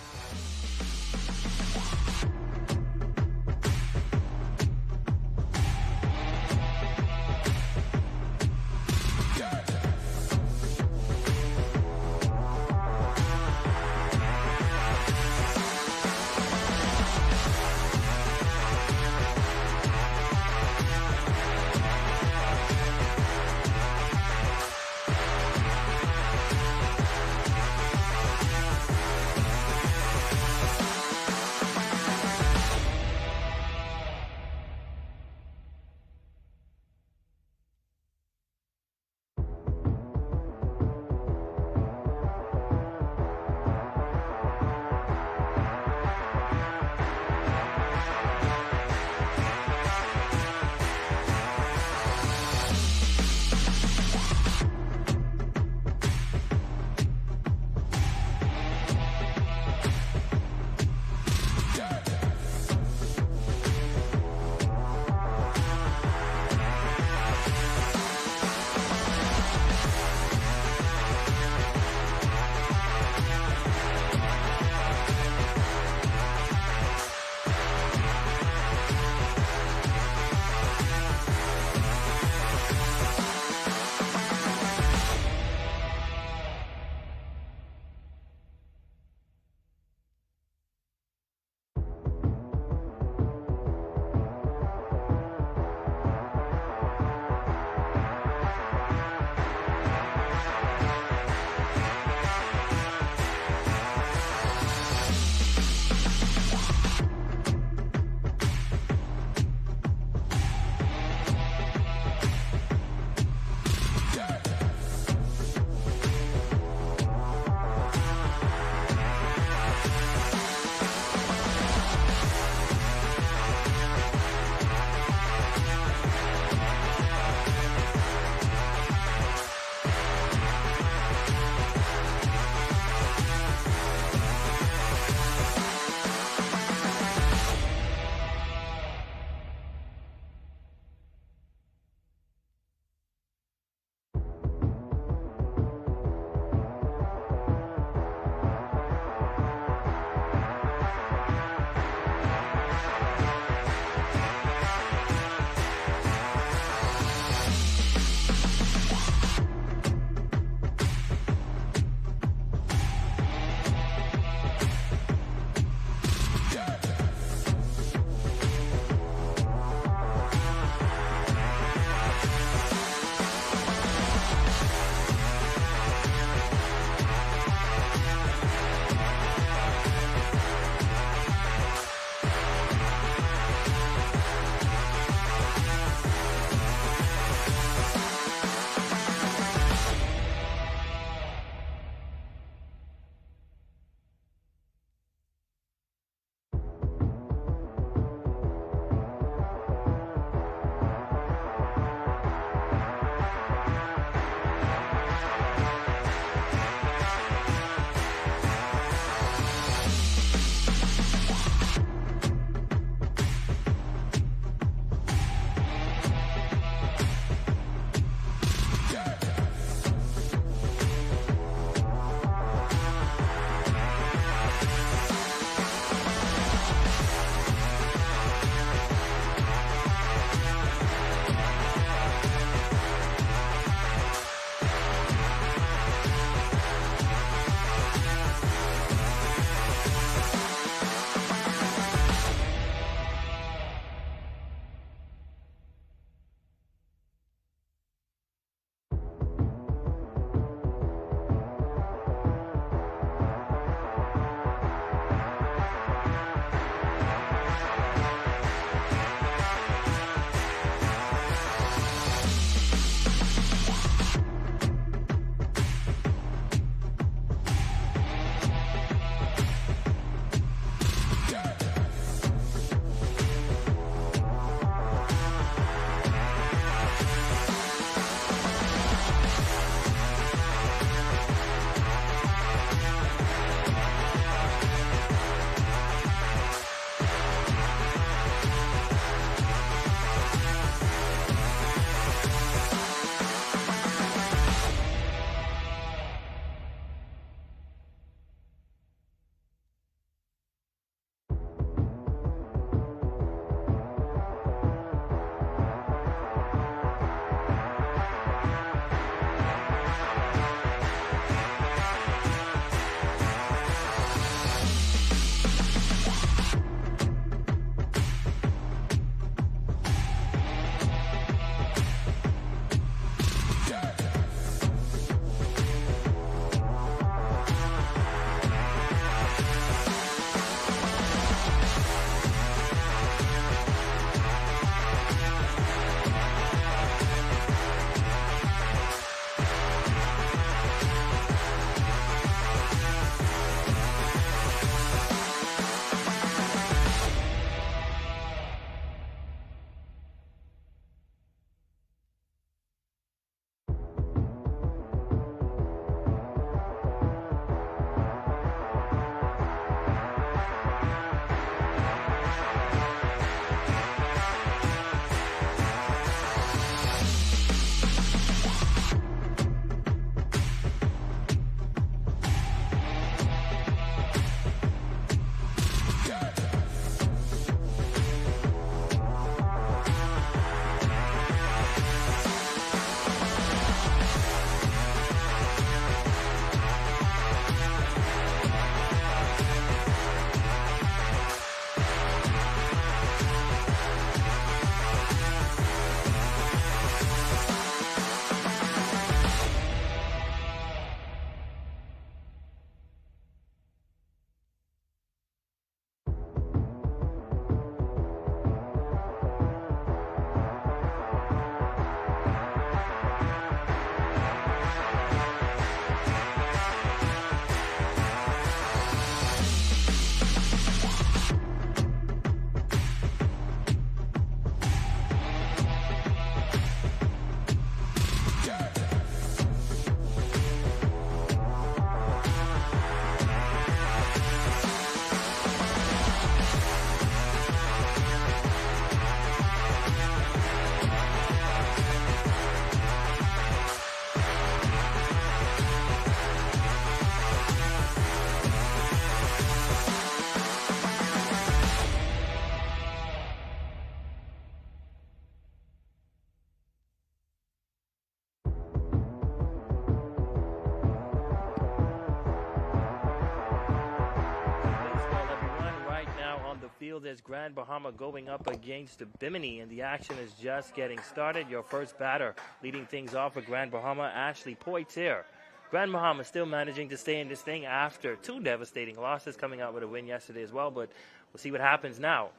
there's Grand Bahama going up against Bimini, and the action is just getting started. Your first batter leading things off for Grand Bahama, Ashley Poitier. Grand Bahama still managing to stay in this thing after 2 devastating losses, coming out with a win yesterday as well, but we'll see what happens now.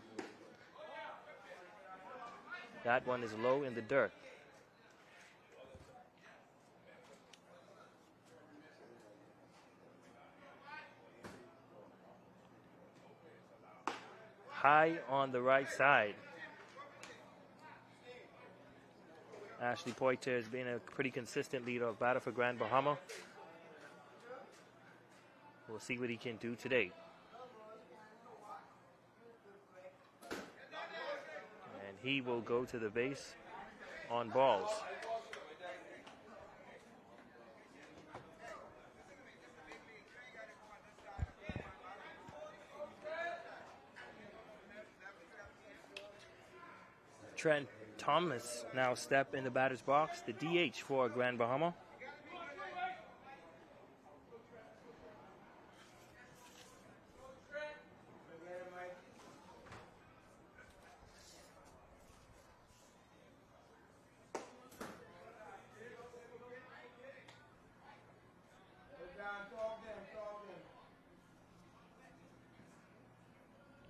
That one is low in the dirt. High on the right side. Ashley Poitier has been a pretty consistent leadoff batter for Grand Bahama. We'll see what he can do today. And he will go to the base on balls. Trent Thomas now step in the batter's box, the DH for Grand Bahama.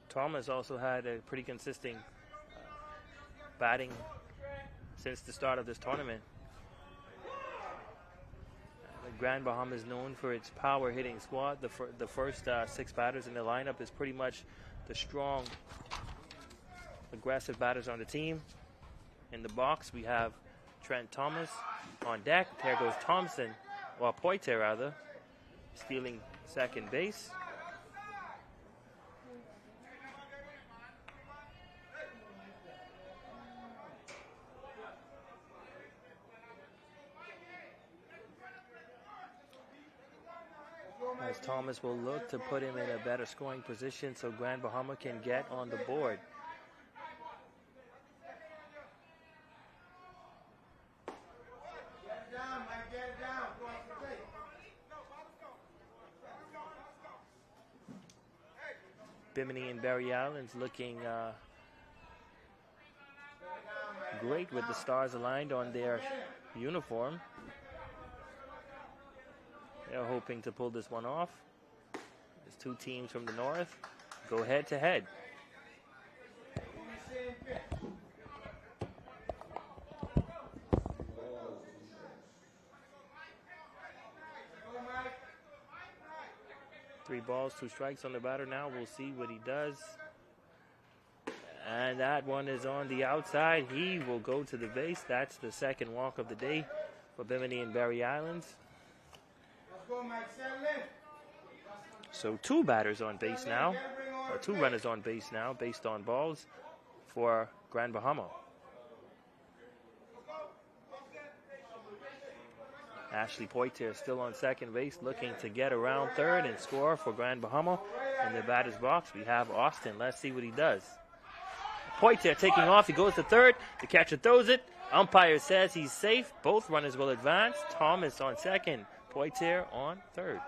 Thomas also had a pretty consistent batting since the start of this tournament. Grand Bahama is known for its power hitting squad. The first 6 batters in the lineup is pretty much the strong, aggressive batters on the team. In the box, we have Trent Thomas on deck. There goes Thompson, or Poitier rather, stealing second base. As Thomas will look to put him in a better scoring position so Grand Bahama can get on the board. Bimini and Barry Islands looking great with the stars aligned on their uniform. They're hoping to pull this one off. There's 2 teams from the north go head to head. Three balls, 2 strikes on the batter now. We'll see what he does. And that one is on the outside. He will go to the base. That's the second walk of the day for Bimini and Barry Islands. So 2 batters on base now, or 2 runners on base now, based on balls for Grand Bahama. Ashley Poitier still on second base, looking to get around third and score for Grand Bahama. In the batter's box, we have Austin. Let's see what he does. Poitier taking off. He goes to third. The catcher throws it. Umpire says he's safe. Both runners will advance. Thomas on second. Poitier on third.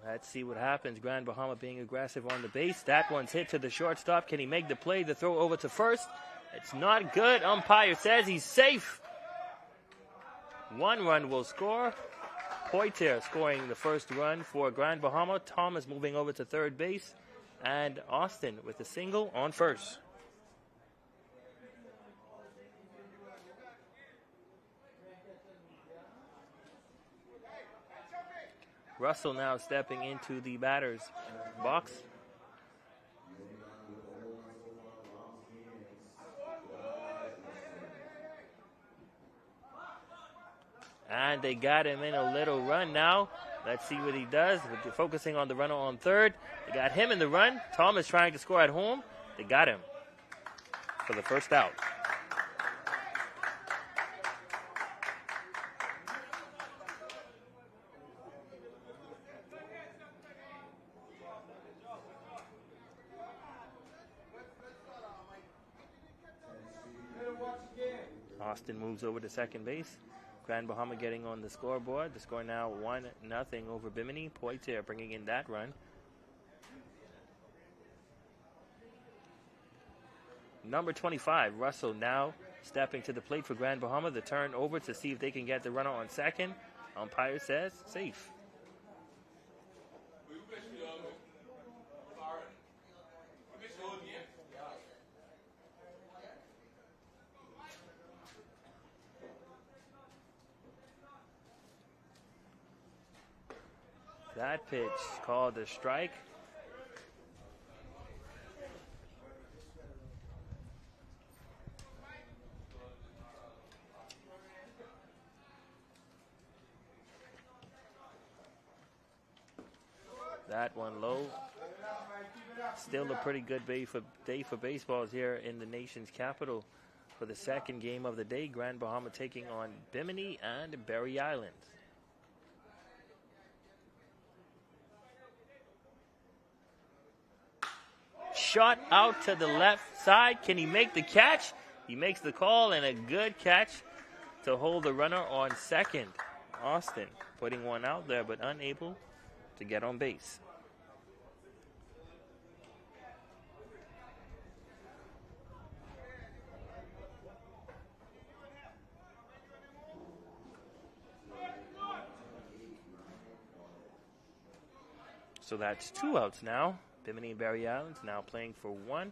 Let's see what happens. Grand Bahama being aggressive on the base. That one's hit to the shortstop. Can he make the play? The throw over to first. It's not good. Umpire says he's safe. 1 run will score. Poitier scoring the first run for Grand Bahama. Thomas moving over to third base. And Austin with a single on first. Russell now stepping into the batter's box. And they got him in a little run now. Let's see what he does. We're focusing on the runner on third. They got him in the run. Thomas trying to score at home. They got him for the first out. Austin moves over to second base. Grand Bahama getting on the scoreboard. The score now 1-0 over Bimini. Poitier bringing in that run. Number 25, Russell, now stepping to the plate for Grand Bahama. The turn over to see if they can get the runner on second. Umpire says safe. That pitch called a strike. That one low. Still a pretty good day for baseballs here in the nation's capital for the second game of the day. Grand Bahama taking on Bimini and Berry Island. Shot out to the left side. Can he make the catch? He makes the call, and a good catch to hold the runner on second. Austin putting one out there, but unable to get on base. So that's 2 outs now. Bimini and Berry Islands now playing for 1.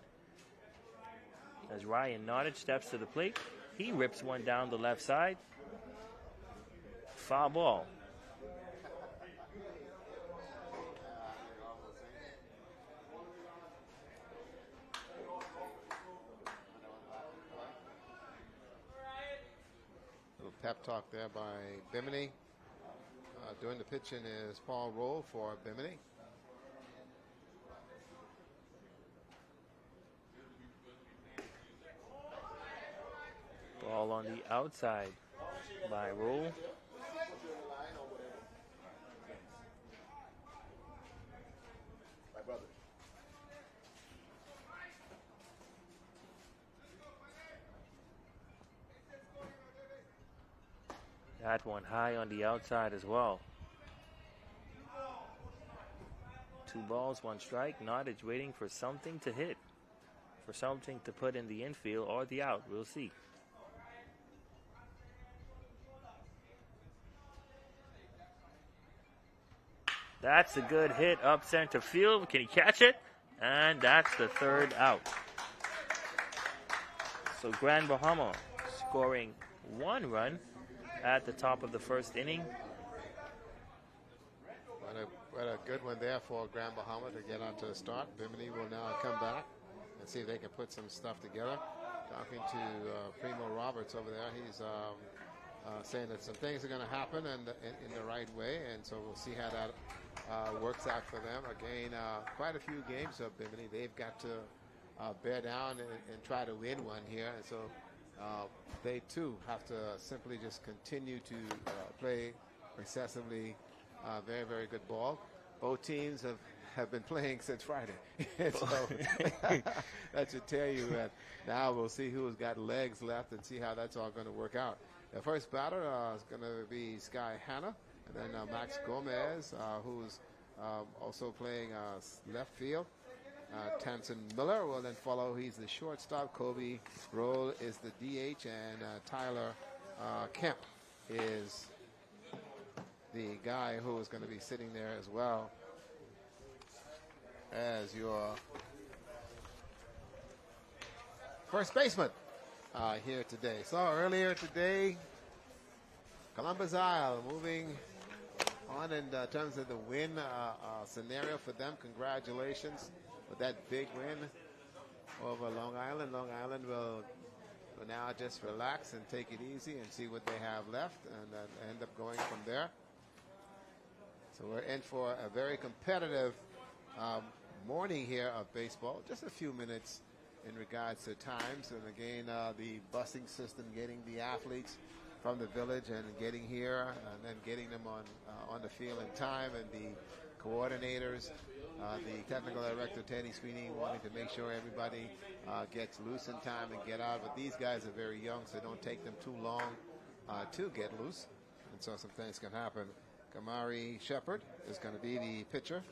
As Ryan Nottage steps to the plate, he rips one down the left side. Foul ball.
Little pep talk there by Bimini. Doing the pitching is Paul Roll for Bimini.
Ball on the outside by Roll. That one high on the outside as well. 2 balls, 1 strike. Nottage waiting for something to hit, for something to put in the infield or the out. We'll see. That's a good hit up center field. Can he catch it? And that's the 3rd out. So Grand Bahama scoring 1 run at the top of the 1st inning.
What a good one there for Grand Bahama to get onto the start. Bimini will now come back and see if they can put some stuff together. Talking to Primo Roberts over there, he's saying that some things are going to happen and in the right way, and so we'll see how that works out for them. Again, quite a few games of Bimini. They've got to bear down and try to win one here, and so they too have to simply just continue to play excessively very, very good ball. Both teams have been playing since Friday. So that should tell you that now we'll see who's got legs left and see how that's all going to work out. The first batter is going to be Sky Hanna, and then Max Gomez, who's also playing left field. Tanson Miller will then follow. He's the shortstop. Kobe Roll is the DH, and Tyler Kemp is the guy who is going to be sitting there as well as your first baseman here today. So earlier today, Columbus Isle moving on in terms of the win scenario for them. Congratulations with that big win over Long Island. Long Island will now just relax and take it easy and see what they have left, and end up going from there. So we're in for a very competitive morning here of baseball. Just a few minutes in regards to times, and again the busing system, getting the athletes from the village and getting here, and then getting them on the field in time, and the coordinators, the technical director, Teddy Sweeney, wanting to make sure everybody gets loose in time and get out. But these guys are very young, so don't take them too long to get loose. And so some things can happen. Kamari Shepard is going to be the pitcher.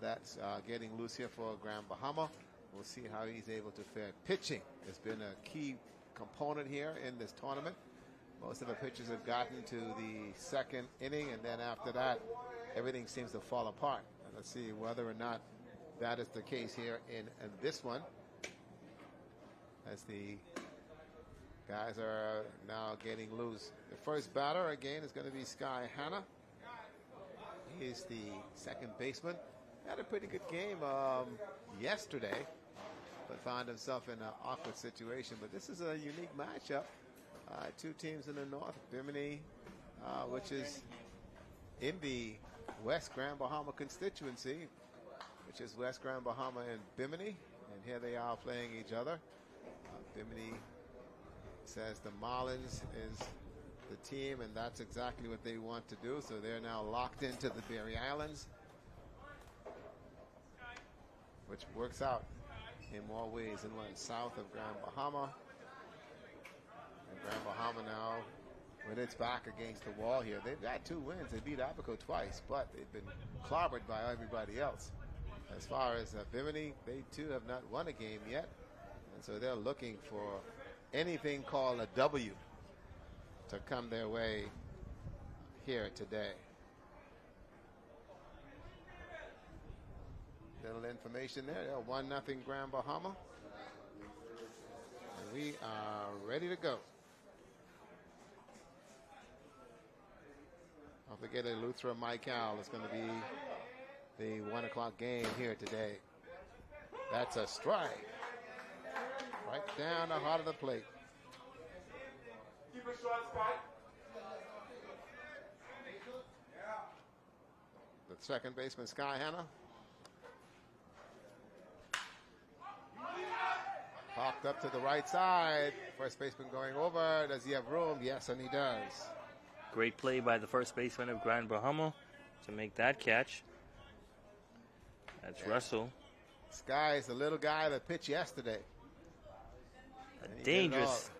That's getting loose here for Grand Bahama. We'll see how he's able to fare. Pitching has been a key component here in this tournament. Most of the pitchers have gotten to the second inning, and then after that, everything seems to fall apart. And let's see whether or not that is the case here in this one, as the guys are now getting loose. The first batter, again, is going to be Sky Hanna. He's the second baseman. Had a pretty good game yesterday, but found himself in an awkward situation. But this is a unique matchup. Two teams in the north, Bimini, which is in the West Grand Bahama constituency, which is West Grand Bahama and Bimini. And here they are playing each other. Bimini says the Marlins is the team, and that's exactly what they want to do. So they're now locked into the Berry Islands, which works out in more ways than one. South of Grand Bahama. And Grand Bahama now, when it's back against the wall here, they've got 2 wins. They beat Abaco twice, but they've been clobbered by everybody else. As far as Bimini, they too have not won a game yet. And so they're looking for anything called a W to come their way here today. Little information there. 1-0 Grand Bahama. And we are ready to go. Don't forget Eleuthera Michael is going to be the 1 o'clock game here today. That's a strike. Right down the heart of the plate. The second baseman, Sky Hanna. Popped up to the right side. First baseman going over. Does he have room? Yes, and he does.
Great play by the first baseman of Grand Bahama to make that catch. That's Russell.
Sky is the little guy that pitched yesterday.
Dangerous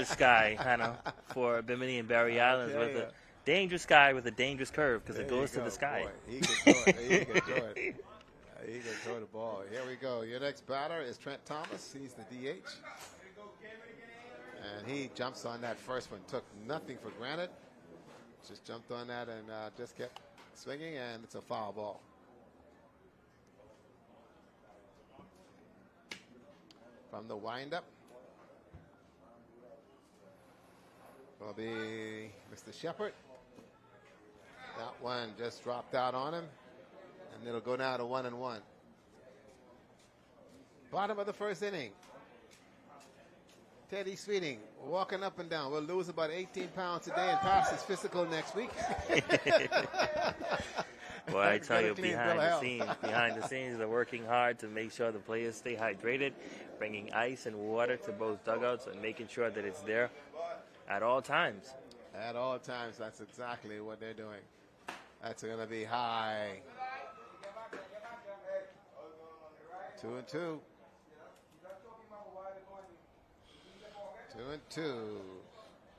Sky, Hannah, for Bimini and Berry Islands, with a dangerous guy with a dangerous curve, because it goes to the sky.
Boy, he can throw it. He can throw it. He can throw the ball. Here we go. Your next batter is Trent Thomas. He's the DH. And he jumps on that first one. Took nothing for granted. Just jumped on that and just kept swinging, and it's a foul ball. From the windup will be Mr. Shepard. That one just dropped out on him, and it'll go down to 1-1. Bottom of the first inning. Teddy Sweeting walking up and down. We'll lose about 18 pounds today and pass his physical next week.
Well, I tell you, behind the scenes, they're working hard to make sure the players stay hydrated, bringing ice and water to both dugouts and making sure that it's there at all times.
At all times, that's exactly what they're doing. That's going to be high. 2-2. 2-2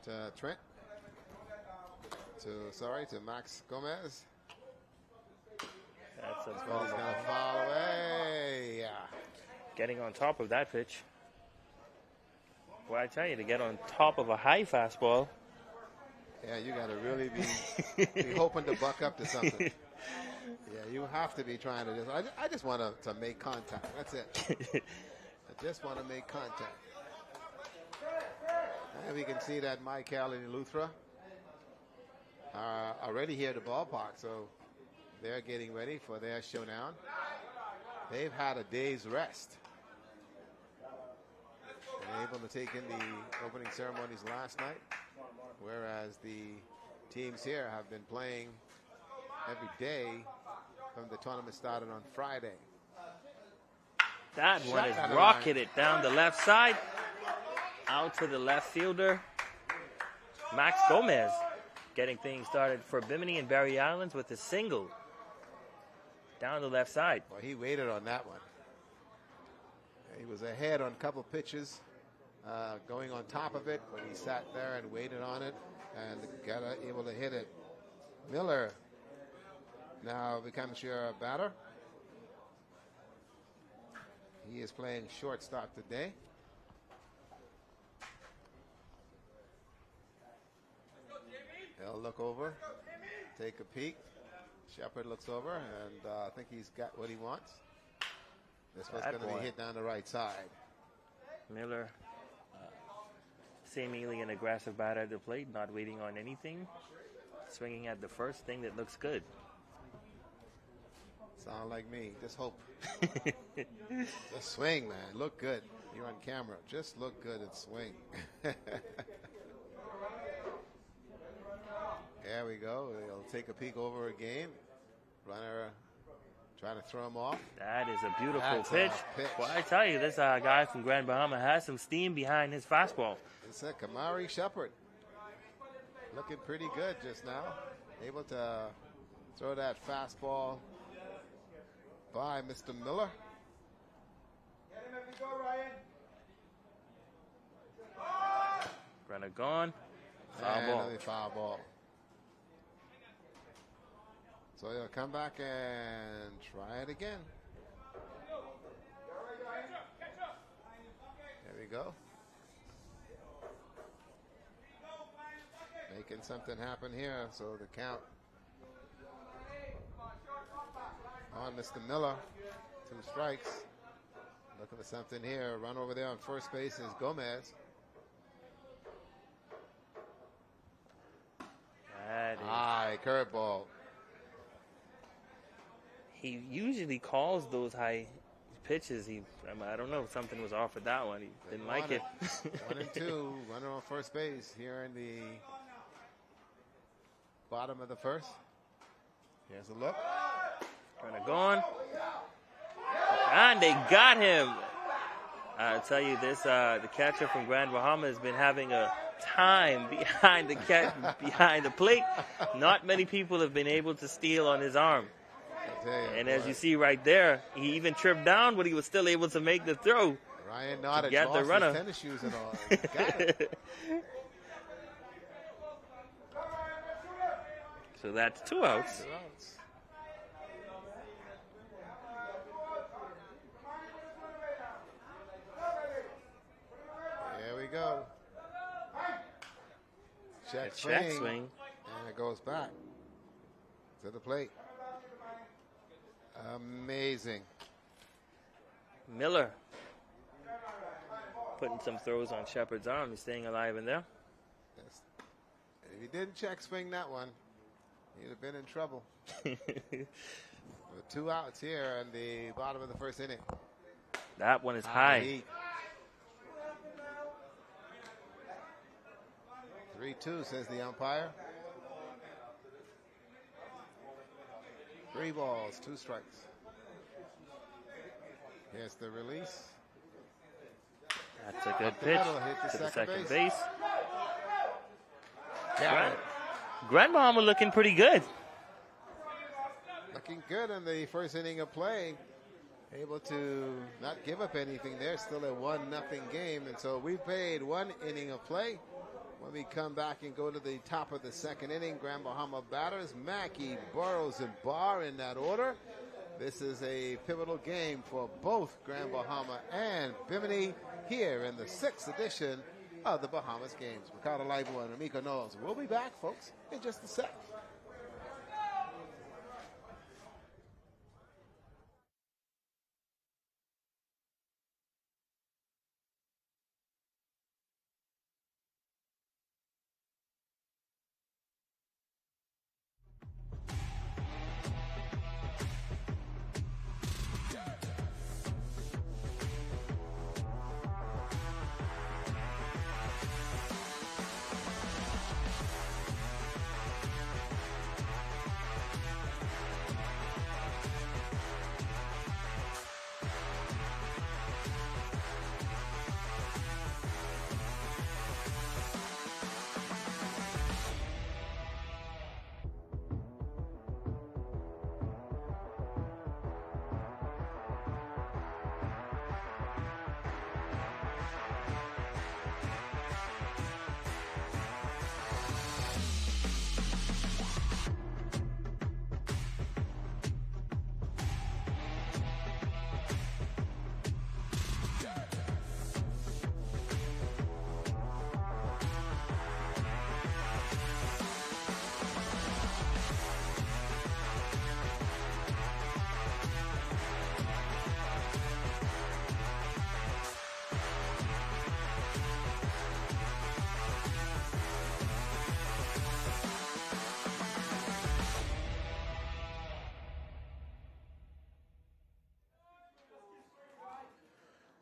to Trent. To Max Gomez.
That's a
ball. He's going to foul away. Yeah.
Getting on top of that pitch. Well, I tell you, to get on top of a high fastball.
Yeah, you got to really be hoping to buck up to something. Yeah, you have to be trying to I just want to make contact. That's it. I just want to make contact. And we can see that Michael and Eleuthera are already here at the ballpark, so they're getting ready for their showdown. They've had a day's rest. And able to take in the opening ceremonies last night, whereas the teams here have been playing every day from the tournament started on Friday.
That one is rocketed down the left side, out to the left fielder, Max Gomez. getting things started for Bimini and Barry Islands with a single down the left side.
Well, he waited on that one. He was ahead on a couple pitches, going on top of it, but he sat there and waited on it and got able to hit it. Miller now becomes your batter. He is playing shortstop today. He'll look over, take a peek. Shepard looks over, and I think he's got what he wants. This one's going to be hit down the right side.
Miller, seemingly an aggressive batter at the plate, not waiting on anything. Swinging at the first thing that looks good.
Sound like me. Just hope. Just swing, man. Look good. You're on camera. Just look good and swing. There we go. He'll take a peek over again. Runner trying to throw him off.
That is a beautiful pitch.
pitch.
Well, I tell you, this guy from Grand Bahama has some steam behind his fastball.
It's a Kamari Shepard. Looking pretty good just now. Able to throw that fastball by Mr. Miller.
Get him if you go, Ryan.
Runner gone. Foul
And
ball.
another foul ball. So he'll come back and try it again. There we go. Making something happen here, so the count on Mr. Miller. 2 strikes. Looking for something here. Run over there on first base is Gomez.
That is,
High curveball.
he usually calls those high pitches. I don't know if something was off with that one. He didn't like it.
1 and 2. Runner on first base here in the bottom of the first. Here's a look.
Runner gone. And they got him. I'll tell you this, the catcher from Grand Bahama has been having a time behind the plate. Not many people have been able to steal on his arm. And as you see right there, he even tripped down, but he was still able to make the throw.
Ryan Nottage
get the
lost
runner.
his tennis shoes and all. He got it.
So that's 2 outs.
2 outs. There we go. Check swing. And it goes back to the plate. Amazing.
Miller putting some throws on Shepard's arm. He's staying alive in there.
Yes. If he didn't check swing that one, he'd have been in trouble. With 2 outs here in the bottom of the first inning.
That one is high.
Heat. 3-2 says the umpire. 3 balls, 2 strikes. Here's the release.
That's a good
Up the
pitch
middle, hit
to the second
base.
base.
Got it.
Grand Bahama looking pretty good.
Looking good in the first inning of play. Able to not give up anything there. Still a 1-0 game. And so we played 1 inning of play. When we come back and go to the top of the second inning, Grand Bahama batters, Mackey, Burrows, and Barr in that order. This is a pivotal game for both Grand Bahama and Bimini here in the 6th edition of the Bahamas Games. Ricardo Leibo and Ramiko Knowles. We'll be back, folks, in just a sec.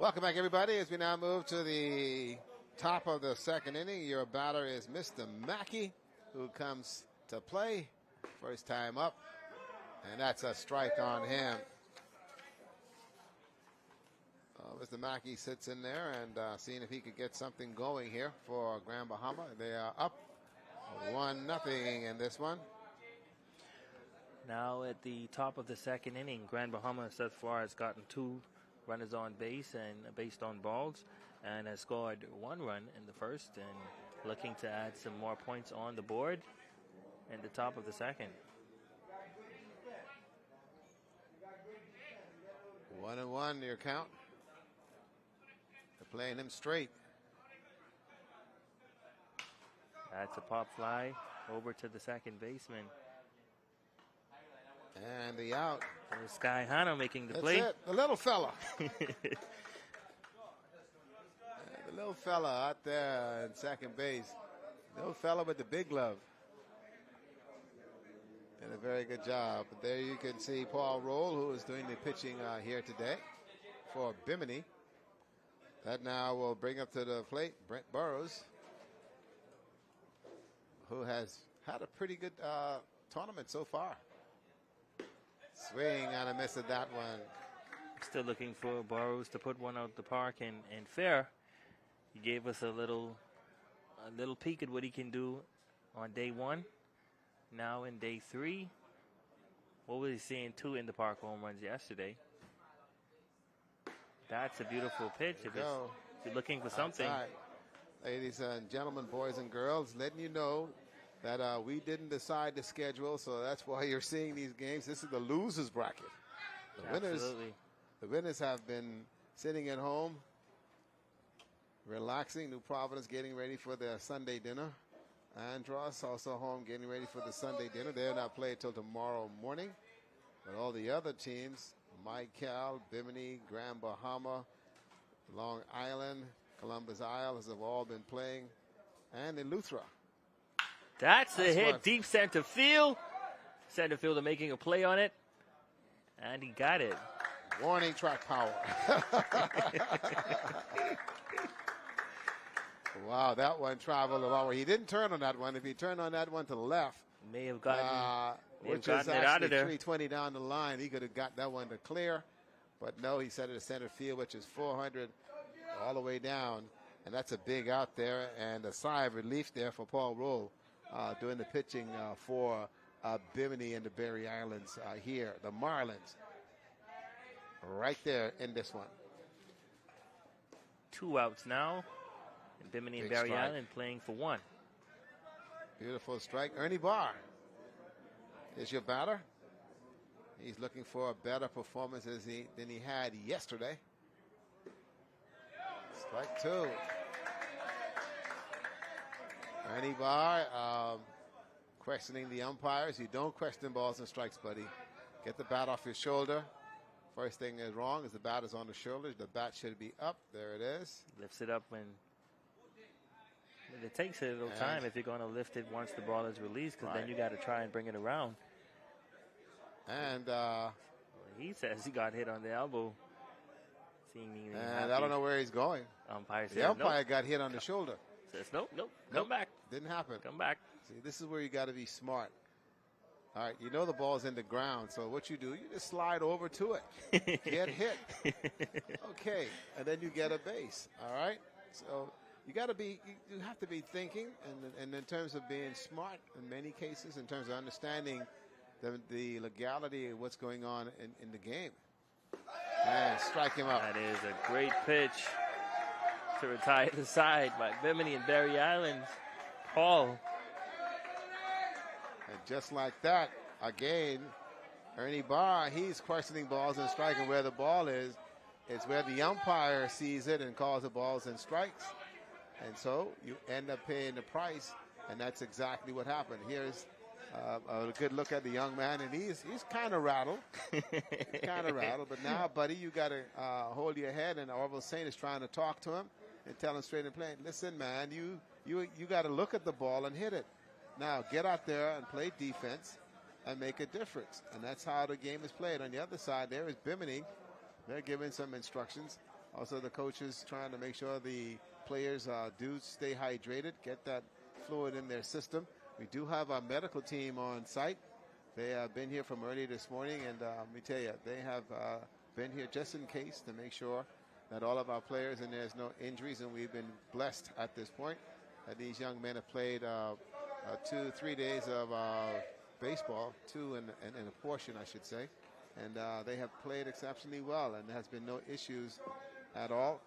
Welcome back, everybody, as we now move to the top of the second inning. Your batter is Mr. Mackey, who comes to play. First time up, and that's a strike on him. Mr. Mackey sits in there and seeing if he could get something going here for Grand Bahama. They are up 1-0 in this one.
Now at the top of the second inning, Grand Bahama so far has gotten 2 runners on base and based on balls, and has scored 1 run in the first and looking to add some more points on the board in the top of the second.
1-1 your count. They're playing him straight.
That's a pop fly over to the second baseman.
And the out.
There's Sky Hano making the
That's
play.
it. The little fella. The little fella out there in second base. Little fella with the big glove. Did a very good job. But there you can see Paul Roll, who is doing the pitching here today for Bimini. That now will bring up to the plate Brent Burrows, who has had a pretty good tournament so far. Swing and a miss at that one.
Still looking for Burrows to put one out the park and fair. He gave us a little peek at what he can do on day 1. Now in day 3, what was he seeing? 2 in the park home runs yesterday. That's a beautiful pitch. If you're looking for something.
Right. Ladies and gentlemen, boys and girls, letting you know that we didn't decide the schedule, so that's why you're seeing these games. This is the losers bracket. The winners have been sitting at home, relaxing. New Providence getting ready for their Sunday dinner. Andros also home getting ready for the Sunday dinner. They're not playing till tomorrow morning. But all the other teams, Michael, Bimini, Grand Bahama, Long Island, Columbus Isles have all been playing, and Eleuthera.
That's a hit deep center field. Center fielder making a play on it, and he got it.
Warning track power. Wow, that one traveled a long way. He didn't turn on that one. If he turned on that one to the left,
may have gotten
which
it
is actually
out of there.
320 down the line. He could have got that one to clear, but no, he set it to center field, which is 400 all the way down, and that's a big out there, and a sigh of relief there for Paul Roll doing the pitching for Bimini and the Berry Islands here. The Marlins right there in this one.
2 outs now, and Bimini and Berry Island playing for 1.
Beautiful strike. Ernie Barr is your batter. He's looking for a better performance than he had yesterday. Strike 2. Ernie Barr questioning the umpires. You don't question balls and strikes, buddy. Get the bat off your shoulder. First thing is wrong is the bat is on the shoulders. The bat should be up. There it is.
Lifts it up when it takes a little time if you're going to lift it once the ball is released, because then you got to try and bring it around.
And
he says he got hit on the elbow.
And I don't know where he's going. The umpire got hit on the shoulder.
Says nope, come back.
Didn't happen.
Come back.
See, this is where you got to be smart. All right, you know the ball's in the ground, so what you do, you just slide over to it. Get hit. Okay, and then you get a base. All right? So you got to be, you have to be thinking, and in terms of being smart in many cases, in terms of understanding the legality of what's going on in the game. And strike him out.
That is a great pitch to retire the side by Bimini and Berry Islands. Paul.
And just like that, again, Ernie Barr, he's questioning balls and striking where the ball is. It's where the umpire sees it and calls the balls and strikes. And so you end up paying the price, and that's exactly what happened. Here's a good look at the young man, and he's kind of rattled. But now, buddy, you got to hold your head, and Orville Saint is trying to talk to him and tell him straight and plain, listen, man, you got to look at the ball and hit it. Now, get out there and play defense and make a difference. And that's how the game is played. On the other side, there is Bimini. They're giving some instructions. Also, the coaches trying to make sure the players do stay hydrated, get that fluid in their system. We do have our medical team on site. They have been here from early this morning, and let me tell you, they have been here just in case to make sure that all of our players and there's no injuries, and we've been blessed at this point that these young men have played 2-3 days of baseball, two in a portion, I should say, and they have played exceptionally well, and there has been no issues at all.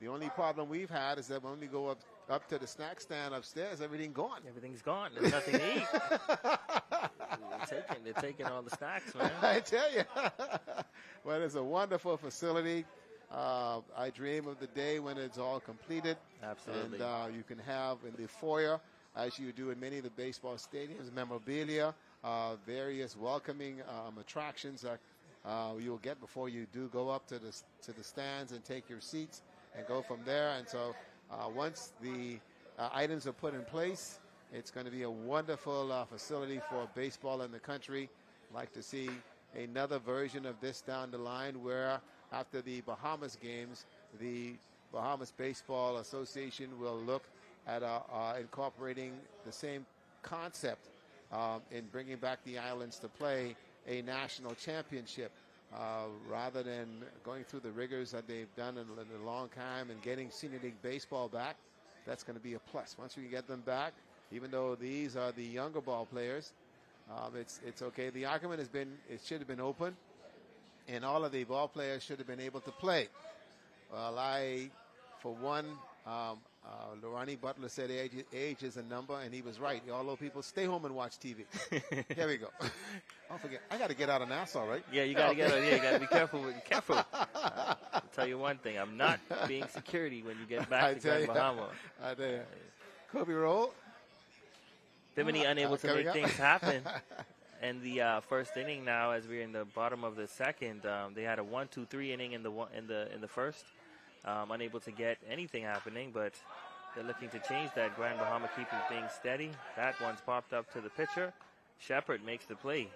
The only problem we've had is that when we go up to the snack stand upstairs, everything gone.
Everything's gone. There's nothing to eat. They're taking all the snacks, man.
I tell you. Well, it's a wonderful facility. I dream of the day when it's all completed.
Absolutely.
And you can have in the foyer, as you do in many of the baseball stadiums, memorabilia, various welcoming attractions that you'll get before you do go up to the stands and take your seats and go from there. And so once the items are put in place, it's going to be a wonderful facility for baseball in the country. I'd like to see another version of this down the line where after the Bahamas games, the Bahamas Baseball Association will look at incorporating the same concept in bringing back the islands to play a national championship rather than going through the rigors that they've done in a long time and getting Senior League Baseball back. That's going to be a plus. Once we get them back, even though these are the younger ball players, it's okay. The argument has been it should have been open, and all of the ball players should have been able to play. Well, for one, Lorani Butler said age is a number, and he was right. All those people stay home and watch TV. Here we go. Don't forget, I got to get out of Nassau, right?
Yeah, you got to get out. Yeah, you got to be careful. Careful. I'll tell you one thing. I'm not being security when you get back to Grand Bahama.
I tell you. Kobe roll.
Bimini unable to make things happen. And the first inning now, as we're in the bottom of the second, they had a 1-2-3 inning in the first. Unable to get anything happening, but they're looking to change that. Grand Bahama keeping things steady. That one's popped up to the pitcher. Shepard makes the play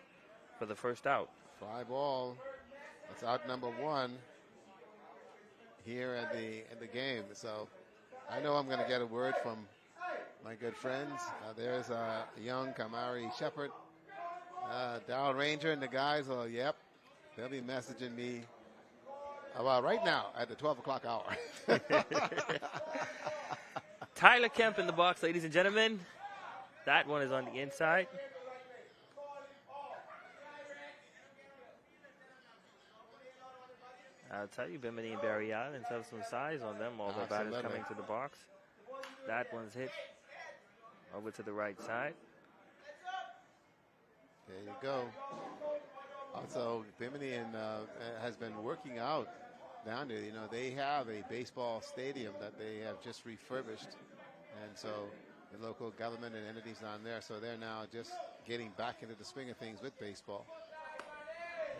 for the first out.
Fly ball. That's out number one here in the game. So I know I'm going to get a word from my good friends. There's young Kamari Shepard, Darrell Ranger, and the guys. Yep, they'll be messaging me about right now at the 12 o'clock hour.
Tyler Kemp in the box, ladies and gentlemen. That one is on the inside. I'll tell you, Bimini and Barry Islands have some size on them. All the batters coming to the box. That one's hit over to the right side.
There you go. Also, Bimini has been working out down there. You know, they have a baseball stadium that they have just refurbished. And so the local government and entities down there, so they're now just getting back into the swing of things with baseball.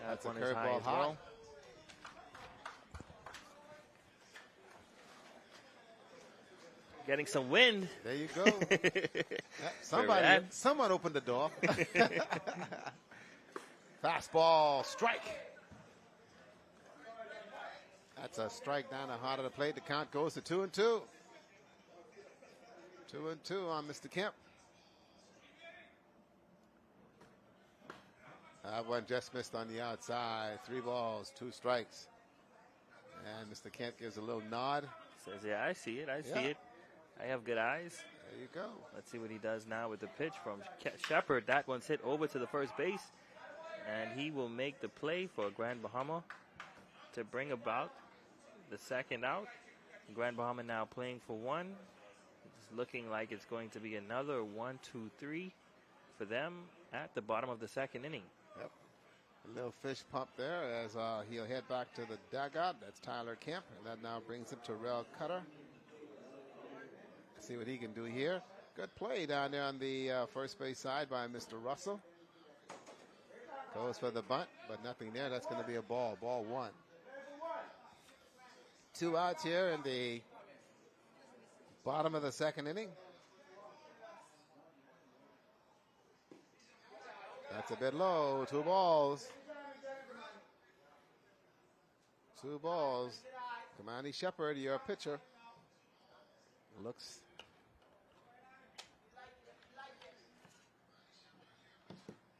That's a curveball high. Well.
Getting some wind.
There you go. Someone opened the door. Fastball, strike. That's a strike down the heart of the plate. The count goes to 2-2. 2-2 on Mr. Kemp. That one just missed on the outside. 3 balls, 2 strikes. And Mr. Kemp gives a little nod.
Says, yeah, I see it. I see it. I have good eyes.
There you go.
Let's see what he does now with the pitch from Shepard. That one's hit over to the first base. And he will make the play for Grand Bahama to bring about the second out. Grand Bahama now playing for 1. It's looking like it's going to be another 1-2-3 for them at the bottom of the second inning.
Yep. A little fish pump there as he'll head back to the dugout. That's Tyler Kemp. And that now brings him to Terrell Cutter. See what he can do here. Good play down there on the first base side by Mr. Russell. Goes for the bunt, but nothing there. That's going to be a ball. Ball 1. 2 outs here in the bottom of the second inning. That's a bit low. 2 balls. 2 balls. Kamani Shepard, your pitcher. Looks.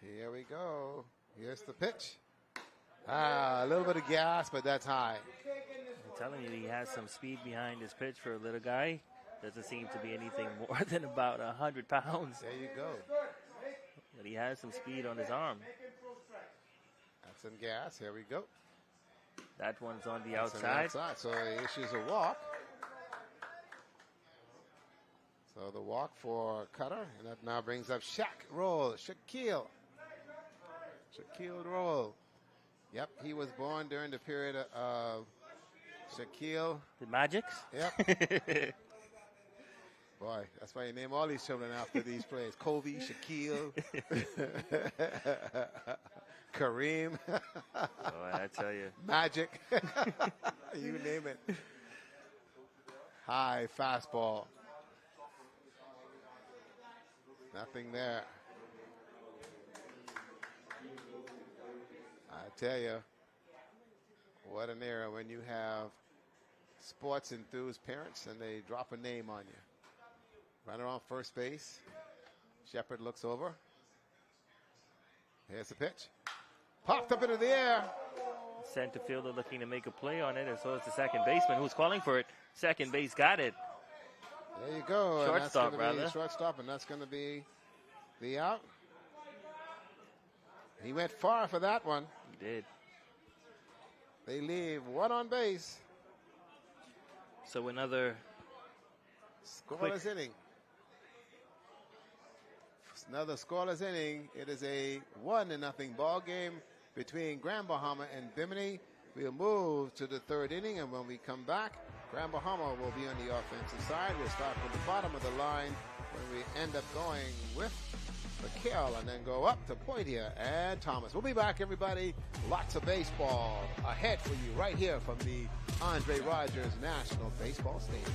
Here we go. Here's the pitch. A little bit of gas, but that's high.
I'm telling you, he has some speed behind his pitch for a little guy. Doesn't seem to be anything more than about 100 pounds.
There you go.
But he has some speed on his arm.
That's some gas. Here we go.
That one's on the
That's
outside.
So he issues a walk. So the walk for Cutter, and that now brings up Shaquille Roll. Yep, he was born during the period of Shaquille.
The Magics?
Yep. Boy, that's why you name all these children after these players. Kobe, Shaquille, Kareem.
Boy, I tell you.
Magic. You name it. High fastball. Nothing there. I tell you, what an era when you have sports enthused parents and they drop a name on you. Runner on first base. Shepard looks over. Here's the pitch. Popped up into the air.
Center fielder looking to make a play on it, and so is the second baseman who's calling for it. Second base got it.
There you go.
Shortstop, rather.
Shortstop, and that's going to be the out. He went far for that one.
He did.
They leave one on base.
So another
scoreless inning. Another scoreless inning. It is a 1-0 ball game between Grand Bahama and Bimini. We'll move to the third inning, and when we come back, Grand Bahama will be on the offensive side. We'll start from the bottom of the line when we end up going with McHale and then go up to Poitier and Thomas. We'll be back, everybody. Lots of baseball ahead for you right here from the Andre Rogers National Baseball Stadium.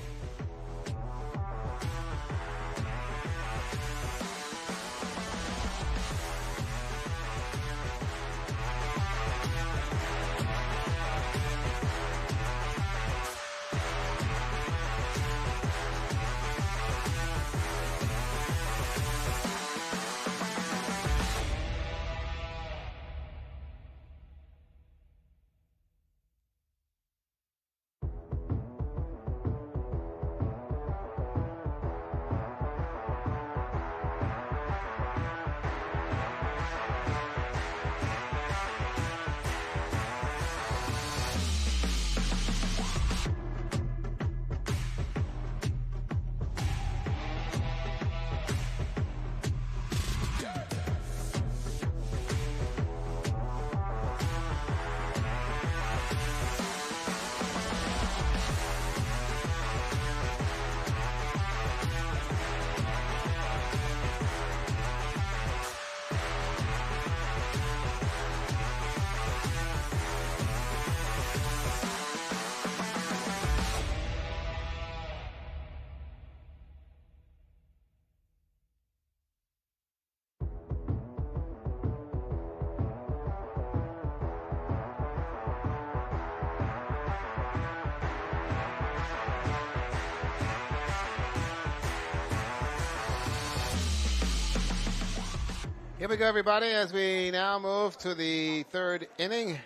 Here we go, everybody, as we now move to the third inning.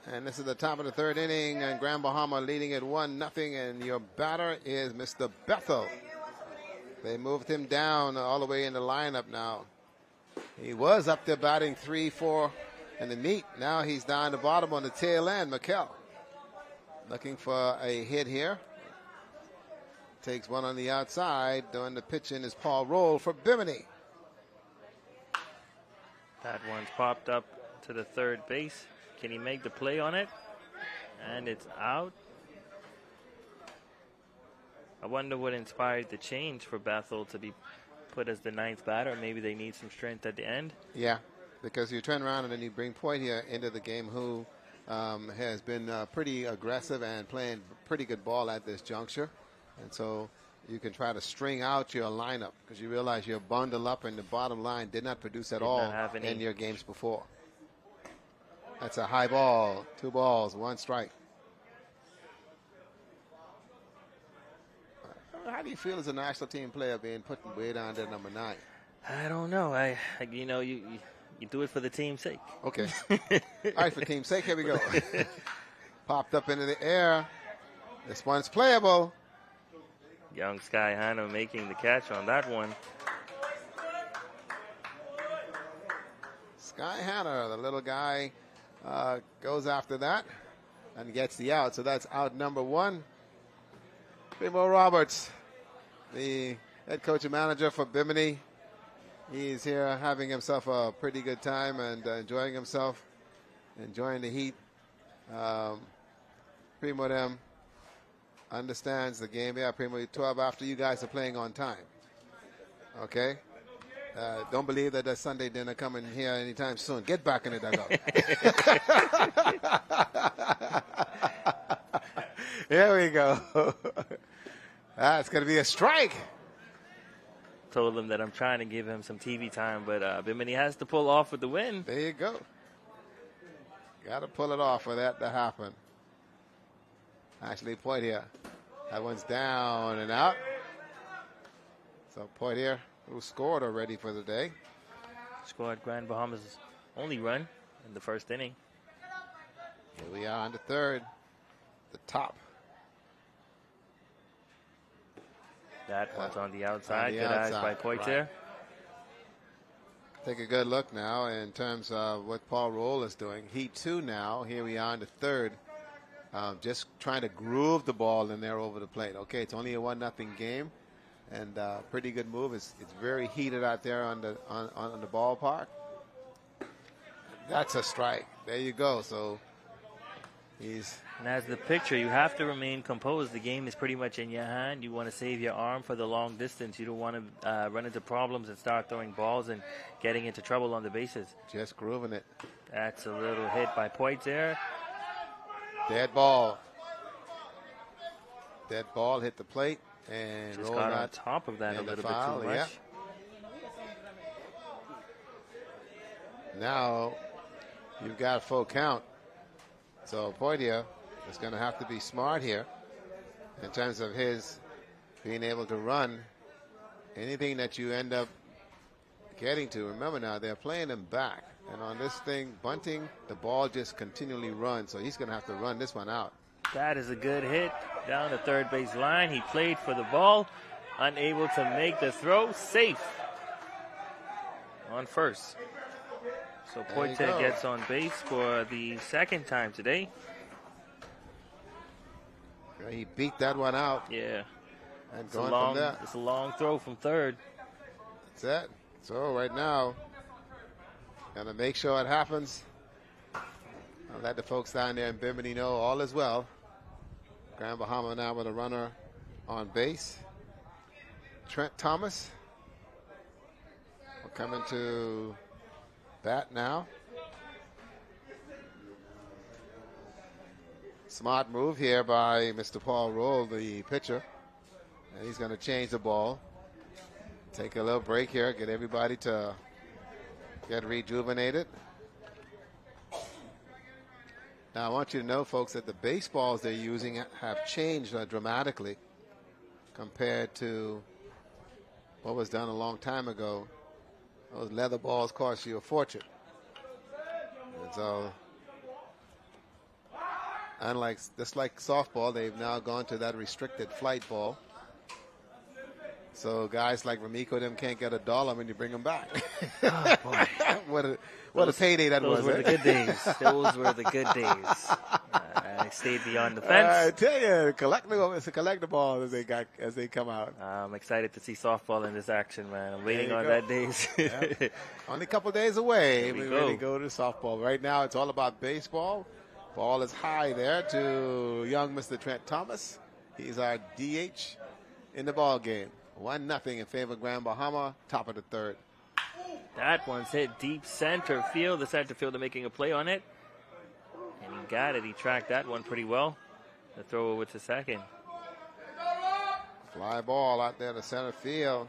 And this is the top of the third inning, and Grand Bahama leading it 1-0, and your batter is Mr. Bethel. They moved him down all the way in the lineup now. He was up there batting 3-4 in the meat. Now he's down the bottom on the tail end. McHale looking for a hit here. Takes one on the outside. Doing the pitching is Paul Roll for Bimini.
That one's popped up to the third base. Can he make the play on it? And it's out. I wonder what inspired the change for Bethel to be put as the ninth batter. Maybe they need some strength at the end.
Yeah, because you turn around and then you bring Poitier into the game, who has been pretty aggressive and playing pretty good ball at this juncture. And so you can try to string out your lineup because you realize you're bundled up and the bottom line did not produce at all in your games before. That's a high ball. 2 balls, 1 strike. How do you feel as a national team player being put way down there number 9?
I don't know. You do it for the team's sake.
Okay. All right, for team's sake, here we go. Popped up into the air. This one's playable.
Young Sky Hanna making the catch on that one.
Sky Hanna, the little guy, goes after that and gets the out. So that's out number 1. Primo Roberts, the head coach and manager for Bimini. He's here having himself a pretty good time and enjoying himself, enjoying the heat. Primo them understands the game. Yeah, Primo, 12 after you guys are playing on time. Okay? Don't believe that there's Sunday dinner coming here anytime soon. Get back in the dugout. Here we go. That's going to be a strike.
Told him that I'm trying to give him some TV time, but Bimini has to pull off with the win.
There you go. Got to pull it off for that to happen. Actually, Poitier. That one's down and out. So Poitier, who scored already for the day.
Scored Grand Bahamas' only run in the first inning.
Here we are on the third. The top.
That one's on the outside.
On the
Good
outside,
eyes by Poitier.
right. Take a good look now in terms of what Paul Roll is doing. Heat 2 now. Here we are in the third. Just trying to groove the ball in there over the plate. Okay, it's only a 1-0 game. And pretty good move. It's very heated out there on the ballpark. That's a strike. There you go. So he's...
And as the pitcher, you have to remain composed. The game is pretty much in your hand. You want to save your arm for the long distance. You don't want to run into problems and start throwing balls and getting into trouble on the bases.
Just grooving it.
That's a little hit by Poitier.
Dead ball. Dead ball hit the plate and
Just
rolled
got on
out
top of that a
in the
little bit
foul,
too much.
yeah. Now you've got a full count. So Poitier is going to have to be smart here in terms of his being able to run anything that you end up getting to. Remember now, they're playing him back. And on this thing, bunting, the ball just continually runs. So he's going to have to run this one out.
That is a good hit down the third base line. He played for the ball, unable to make the throw. Safe on first. So Poitier gets on base for the second time today.
He beat that one out.
Yeah.
And going from there.
It's a long throw from third.
That's it. So right now, gonna make sure it happens. I'll let the folks down there in Bimini know all is well. Grand Bahama now with a runner on base. Trent Thomas will come into bat now. Smart move here by Mr. Paul Roll, the pitcher. And he's going to change the ball. Take a little break here, get everybody to get rejuvenated. Now, I want you to know, folks, that the baseballs they're using have changed dramatically compared to what was done a long time ago. Those leather balls cost you a fortune. And so, just like softball, they've now gone to that restricted flight ball. So guys like Ramiko them can't get $1 when you bring them back.
Oh, boy.
what a payday that was.
Those were the good days. Those were the good days. I stayed beyond the fence.
I tell you, it's a collectible as they come out.
I'm excited to see softball in this action, man. I'm waiting on that days.
Yeah. Only a couple days away. We
go.
really go to softball. Right now, it's all about baseball. Ball is high there to young Mr. Trent Thomas. He's our DH in the ball game. 1-0 in favor of Grand Bahama, top of the third.
That one's hit deep center field. The center fielder making a play on it. And he got it. He tracked that one pretty well. The throw over to second.
Fly ball out there to center field.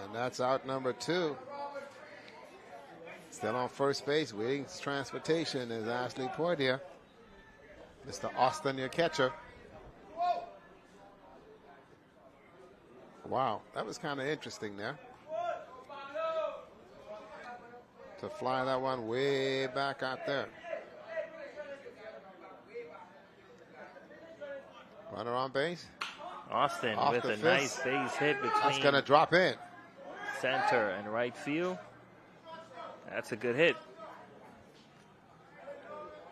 And that's out number 2. Still on first base, waiting transportation is Ashley Poitier. Mr. Austin, your catcher. Wow, that was kind of interesting there. To fly that one way back out there. Runner on base.
Austin
Off
with
the
a
fist.
nice base hit
That's
between
going to drop in.
center and right field. That's a good hit.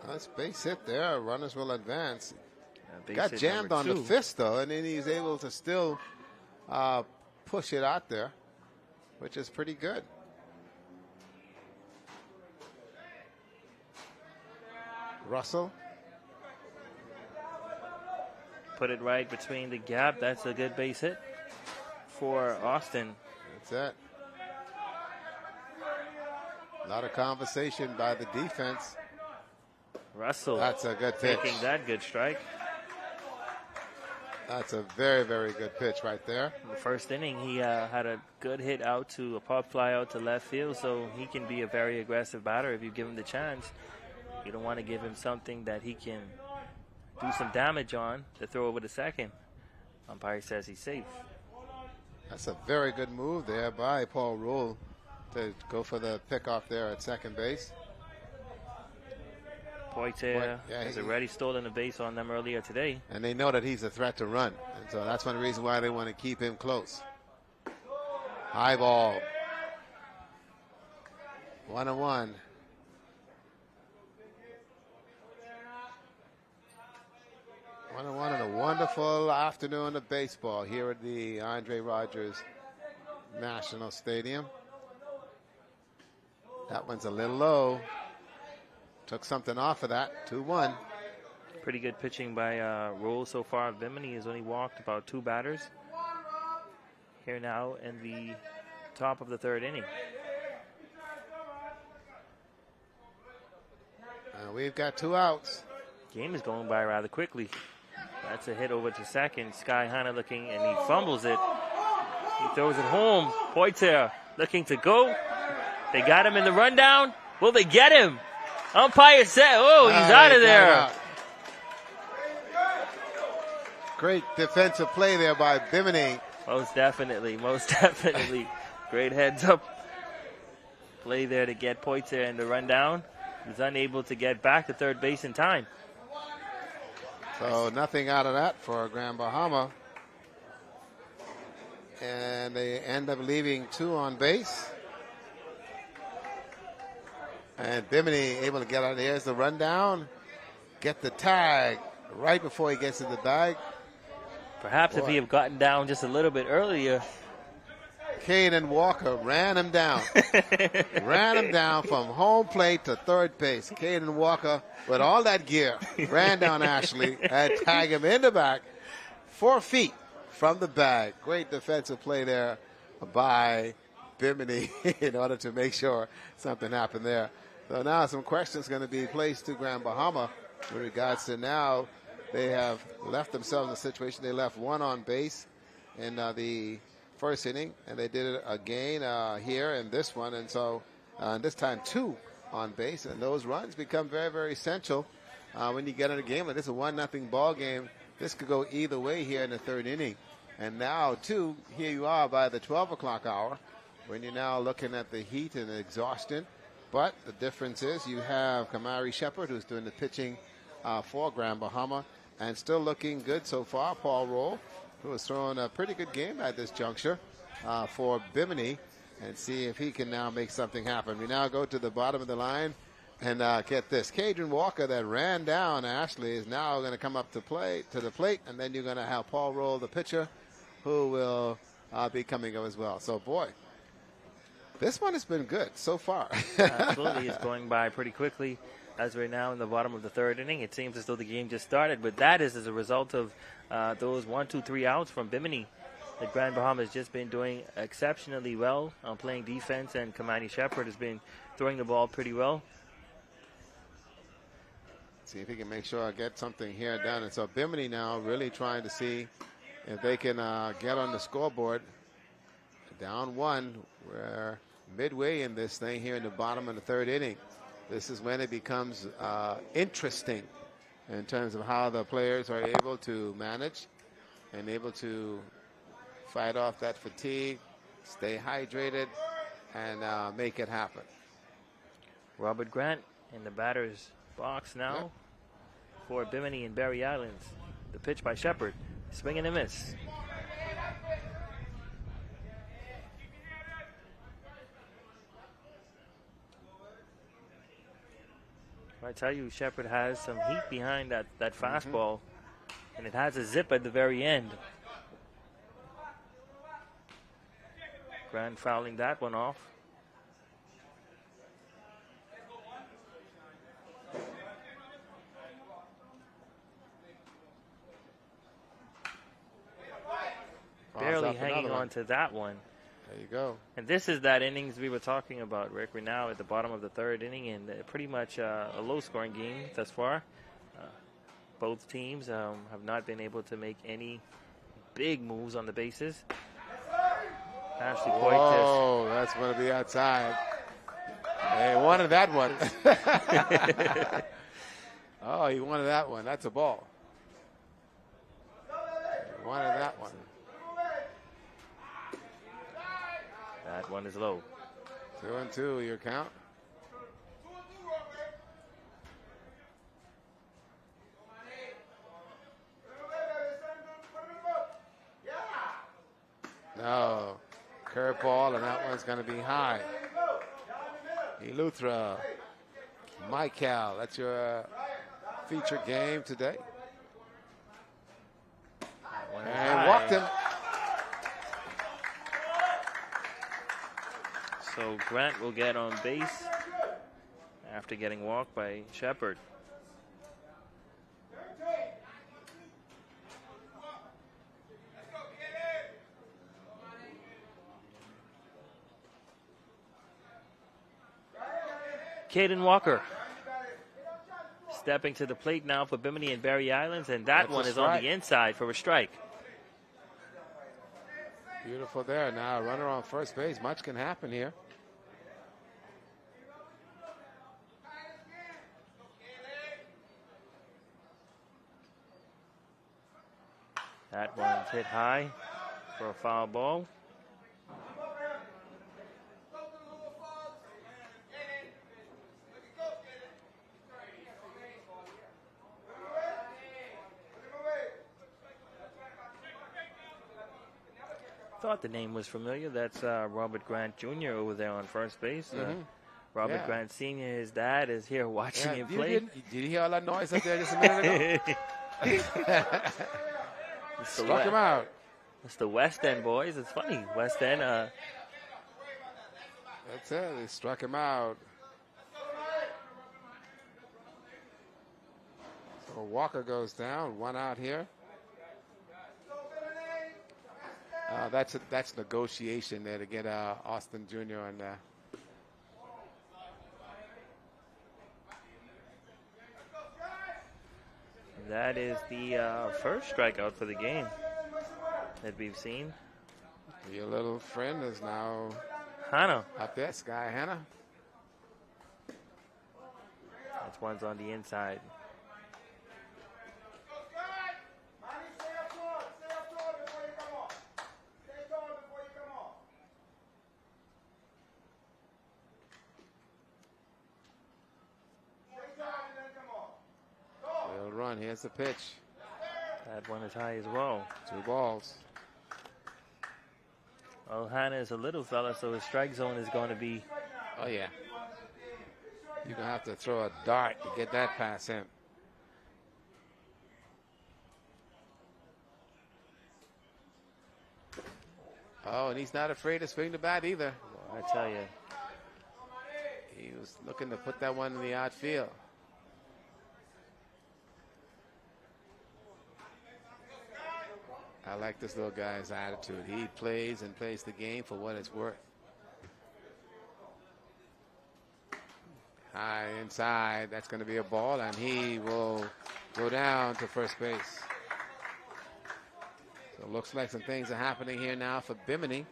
Nice base hit there. Runners will advance.
Base
Got
hit
jammed
number
on the
2.
fist, though, and then he's able to still push it out there, which is pretty good. Russell.
Put it right between the gap. That's a good base hit for Austin.
That's it. A lot of conversation by the defense.
Russell.
That's a good pitch.
Taking that good strike.
That's a very, very good pitch right there.
In the first inning, he had a good hit out to a pop fly out to left field, so he can be a very aggressive batter if you give him the chance. You don't want to give him something that he can do some damage on to throw over to second. Umpire says he's safe.
That's a very good move there by Paul Rule to go for the pickoff there at second base.
Poitier has already stolen a base on them earlier today.
And they know that he's a threat to run. And so that's one reason why they want to keep him close. High ball. 1-1. And a wonderful afternoon of baseball here at the Andre Rogers National Stadium. That one's a little low. Took something off of that. 2-1.
Pretty good pitching by Rule so far. Bimini has only walked about 2 batters. Here now in the top of the 3rd inning.
We've got 2 outs.
Game is going by rather quickly. That's a hit over to second. Sky Hanna looking, and he fumbles it. He throws it home. Poitier looking to go. They got him in the rundown. Will they get him? Umpire said, oh, he's out of there.
Great defensive play there by Bimini.
Most definitely. Great heads up play there to get Poitier in the rundown. He's unable to get back to third base in time.
So nothing out of that for Grand Bahama. And they end up leaving 2 on base. And Bimini able to get out. Here's the rundown. Get the tag right before he gets in the bag.
Perhaps if he had gotten down just a little bit earlier.
Caden Walker ran him down. Ran him down from home plate to third base. Caden Walker, with all that gear, ran down Ashley and tagged him in the back 4 feet from the bag. Great defensive play there by Bimini in order to make sure something happened there. So now some questions going to be placed to Grand Bahama with regards to now they have left themselves in a situation. They left 1 on base in the first inning, and they did it again here in this one. And so this time 2 on base, and those runs become very, very essential when you get in a game like this, a 1-0 ball game. This could go either way here in the 3rd inning. And now, too, here you are by the 12 o'clock hour when you're now looking at the heat and the exhaustion. But the difference is you have Kamari Shepard, who's doing the pitching for Grand Bahama, and still looking good so far. Paul Roll, who has thrown a pretty good game at this juncture for Bimini, and see if he can now make something happen. We now go to the bottom of the line, and get this. Caden Walker that ran down Ashley is now going to come up to the plate, and then you're going to have Paul Roll, the pitcher, who will be coming up as well. So, boy, this one has been good so far.
Absolutely. It's going by pretty quickly as we're now in the bottom of the 3rd inning. It seems as though the game just started, but that is as a result of those 1, 2, 3 outs from Bimini. The Grand Bahama has just been doing exceptionally well on playing defense, and Kamani Shepard has been throwing the ball pretty well.
See if he can make sure I get something here done. And so Bimini now really trying to see if they can get on the scoreboard. Down 1. We're midway in this thing here in the bottom of the 3rd inning. This is when it becomes interesting in terms of how the players are able to manage and able to fight off that fatigue, stay hydrated, and make it happen.
Robert Grant in the batter's box now.
Yep.
For Bimini and Barry Islands. The pitch by Shepard. Swing and a miss. I tell you, Shepard has some heat behind that fastball. And it has a zip at the very end. Grant fouling that one off. Barely hanging on to that one.
There you go.
And this is that innings we were talking about, Rick. We're now at the bottom of the third inning, and pretty much a low-scoring game thus far. Both teams have not been able to make any big moves on the bases. Ashley Boyd.
Oh, that's going to be outside. Hey, wanted that one. Oh, he wanted that one. That's a ball. He wanted that one.
That one is low.
2-2, your count. No. Curveball, and that one's going to be high. Eleuthera. Michael, that's your featured game today. And walked him.
So Grant will get on base after getting walked by Shepard. Caden Walker stepping to the plate now for Bimini and Barry Islands, and that one is on the inside for a strike.
Beautiful there. Now a runner on first base. Much can happen here.
That one's hit high for a foul ball. Thought the name was familiar. That's Robert Grant Jr. over there on first base. Robert Grant Sr., his dad, is here watching him play.
Did you hear all that noise up there just a minute ago? Struck him out.
It's the West End boys. It's funny. West End.
That's it. They struck him out. So Walker goes down. One out here. That's negotiation there to get Austin Jr. on there.
That is the first strikeout for the game that we've seen.
Your little friend is now
Hannah
up there, Sky Hannah.
That's one's on the inside.
Run. Here's the pitch.
That one is high as well.
2 balls.
Well, Hannah is a little fella, so his strike zone is going to be.
Oh, yeah. You're going to have to throw a dart to get that past him. Oh, and he's not afraid to swing the bat either.
Well, I tell you.
He was looking to put that one in the outfield. I like this little guy's attitude. He plays and plays the game for what it's worth. High inside. That's going to be a ball, and he will go down to first base. So it looks like some things are happening here now for Bimini.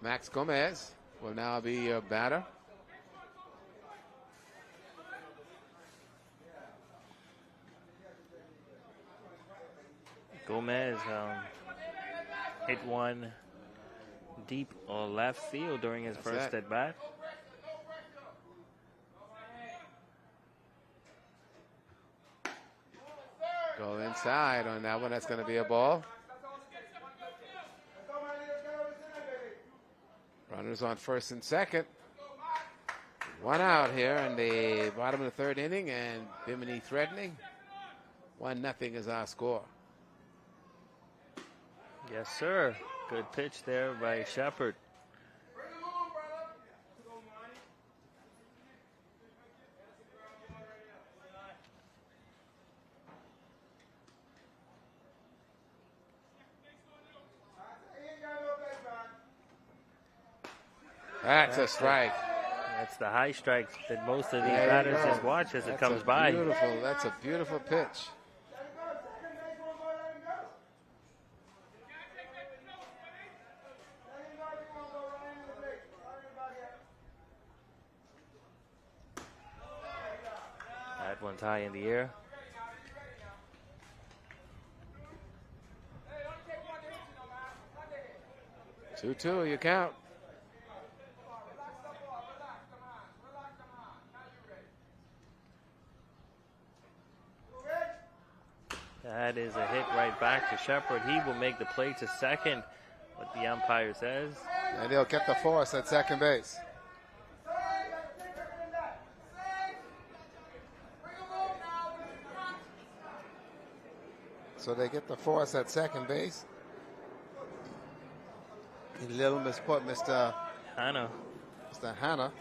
Max Gomez will now be your batter.
Gomez hit one deep or left field during his first at bat.
Go inside on that one. That's going to be a ball. Runners on first and second. One out here in the bottom of the third inning, and Bimini threatening. 1-0 is our score.
Yes, sir. Good pitch there by Shepard.
That's a strike.
That's the high strike that most of these batters just watch as it comes by.
That's a beautiful pitch.
That one's high in the air.
Two, you count.
That is a hit right back to Shepard. He will make the play to second, what the umpire says.
And he'll get the force at second base. So they get the force at second base. A little misput, Mr.
Hanna.
Mr. Hanna.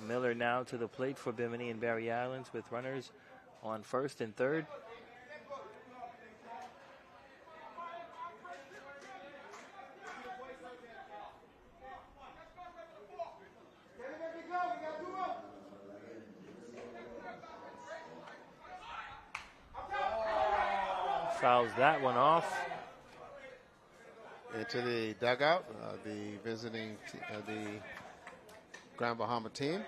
Miller now to the plate for Bimini and Barry Islands with runners on first and third. Fouls that one off.
Into the dugout, the visiting, the Grand Bahama team.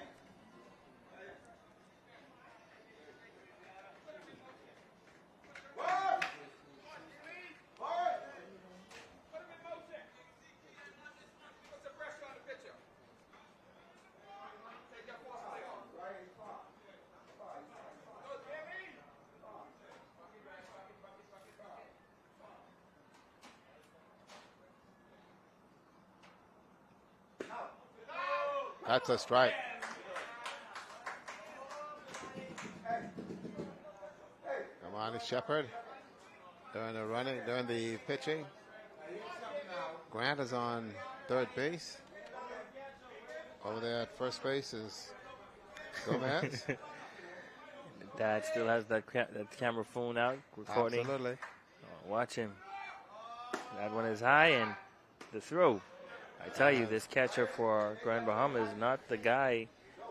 That's a strike. Come on, Shepard. During the pitching. Grant is on third base. Over there at first base is Gomez.
Dad still has that camera phone out, recording.
Absolutely.
Oh, watch him. That one is high, and the throw. I tell you, this catcher for Grand Bahama is not the guy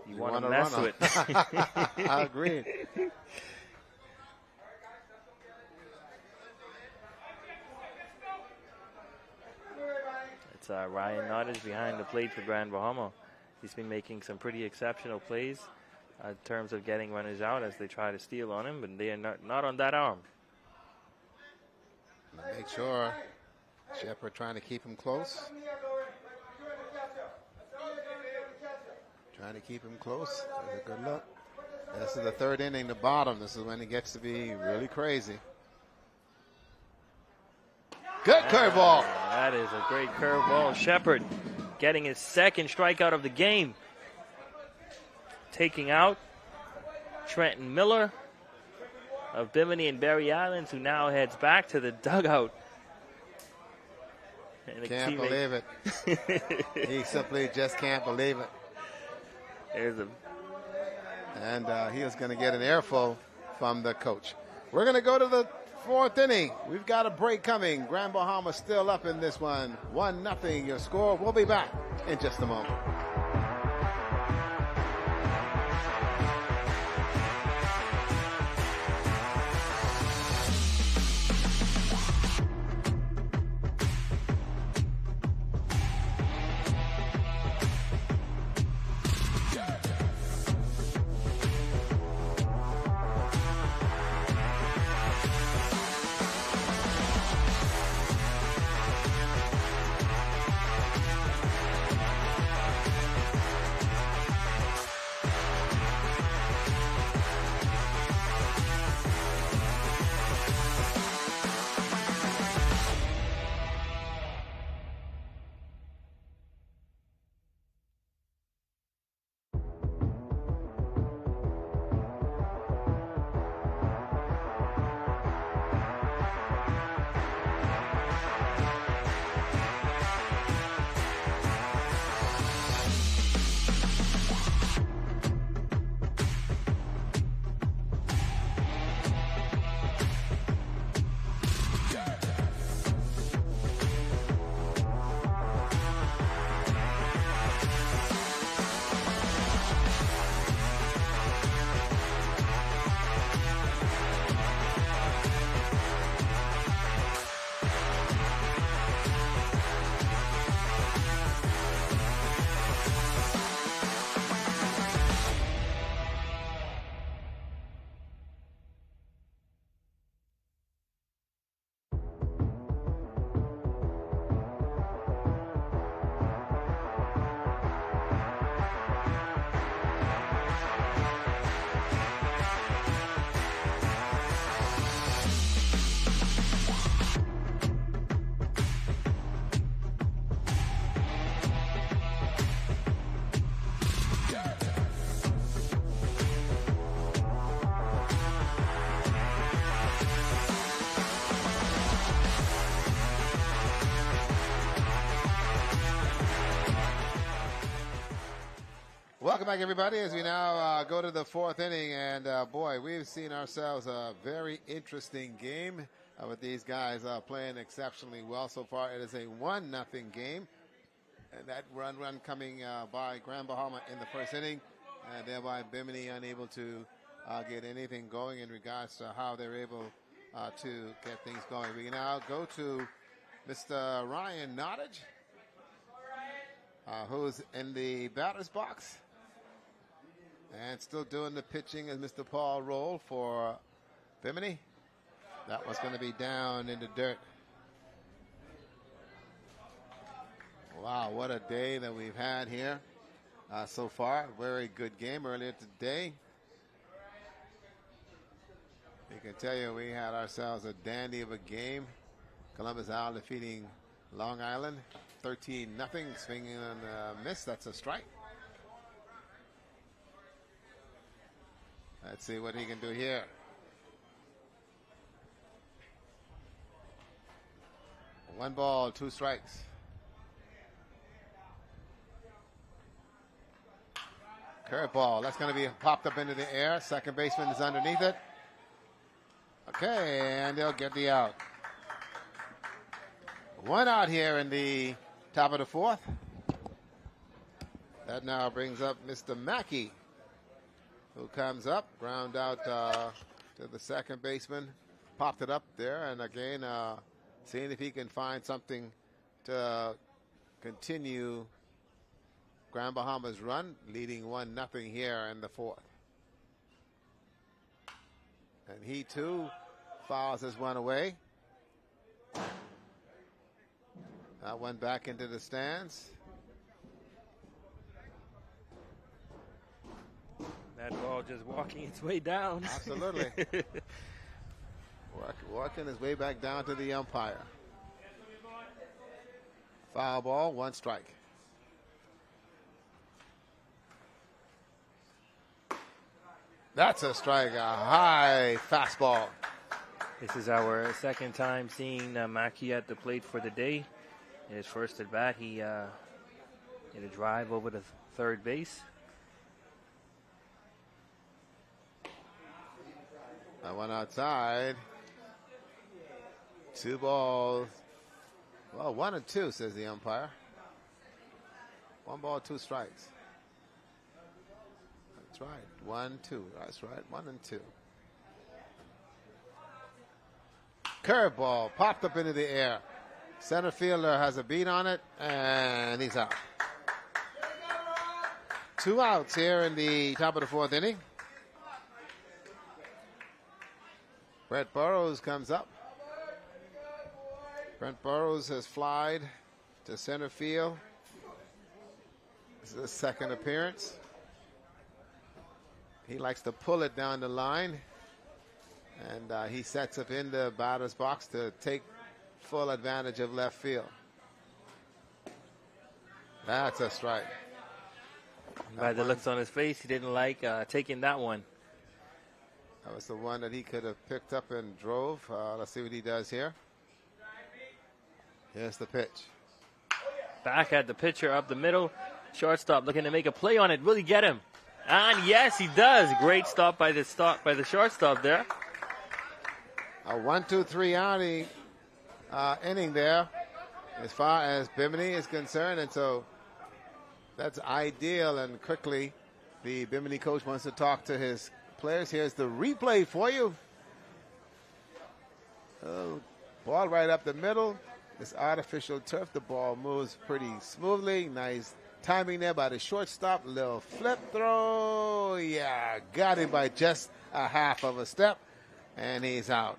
you want to mess with.
I agree.
It's Ryan Nottage behind the plate for Grand Bahama. He's been making some pretty exceptional plays in terms of getting runners out as they try to steal on him, but they are not on that arm.
Make sure Shepard trying to keep him close. Trying to keep him close. There's a good look. This is the third inning, the bottom. This is when it gets to be really crazy. Good curveball.
That is a great curveball. Shepard getting his second strikeout of the game. Taking out Trenton Miller of Bimini and Barry Islands, who now heads back to the dugout. And
can't believe it. He simply just can't believe it. And he is going to get an earful from the coach. We're going to go to the fourth inning. We've got a break coming. Grand Bahama still up in this one. 1-0 your score. We'll be back in just a moment. Welcome back, everybody, as we now go to the fourth inning. And, boy, we've seen ourselves a very interesting game with these guys playing exceptionally well so far. It is a 1-0 game. And that run coming by Grand Bahama in the first inning. And thereby Bimini unable to get anything going in regards to how they're able to get things going. We now go to Mr. Ryan Nottage, who's in the batter's box. And still doing the pitching as Mr. Paul Roll for Bimini. That was going to be down in the dirt. Wow, what a day that we've had here so far. Very good game earlier today. I can tell you we had ourselves a dandy of a game. Columbus Owl defeating Long Island 13-0, swinging on a miss. That's a strike. Let's see what he can do here. One ball, two strikes. Curveball. That's going to be popped up into the air. Second baseman is underneath it. Okay, and they'll get the out. One out here in the top of the fourth. That now brings up Mr. Mackey, who comes up, ground out to the second baseman, popped it up there, and again, seeing if he can find something to continue Grand Bahama's run, leading 1-0 here in the fourth. And he too fouls his one away. That one back into the stands.
That ball just walking its way down.
Absolutely. Walking his way back down to the umpire. Foul ball, one strike. That's a strike, a high fastball.
This is our second time seeing Mackey at the plate for the day. In his first at bat, he hit a drive over the third base.
That one outside. 2 balls. Well, 1 and 2, says the umpire. 1 ball, 2 strikes. That's right. 1, 2. That's right. 1 and 2. Curveball popped up into the air. Center fielder has a beat on it, and he's out. 2 outs here in the top of the fourth inning. Brett Burrows comes up. Brent Burrows has flied to center field. This is his second appearance. He likes to pull it down the line. And he sets up in the batter's box to take full advantage of left field. That's a strike.
By the looks on his face, he didn't like taking that one.
That was the one that he could have picked up and drove. Let's see what he does here. Here's the pitch.
Back at the pitcher up the middle. Shortstop looking to make a play on it. Will he get him? And yes, he does. Great stop by the shortstop there.
A 1-2-3 inning there as far as Bimini is concerned. And so that's ideal. And quickly, the Bimini coach wants to talk to his players. Here's the replay for you. Ball right up the middle. This artificial turf, the ball moves pretty smoothly. Nice timing there by the shortstop. Little flip throw. Yeah, got him by just a half of a step. And he's out.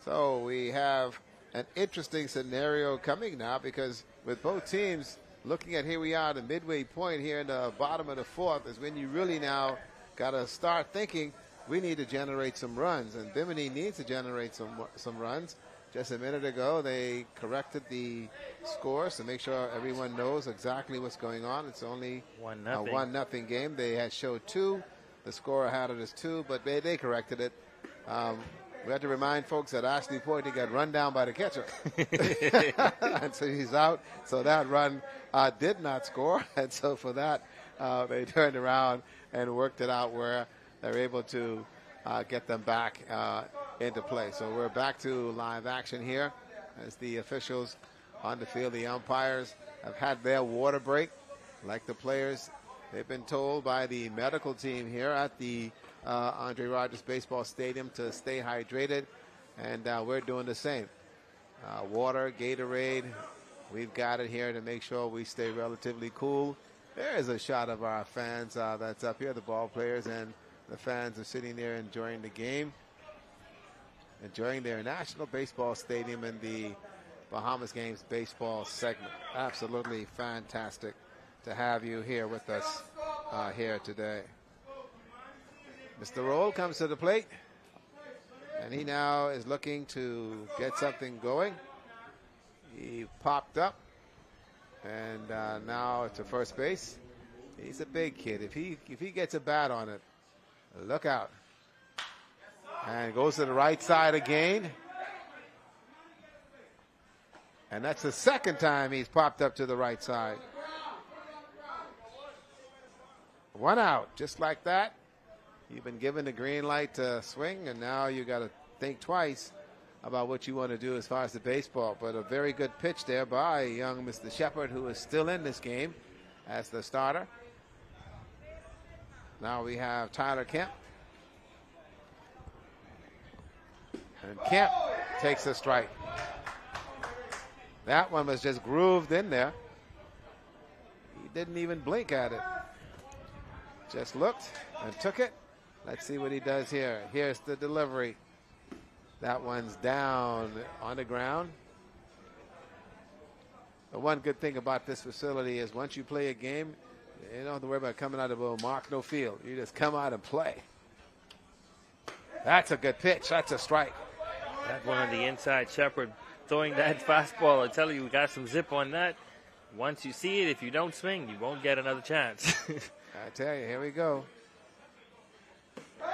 So we have an interesting scenario coming now, because with both teams looking at, here we are, the midway point here in the bottom of the fourth is when you really now got to start thinking we need to generate some runs. And Bimini needs to generate some runs. Just a minute ago, they corrected the scores to make sure everyone knows exactly what's going on. It's only
1-0.
a 1-0 game. They had showed 2. The scorer had it as 2, but they corrected it. We have to remind folks that Ashley Pointy got run down by the catcher. And so he's out. So that run did not score. And so for that, they turned around and worked it out where they're able to get them back into play. So we're back to live action here as the officials on the field, the umpires, have had their water break. Like the players, they've been told by the medical team here at the Andre Rogers Baseball Stadium to stay hydrated, and we're doing the same. Water, Gatorade, we've got it here to make sure we stay relatively cool. There's a shot of our fans that's up here, the ball players, and the fans are sitting there enjoying the game, enjoying their National Baseball Stadium in the Bahamas Games baseball segment. Absolutely fantastic to have you here with us here today. Mr. Roll comes to the plate, and he now is looking to get something going. He popped up, and now to first base. He's a big kid. If he gets a bat on it, look out. And goes to the right side again. And that's the second time he's popped up to the right side. 1 out, just like that. You've been given the green light to swing, and now you got to think twice about what you want to do as far as the baseball. But a very good pitch there by young Mr. Shepard, who is still in this game as the starter. Now we have Tyler Kemp. And Kemp takes a strike. That one was just grooved in there. He didn't even blink at it. Just looked and took it. Let's see what he does here. Here's the delivery. That one's down on the ground. The one good thing about this facility is once you play a game, you don't have to worry about coming out of a mark no field. You just come out and play. That's a good pitch. That's a strike.
That one on the inside, Shepard throwing that fastball. I tell you, we got some zip on that. Once you see it, if you don't swing, you won't get another chance.
I tell you, here we go.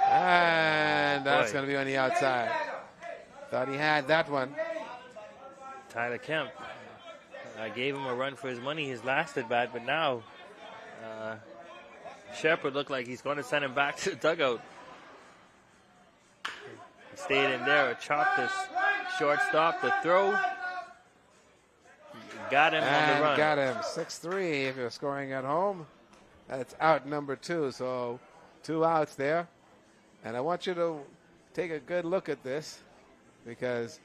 And that's going to be on the outside. Thought he had that one.
Tyler Kemp. I gave him a run for his money his last at bat, but now Shepard looked like he's going to send him back to the dugout. He stayed in there, chopped this shortstop, the throw. Got him on the run.
Got him 6-3 if you're scoring at home. That's out number 2, so 2 outs there. And I want you to take a good look at this because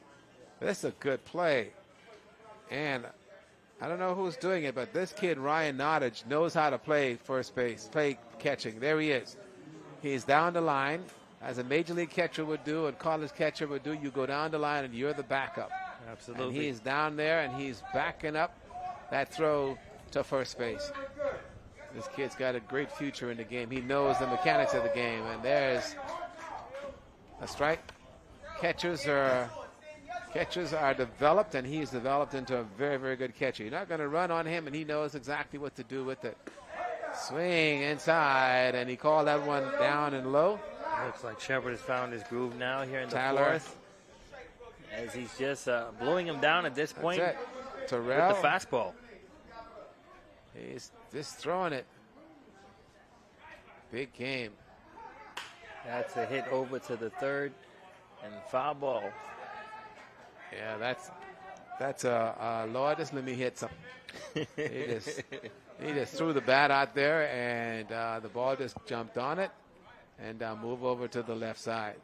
this is a good play. And I don't know who's doing it, but this kid, Ryan Nottage, knows how to play first base, play catching. There he is. He's down the line, as a major league catcher would do and college catcher would do. You go down the line and you're the backup.
Absolutely.
And he's down there and he's backing up that throw to first base. This kid's got a great future in the game. He knows the mechanics of the game. And there's a strike. Catchers are developed, and he's developed into a very, very good catcher. You're not going to run on him, and he knows exactly what to do with it. Swing inside, and he called that one down and low.
Looks like Shepard has found his groove now here in the
Tyler.
fourth. As he's just blowing him down at this point
That's it. Terrell.
with the fastball.
He's just throwing it. Big game.
That's a hit over to the third and foul ball.
Yeah, that's a Lord, just let me hit something. he just threw the bat out there, and the ball just jumped on it and moved over to the left side.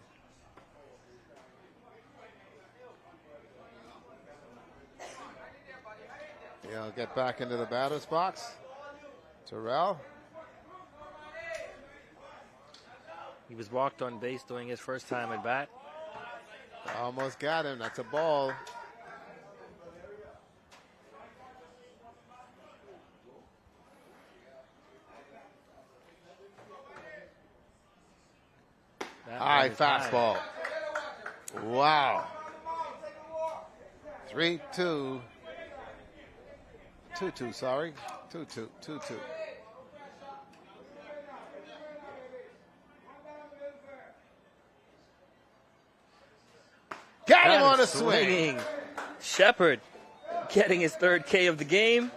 He'll get back into the batter's box. Terrell.
He was walked on base during his first time at bat.
Almost got him. That's a ball. High fastball. Wow. 3-2. 2-2, sorry. 2-2. 2-2. on a swing.
Shepard getting his third K of the game.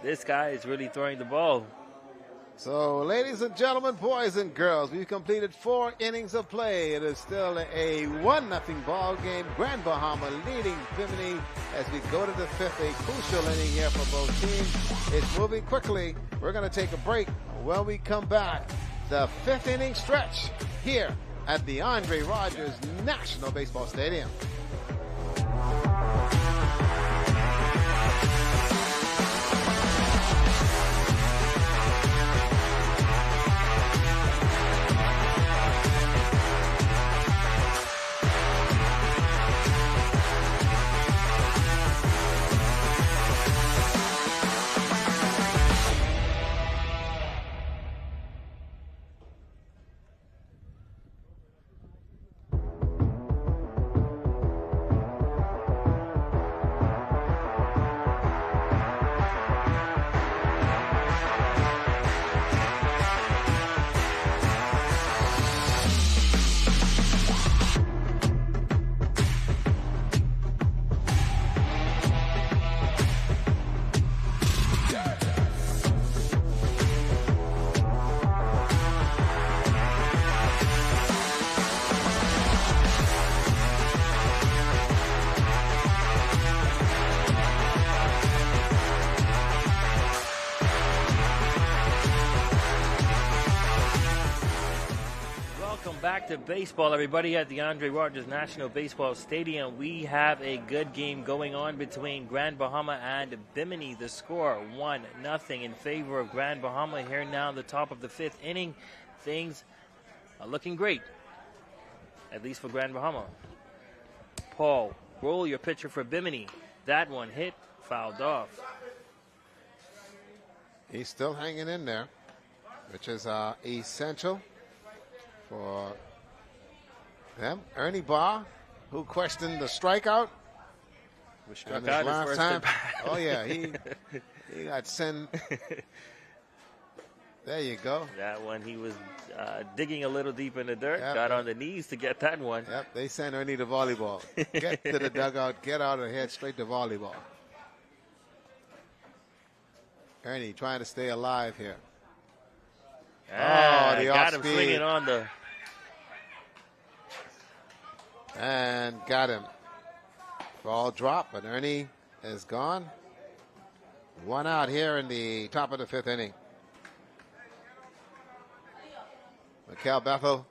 This guy is really throwing the ball.
So, ladies and gentlemen, boys and girls, we've completed 4 innings of play. It is still a 1-0 ball game. Grand Bahama leading Bimini as we go to the 5th, a crucial inning here for both teams. It's moving quickly. We're going to take a break. When we come back, the 5th inning stretch here at the Andre Rogers National Baseball Stadium.
Back to baseball, everybody, at the Andre Rogers National Baseball Stadium. We have a good game going on between Grand Bahama and Bimini. The score 1-0 in favor of Grand Bahama here now, the top of the 5th inning. Things are looking great, at least for Grand Bahama. Paul, roll your pitcher for Bimini. That one hit, fouled off.
He's still hanging in there, which is essential for them. Ernie Barr, who questioned the strikeout.
Was struck out his first time.
Oh, yeah, he got sent. There you go.
That one, he was digging a little deep in the dirt,
Yep,
got on the knees to get that one.
Yep, they sent Ernie to volleyball. Get to the dugout, get out of here, straight to volleyball. Ernie trying to stay alive here.
Ah,
the
got him
off-speed.
swinging on the...
And got him. Ball drop, but Ernie is gone. 1 out here in the top of the 5th inning. Mikhail Bethel,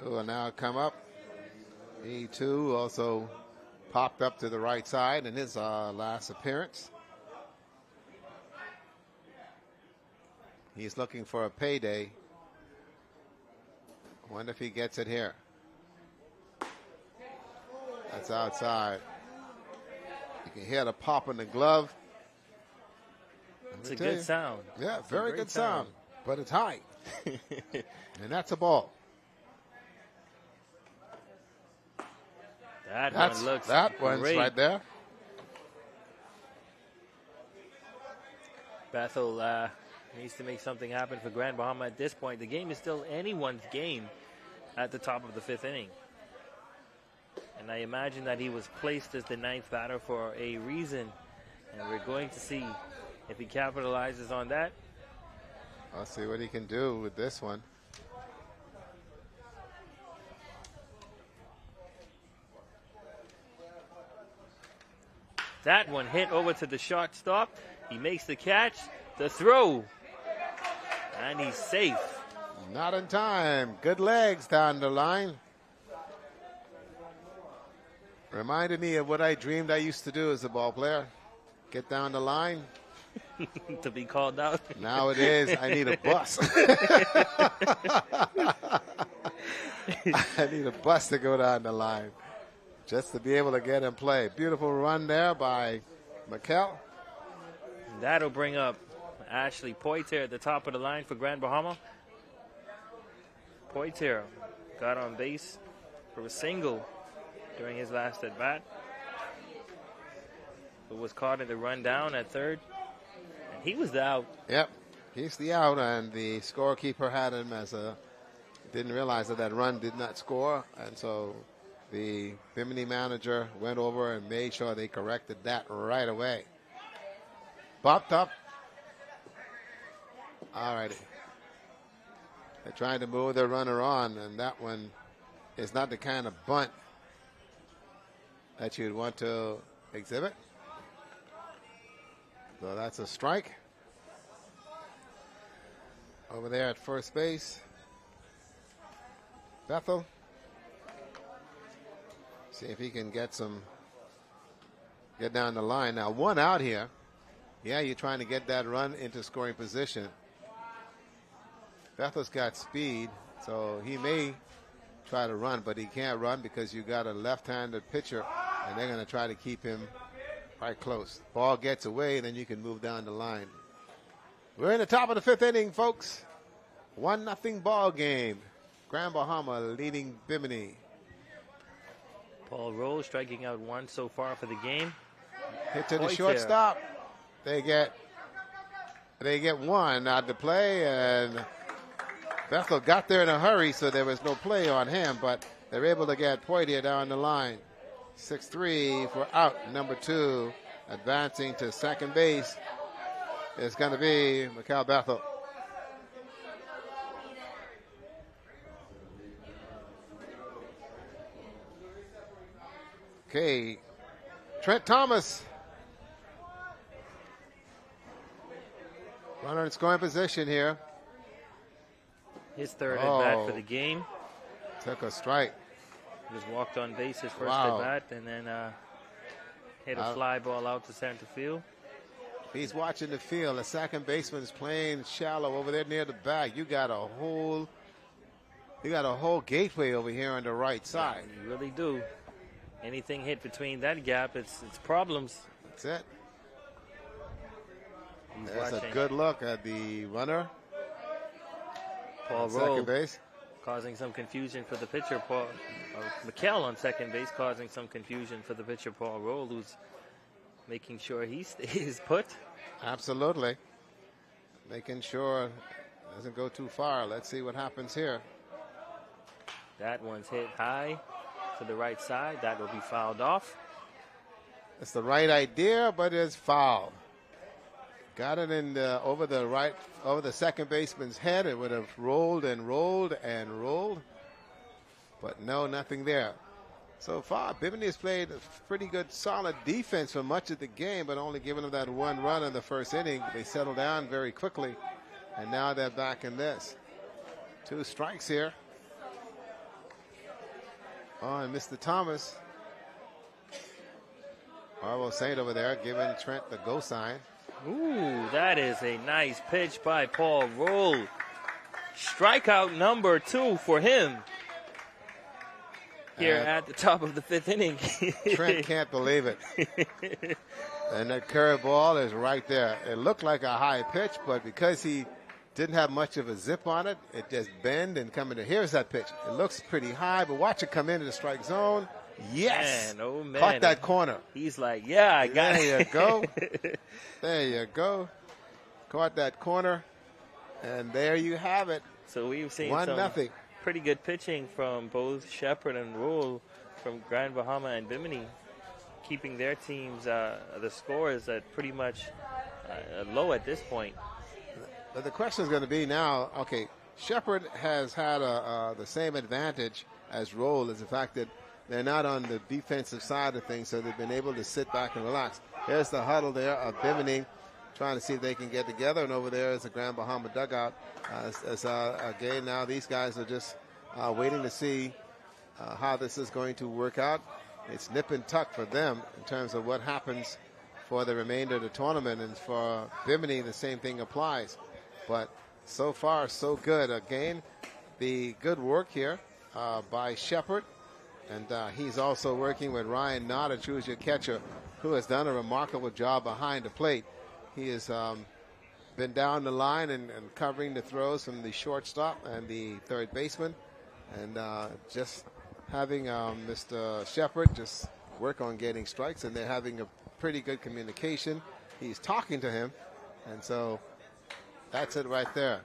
who will now come up. He too also popped up to the right side in his last appearance. He's looking for a payday. Wonder if he gets it here. That's outside. You can hear the pop in the glove.
It's a good sound.
Yeah, very good sound. But it's high. And that's a ball.
One looks
that one's
great.
right there.
Bethel needs to make something happen for Grand Bahama at this point. The game is still anyone's game at the top of the 5th inning. And I imagine that he was placed as the 9th batter for a reason. And we're going to see if he capitalizes on that.
I'll see what he can do with this one.
That one hit over to the shortstop. He makes the catch, the throw, and he's safe.
Not in time. Good legs down the line. Reminded me of what I dreamed I used to do as a ball player. Get down the line.
To be called out.
Nowadays, I need a bus. I need a bus to go down the line just to be able to get in play. Beautiful run there by Mikkel.
That'll bring up Ashley Poitier at the top of the line for Grand Bahama. Poitier got on base for a single during his last at bat, but was caught in the run down at third. And he was the out.
Yep, he's the out, and the scorekeeper had him as a, didn't realize that run did not score, and so The Bimini manager went over and made sure they corrected that right away. Bopped up. All righty. They're trying to move their runner on, and that one is not the kind of bunt that you'd want to exhibit. So that's a strike. Over there at first base, Bethel. See if he can get down the line. Now, one out here. Yeah, you're trying to get that run into scoring position. Bethel's got speed, so he may try to run, but he can't run because you got a left-handed pitcher, and they're going to try to keep him right close. Ball gets away, then you can move down the line. We're in the top of the 5th inning, folks. 1-0 ball game. Grand Bahama leading Bimini.
Paul Rose striking out one so far for the game.
Hit to the
Points
shortstop. They get one out to play, and Bethel got there in a hurry, so there was no play on him, but they're able to get Poitier down the line. 6-3 for out. Number 2 advancing to second base is going to be Mikhail Bethel. Okay, Trent Thomas. Runner in scoring position here.
His third at bat for the game.
Took a strike.
Just walked on base his first
Wow.
at bat, and then hit a fly ball out to center field.
He's watching the field. The second baseman's playing shallow over there near the bag. You got a whole gateway over here on the right side.
You really do. Anything hit between that gap, it's problems.
That's it.
He's
That's
watching
a good look at the runner.
Paul
Second
Rowe
base.
causing some confusion for the pitcher. Mikkel on second base causing some confusion for the pitcher, Paul Rowe, who's making sure he stays put.
Absolutely. Making sure it doesn't go too far. Let's see what happens here.
That one's hit high to the right side. That will be fouled off.
It's the right idea, but it's foul. Got it in over the second baseman's head. It would have rolled and rolled and rolled, but no, nothing there. So far, Bimini has played a pretty good, solid defense for much of the game, but only giving them that one run in the first inning. They settled down very quickly, and now they're back in this. 2 strikes here on Mr. Thomas. Marvel Saint over there giving Trent the go sign.
Ooh, that is a nice pitch by Paul Rowe. Strikeout number 2 for him here at the top of the 5th inning.
Trent can't believe it. And that curveball is right there. It looked like a high pitch, but because he didn't have much of a zip on it, it just bend and come into. Here's that pitch. It looks pretty high, but watch it come into the strike zone. Yes.
Man, oh man.
Caught that corner.
He's like, yeah, I got it.
There you go. There you go. Caught that corner. And there you have it.
So we've seen
1-0.
Pretty good pitching from both Shepard and Rule from Grand Bahama and Bimini, keeping their teams, the scores at pretty much low at this point.
But the question is going to be now, okay, Shepard has had the same advantage as Roll, is the fact that they're not on the defensive side of things, so they've been able to sit back and relax. Here's the huddle there of Bimini trying to see if they can get together, and over there is the Grand Bahama dugout. Again, now these guys are just waiting to see how this is going to work out. It's nip and tuck for them in terms of what happens for the remainder of the tournament, and for Bimini, the same thing applies. But so far, so good. Again, the good work here by Shepard. And he's also working with Ryan Nottage, who is your catcher, who has done a remarkable job behind the plate. He has been down the line and covering the throws from the shortstop and the third baseman. And just having Mr. Shepard just work on getting strikes, and they're having a pretty good communication. He's talking to him, and so that's it right there.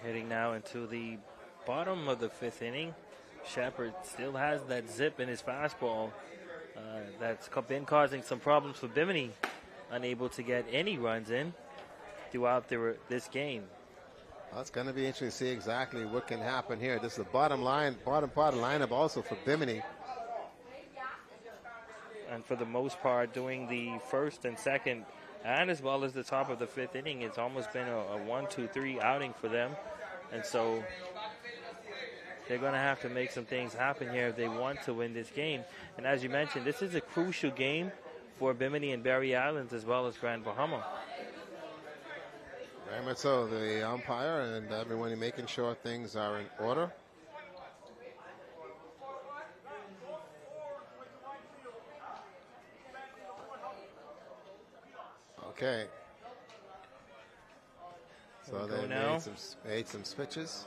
Heading now into the bottom of the 5th inning. Shepard still has that zip in his fastball that's been causing some problems for Bimini. Unable to get any runs in throughout this game.
Well, it's going to be interesting to see exactly what can happen here. This is the bottom part of the lineup also for Bimini.
And for the most part, doing the first and second, and as well as the top of the fifth inning, it's almost been a 1-2-3 outing for them. And so they're going to have to make some things happen here if they want to win this game. And as you mentioned, this is a crucial game for Bimini and Barry Islands as well as Grand Bahama.
Very much so. The umpire and everyone making sure things are in order. Okay. So they made some switches.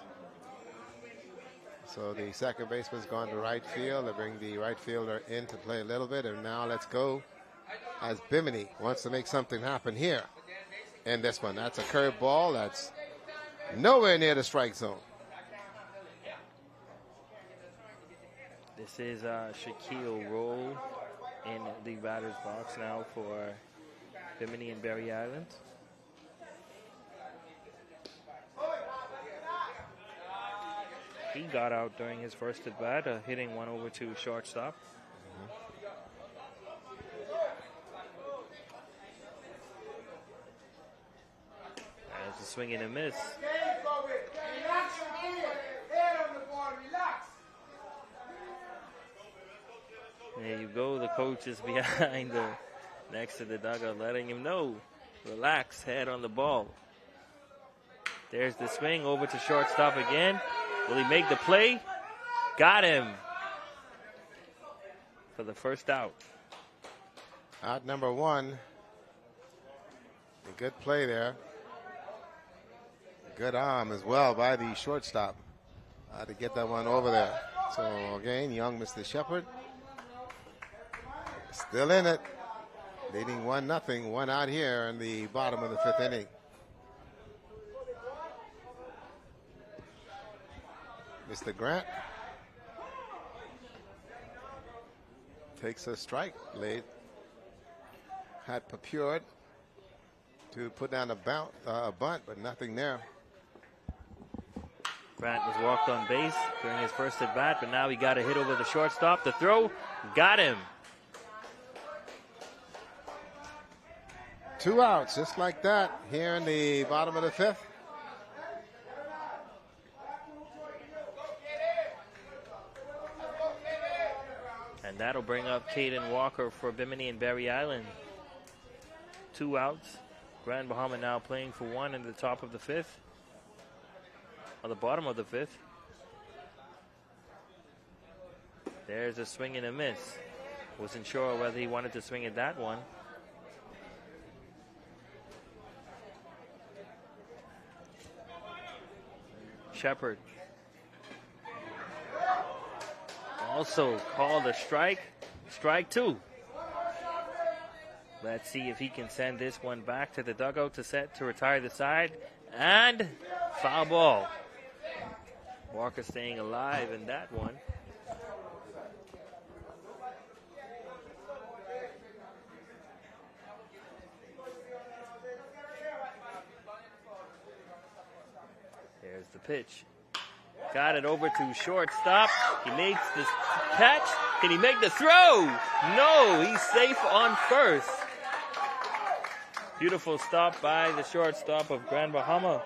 So the second baseman's gone to right field. They bring the right fielder in to play a little bit. And now let's go as Bimini wants to make something happen here in this one. That's a curved ball. That's nowhere near the strike zone.
This is Shaquille Roll in the batter's box now for Bimini and Barry Islands. He got out during his first at bat, hitting one over to shortstop. There's a swing and a miss. There you go. The coach is behind next to the dugout, letting him know, relax, head on the ball. There's the swing over to shortstop again. Will he make the play? Got him for the first out.
Out number one. A good play there. Good arm as well by the shortstop to get that one over there. So again, young Mr. Shepard still in it, leading 1-0, one out here in the bottom of the fifth inning. Mr. Grant takes a strike late. Had procured to put down a bunt, but nothing there.
Grant was walked on base during his first at bat, but now he got a hit over the shortstop. The throw got him.
2 outs, just like that, here in the bottom of the fifth.
And that'll bring up Caden Walker for Bimini and Barry Island. 2 outs. Grand Bahama now playing for one in the top of the fifth. On the bottom of the fifth. There's a swing and a miss. Wasn't sure whether he wanted to swing at that one. Shepard. Also called a strike. Strike two. Let's see if he can send this one back to the dugout to retire the side. And foul ball. Walker staying alive in that one. There's the pitch. Got it over to shortstop. He makes the catch. Can he make the throw? No, he's safe on first. Beautiful stop by the shortstop of Grand Bahama.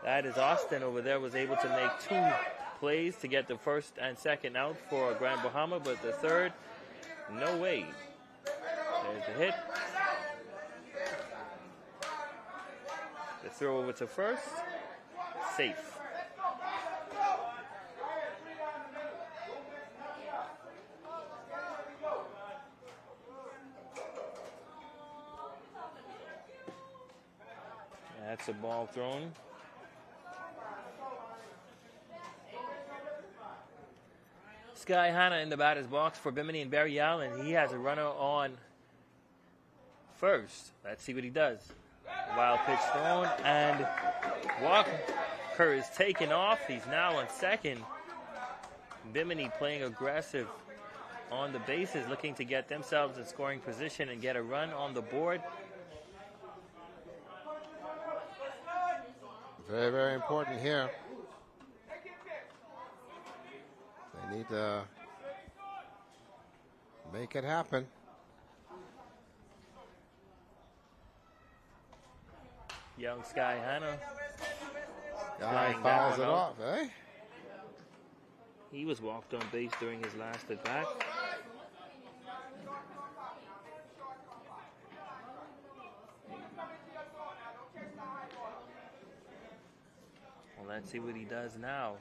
That is Austin over there, was able to make 2 plays to get the first and second out for Grand Bahama, but the third, no way. There's the hit. The throw over to first, safe. That's a ball thrown. Sky Hanna in the batter's box for Bimini and Barry Allen. He has a runner on first. Let's see what he does. Wild pitch thrown, and Shepard is taken off. He's now on second. Bimini playing aggressive on the bases, looking to get themselves in scoring position and get a run on the board.
Very, very important here. They need to make it happen.
Young Sky Hanna.
Guy fouls it off, eh?
He was walked on base during his last at bat. Well, let's see what he does now.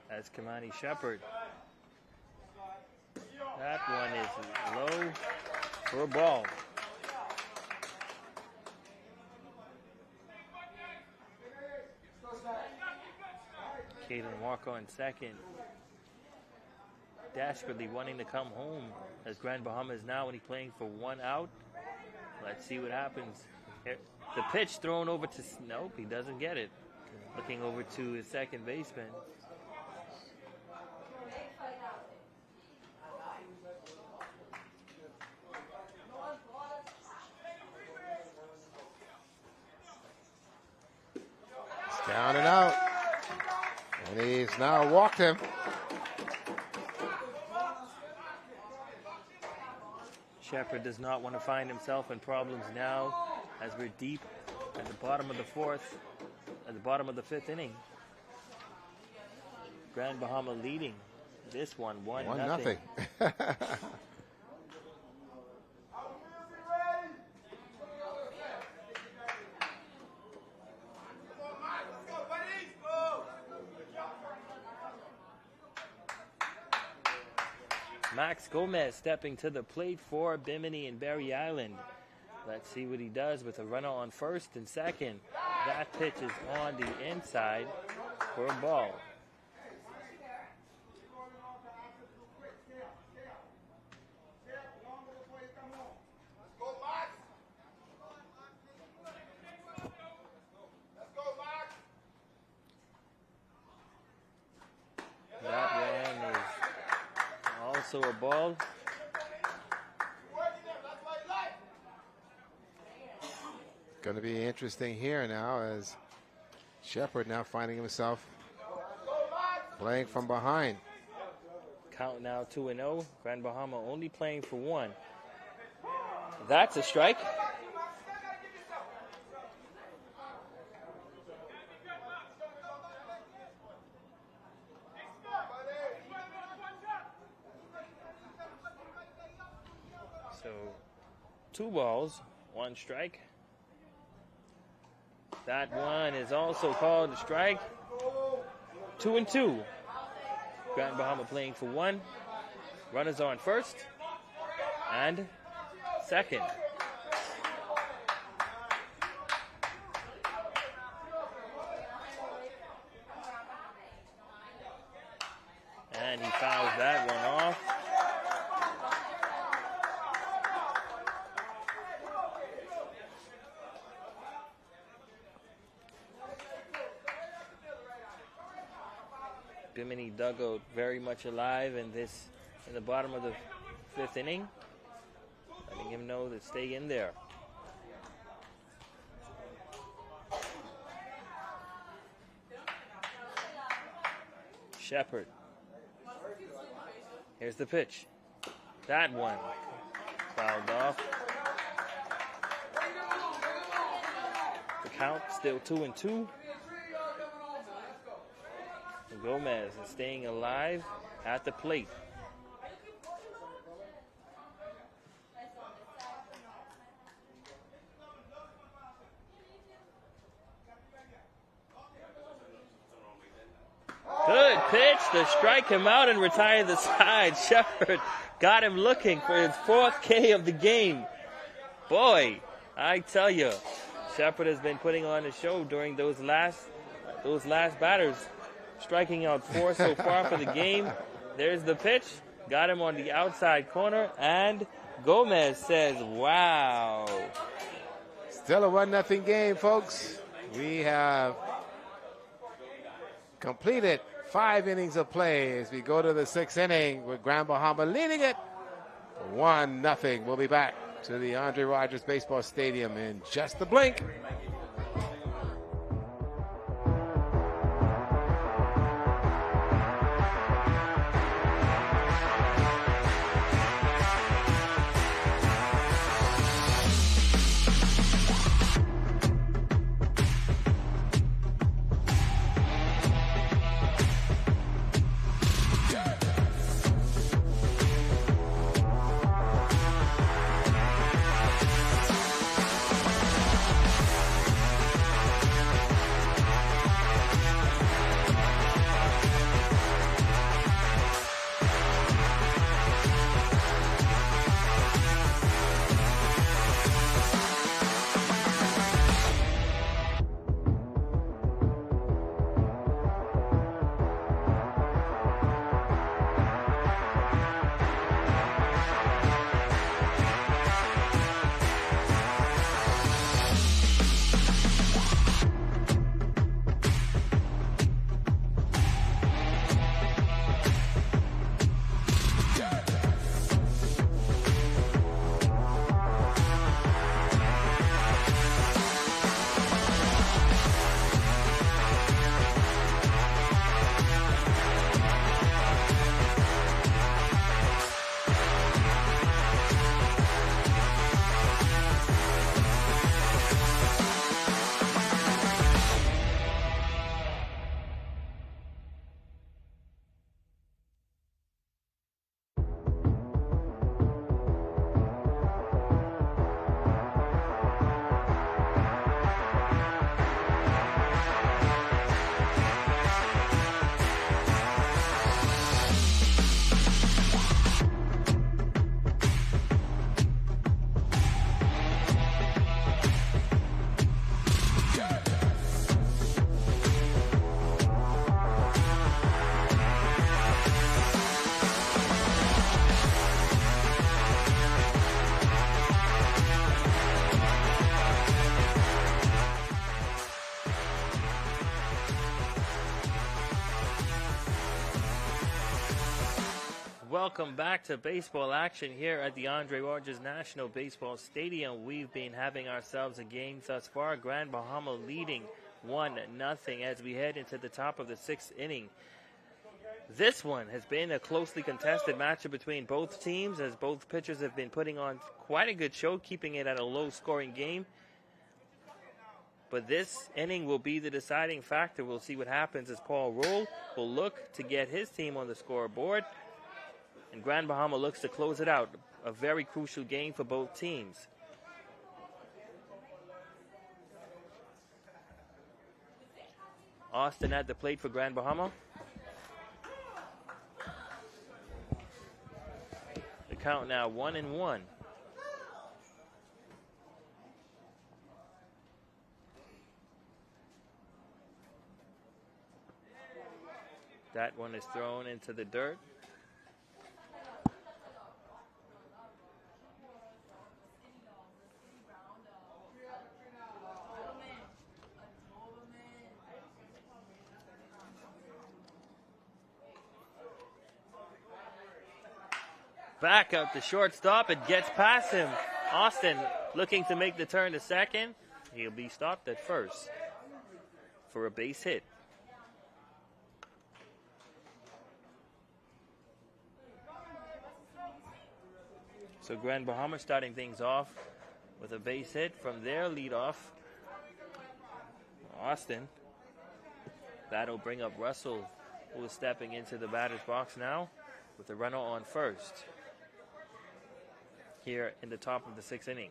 That's Kamani Shepard. That one is low for a ball. Caden Walker on second. Desperately wanting to come home as Grand Bahamas now when he's playing for one out. Let's see what happens. Here, the pitch thrown over to, nope, he doesn't get it. Looking over to his second baseman.
It's down and out. And he's now walked him.
Shepard does not want to find himself in problems now as we're deep at the bottom of the fourth, at the bottom of the fifth inning. Grand Bahama leading this one, 1-0. Max Gomez stepping to the plate for Bimini and Berry Island. Let's see what he does with a runner on first and second. That pitch is on the inside for a ball. Also a ball.
Going to be interesting here now as Shepard now finding himself playing from behind.
Count now 2-0. Grand Bahama only playing for one. That's a strike. So 2 balls, 1 strike. That one is also called a strike. 2-2. Grand Bahama playing for one. Runners on first and second. And he fouls that one off. Bimini dugout very much alive in the bottom of the 5th inning. Letting him know to stay in there. Shepard. Here's the pitch. That one fouled off. The count still 2-2. Gomez is staying alive at the plate. Good pitch to strike him out and retire the side. Shepard got him looking for his 4th K of the game. Boy, I tell you, Shepard has been putting on a show during those last batters. Striking out 4 so far for the game. There's the pitch. Got him on the outside corner. And Gomez says, wow.
Still a 1-0 game, folks. We have completed 5 innings of play as we go to the 6th inning with Grand Bahama leading it 1-0. We'll be back to the Andre Rogers Baseball Stadium in just a blink.
Welcome back to baseball action here at the Andre Rogers National Baseball Stadium. We've been having ourselves a game thus far. Grand Bahama leading 1-0 as we head into the top of the 6th inning. This one has been a closely contested matchup between both teams as both pitchers have been putting on quite a good show, keeping it at a low-scoring game. But this inning will be the deciding factor. We'll see what happens as Paul Roll will look to get his team on the scoreboard. And Grand Bahama looks to close it out. A very crucial game for both teams. Austin at the plate for Grand Bahama. The count now 1-1. That one is thrown into the dirt. Back up the shortstop. It gets past him. Austin looking to make the turn to second. He'll be stopped at first for a base hit. So Grand Bahama starting things off with a base hit from their leadoff. Austin. That'll bring up Russell, who is stepping into the batter's box now with the runner on first. Here in the top of the 6th inning.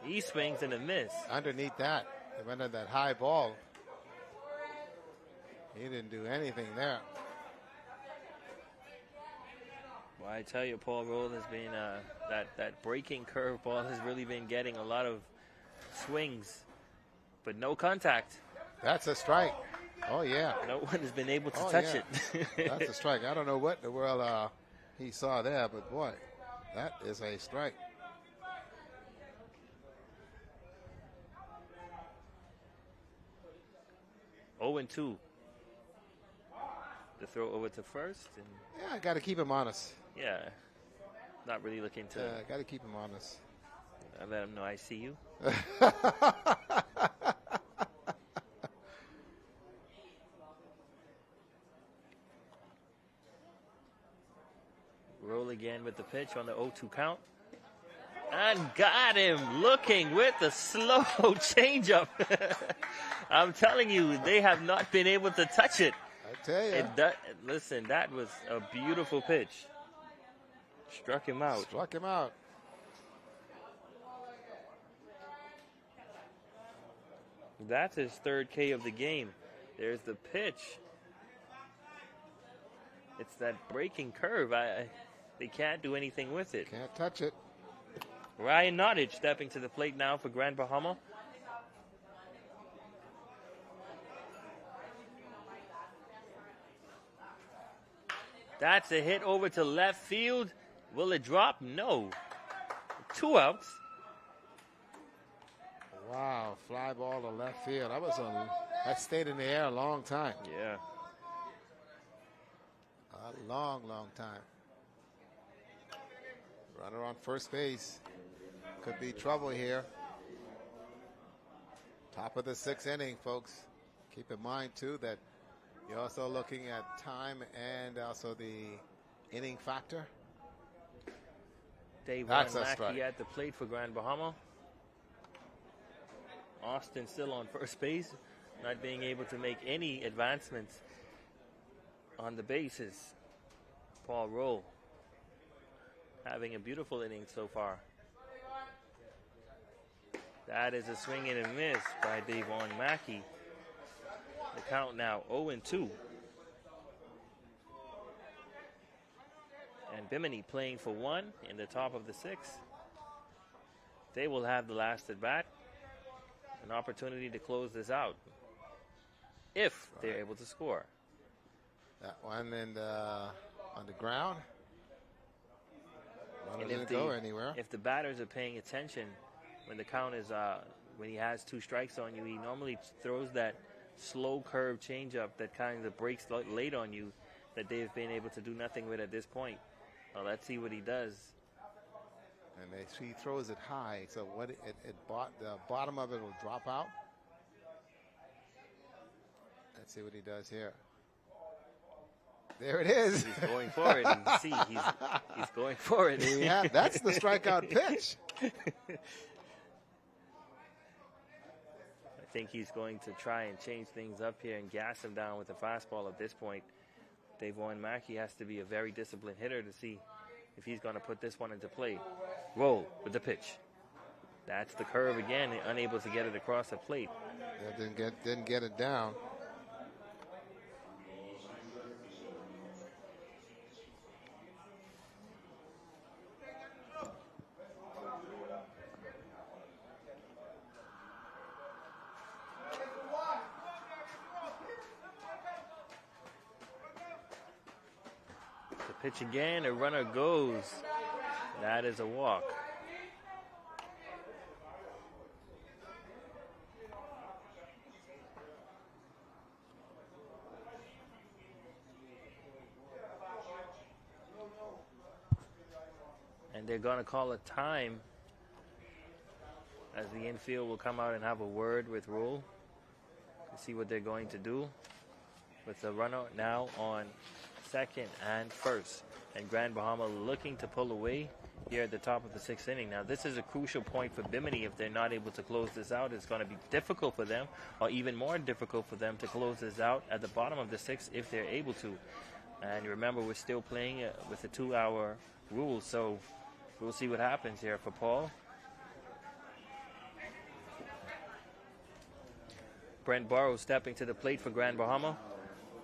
He swings and a miss.
Underneath that, they went on that high ball. He didn't do anything there.
Well, I tell you, Paul Roll has been, that breaking curveball has really been getting a lot of swings, but no contact.
That's a strike. Oh, yeah.
No one has been able to touch it.
That's a strike. I don't know what in the world he saw there, but boy, that is a strike.
Oh, 0-2 the throw over to first. And
Yeah, I got to keep him honest.
yeah, not really looking to
Got to keep him honest.
let him know I see you. Roll again with the pitch on the 0-2 count. And got him looking with the slow changeup. I'm telling you, they have not been able to touch it.
I tell you.
Listen, that was a beautiful pitch. Struck him out.
Struck him out.
That's his third K of the game. There's the pitch. It's that breaking curve. They can't do anything with it.
Can't touch it.
Ryan Nottage stepping to the plate now for Grand Bahama. That's a hit over to left field. Will it drop? No. 2 outs.
Wow, fly ball to left field. That stayed in the air a long time.
Yeah.
A long, long time. Runner on first base. Could be trouble here. Top of the 6th inning, folks. Keep in mind, too, that you're also looking at time and also the inning factor.
Dave
That's a
Mackey
strike.
at the plate for Grand Bahama. Austin still on first base, not being able to make any advancements on the bases. Paul Rowe having a beautiful inning so far. That is a swing and a miss by Davon Mackey. The count now 0-2. And Bimini playing for 1 in the top of the 6th. They will have the last at bat. An opportunity to close this out if they're able to score.
That one on the ground.
And
Runner didn't go anywhere.
If the batters are paying attention, when the count is when he has 2 strikes on you, he normally throws that slow curve changeup that kind of breaks late on you that they've been able to do nothing with at this point. Well, let's see what he does.
And he throws it high, so what the bottom of it will drop out. Let's see what he does here. There it is.
He's going for it. You see, he's going for it.
Yeah, that's the strikeout pitch.
I think he's going to try and change things up here and gas him down with the fastball at this point. Davon Mackey has to be a very disciplined hitter to see if he's going to put this one into play. Roll with the pitch. That's the curve again, unable to get it across the plate.
Yeah, didn't get it down.
The pitch again, a runner goes. That is a walk. And they're going to call a time as the infield will come out and have a word with Rule to see what they're going to do with the runner now on second and first. And Grand Bahama looking to pull away here at the top of the 6th inning. Now, this is a crucial point for Bimini. If they're not able to close this out, it's going to be difficult for them, or even more difficult for them to close this out at the bottom of the 6th if they're able to. And remember, we're still playing with a 2-hour rule, so we'll see what happens here for Paul. Brent Burrows stepping to the plate for Grand Bahama,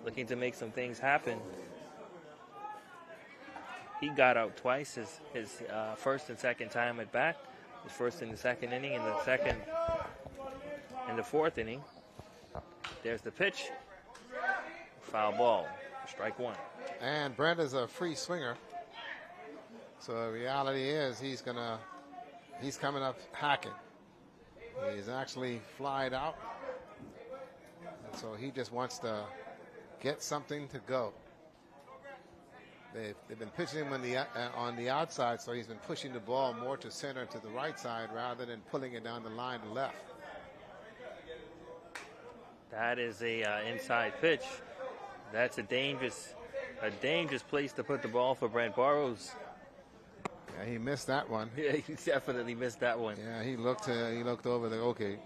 looking to make some things happen. He got out twice, his first and second time at bat. His first in the 2nd inning, and the second in the 4th inning. There's the pitch. Foul ball. Strike 1.
And Brent is a free swinger. So the reality is he's coming up hacking. He's actually flied out. And so he just wants to get something to go. they've been pitching him on the outside, so he's been pushing the ball more to center to the right side rather than pulling it down the line to left.
That is a inside pitch. That's a dangerous place to put the ball for Brent Burrows.
Yeah, he missed that one.
Yeah, he definitely missed that one.
Yeah, he looked over there. Okay,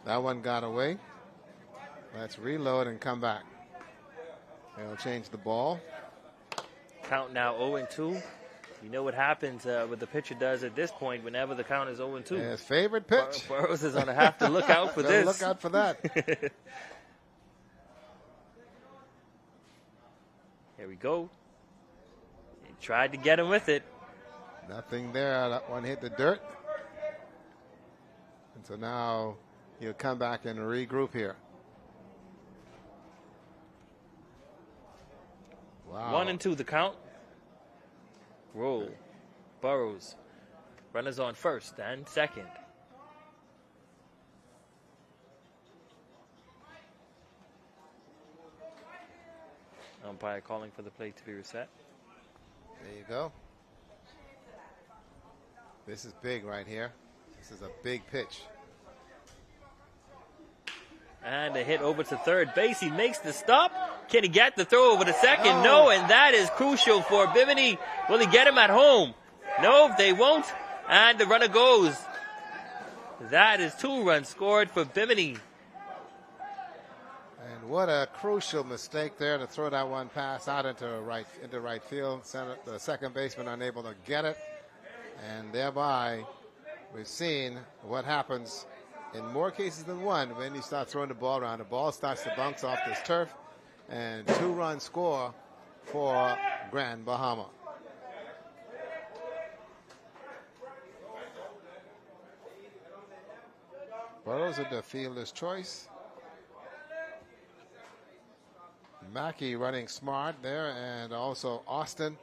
that one got away. Let's reload and come back. They'll change the ball.
Count now 0-2. You know what happens, what the pitcher does at this point whenever the count is 0-2.
Yeah, his favorite pitch.
Burrows is going to have to look out for this.
Look out for that.
Here we go. He tried to get him with it.
Nothing there. That one hit the dirt. And so now he'll come back and regroup here. Wow.
1-2 the count. Roll. Burrows. Runners on first and second. Umpire calling for the play to be reset.
There you go. This is big right here. This is a big pitch.
And a hit over to third base. He makes the stop. Can he get the throw over to second? No, and that is crucial for Bimini. Will he get him at home? No, they won't. And the runner goes. That is 2 runs scored for Bimini.
And what a crucial mistake there to throw that one pass out into right field. The second baseman unable to get it. And thereby, we've seen what happens in more cases than one when you start throwing the ball around. The ball starts to bounce off this turf. And 2-run score for Grand Bahama. Burrows at the fielder's choice. Mackey running smart there, and also Austin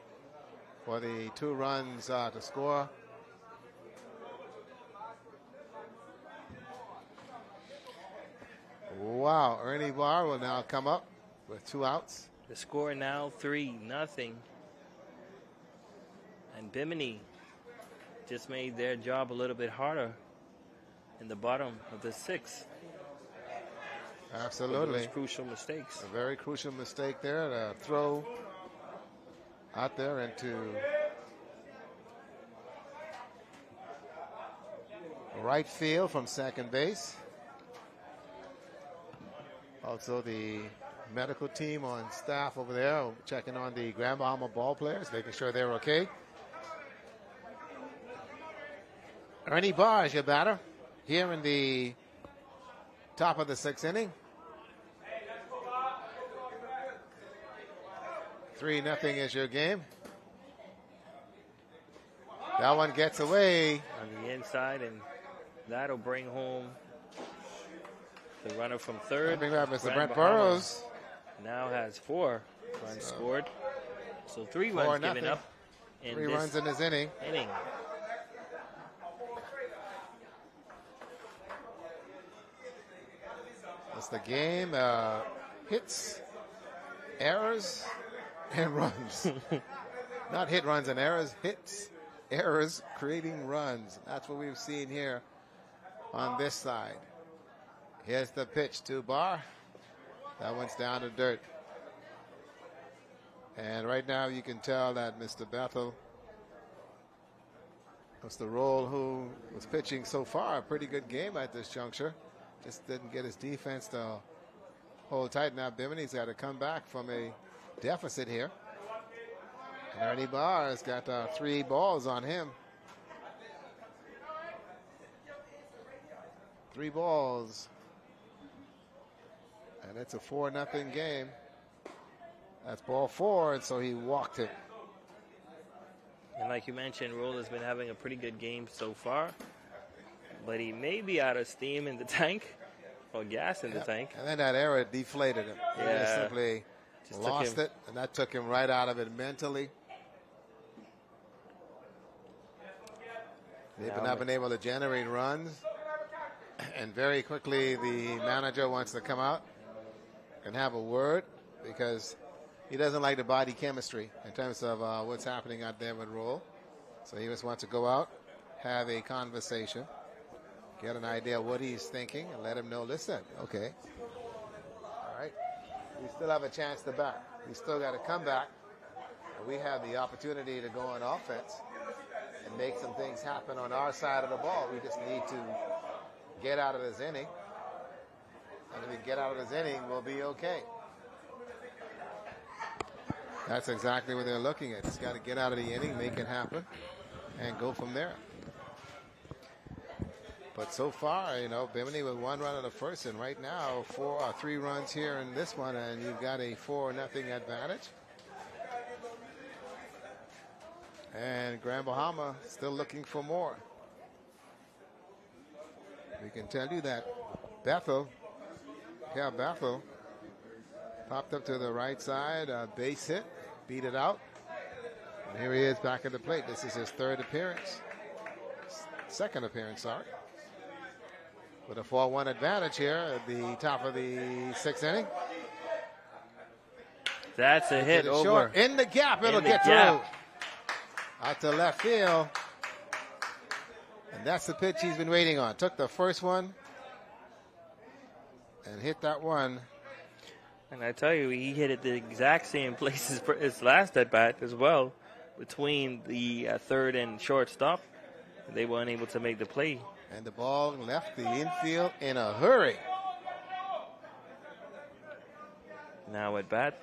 for the 2 runs to score. Wow, Ernie Barr will now come up with 2 outs.
The score now 3-0. And Bimini just made their job a little bit harder in the bottom of the 6th.
Absolutely.
Those crucial mistakes.
A very crucial mistake there. To throw out there into right field from second base. Also the medical team on staff over there checking on the Grand Bahama ball players, making sure they're okay. Ernie Barr is your batter here in the top of the 6th inning. 3-0 is your game. That one gets away.
On the inside, and that'll bring home the runner from third.
Bring up Mr. Brent
Bahama
Burrows.
Now has 4 runs scored. So 3 runs given up in
3
this
runs in this inning. That's the game. Hits, errors, and runs. Not hit, runs, and errors. Hits, errors, creating runs. That's what we've seen here on this side. Here's the pitch to Barr. That one's down to dirt. And right now you can tell that Mr. Bethel, Mr. Roll, who was pitching so far a pretty good game at this juncture, just didn't get his defense to hold tight. Now Bimini's got to come back from a deficit here. And Ernie Barr has got 3 balls on him. 3 balls. And it's a 4-0 game. That's ball 4, and so he walked it.
And like you mentioned, Roll has been having a pretty good game so far. But he may be out of steam in the tank, or gas in the tank.
And then that error deflated him. He just simply lost it, and that took him right out of it mentally. They've not been able to generate runs. And very quickly, the manager wants to come out and have a word, because he doesn't like the body chemistry in terms of what's happening out there with Roll. So he just wants to go out, have a conversation, get an idea of what he's thinking, and let him know, listen, okay, all right, we still have a chance to back. We still got to come back. And we have the opportunity to go on offense and make some things happen on our side of the ball. We just need to get out of this inning. And if we get out of this inning, we'll be okay. That's exactly what they're looking at. It's got to get out of the inning, make it happen, and go from there. But so far, you know, Bimini with 1 run in the first, and right now 3 runs here in this one, and you've got a 4-0 advantage. And Grand Bahama still looking for more. We can tell you that Bethel popped up to the right side, base hit, beat it out. And here he is back at the plate. This is his second appearance, sorry. With a 4-1 advantage here at the top of the 6th inning.
That's a hit over.
Short. In the gap, it'll get through. Out to left field. And that's the pitch he's been waiting on. Took the first one and hit that one.
And I tell you, he hit it the exact same place as his last at bat as well, between the third and shortstop. They weren't able to make the play.
And the ball left the infield in a hurry.
Now at bat.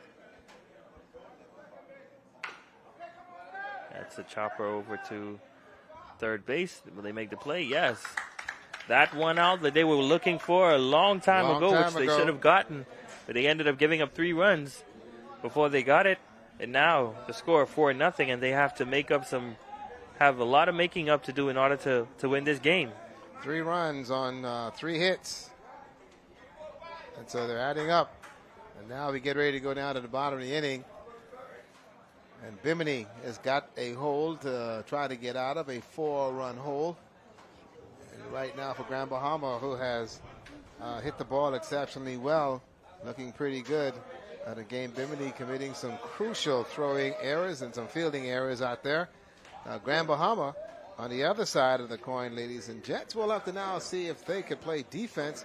That's a chopper over to third base. Will they make the play? Yes. That one out that they were looking for a long time ago, which they should have gotten. But they ended up giving up 3 runs before they got it. And now the score 4-0, and they have to have a lot of making up to do in order to win this game.
3 runs on 3 hits. And so they're adding up. And now we get ready to go down to the bottom of the inning. And Bimini has got a hole to try to get out of, a 4-run hole. And right now for Grand Bahama, who has hit the ball exceptionally well, looking pretty good. The game, Bimini committing some crucial throwing errors and some fielding errors out there. Grand Bahama on the other side of the coin, ladies and gents, we'll have to now see if they can play defense.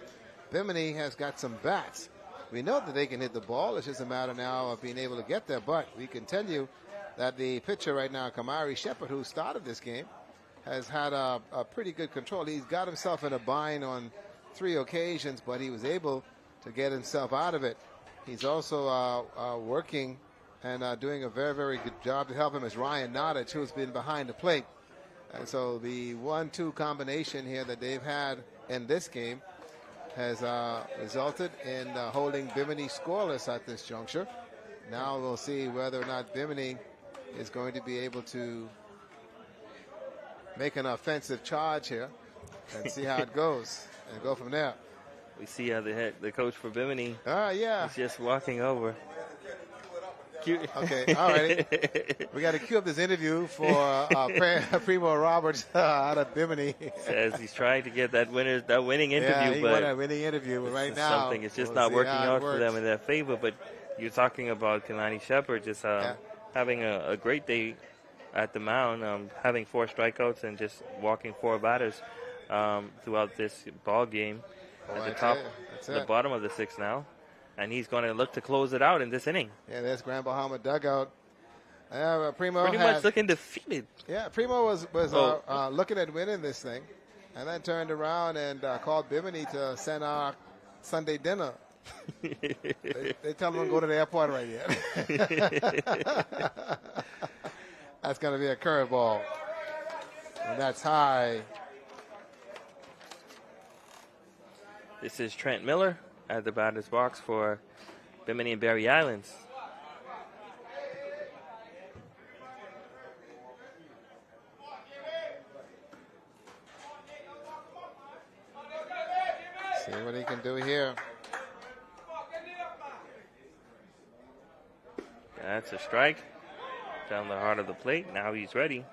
Bimini has got some bats. We know that they can hit the ball. It's just a matter now of being able to get there. But we can tell you that the pitcher right now, Kamari Shepard, who started this game, has had a pretty good control. He's got himself in a bind on 3 occasions, but he was able to get himself out of it. He's also working and doing a very, very good job to help him is Ryan Nottage, who's been behind the plate. And so the 1-2 combination here that they've had in this game has resulted in holding Bimini scoreless at this juncture. Now we'll see whether or not Bimini is going to be able to make an offensive charge here and see how it goes and go from there.
We see how the coach for Bimini
yeah.
is just walking over.
Okay, all right. We got to cue up this interview for Primo Roberts out of Bimini.
Says he's trying to get that winning interview,
yeah, he
but
won a winning interview. But right now,
it's just not working out for them in their favor. But you're talking about Kalani Shepard just having a great day at the mound, having 4 strikeouts and just walking 4 batters throughout this ball game. The bottom of the 6th now. And he's going to look to close it out in this inning.
Yeah, there's Grand Bahama dugout. Primo
pretty much looking defeated.
Yeah, Primo was looking at winning this thing, and then turned around and called Bimini to send our Sunday dinner. they tell him to go to the airport right yet. That's going to be a curveball. And that's high.
This is Trent Miller at the batter's box for Bimini and Berry Islands.
See what he can do here.
That's a strike down the heart of the plate. Now he's ready.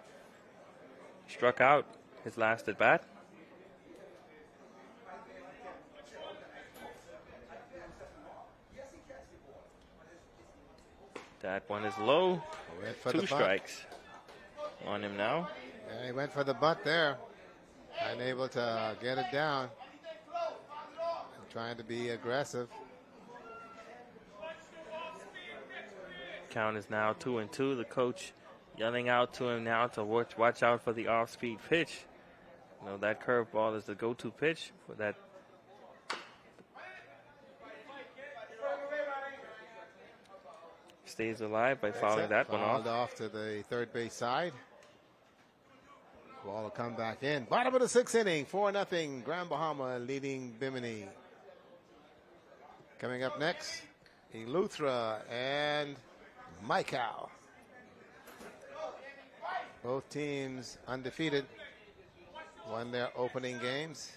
Struck out his last at bat. That one is low.
Went for
2
the bunt.
strikes on him now.
Yeah, he went for the bunt there. Unable to get it down. And trying to be aggressive.
Count is now 2-2. The coach yelling out to him now to watch out for the off-speed pitch. You know, that curveball is the go-to pitch for that. Stays alive by fouling that one
Fouled
off.
off to the third base side. Ball will come back in. Bottom of the 6th inning, 4-0. Grand Bahama leading Bimini. Coming up next, Eleuthera and Maikau. Both teams undefeated. Won their opening games.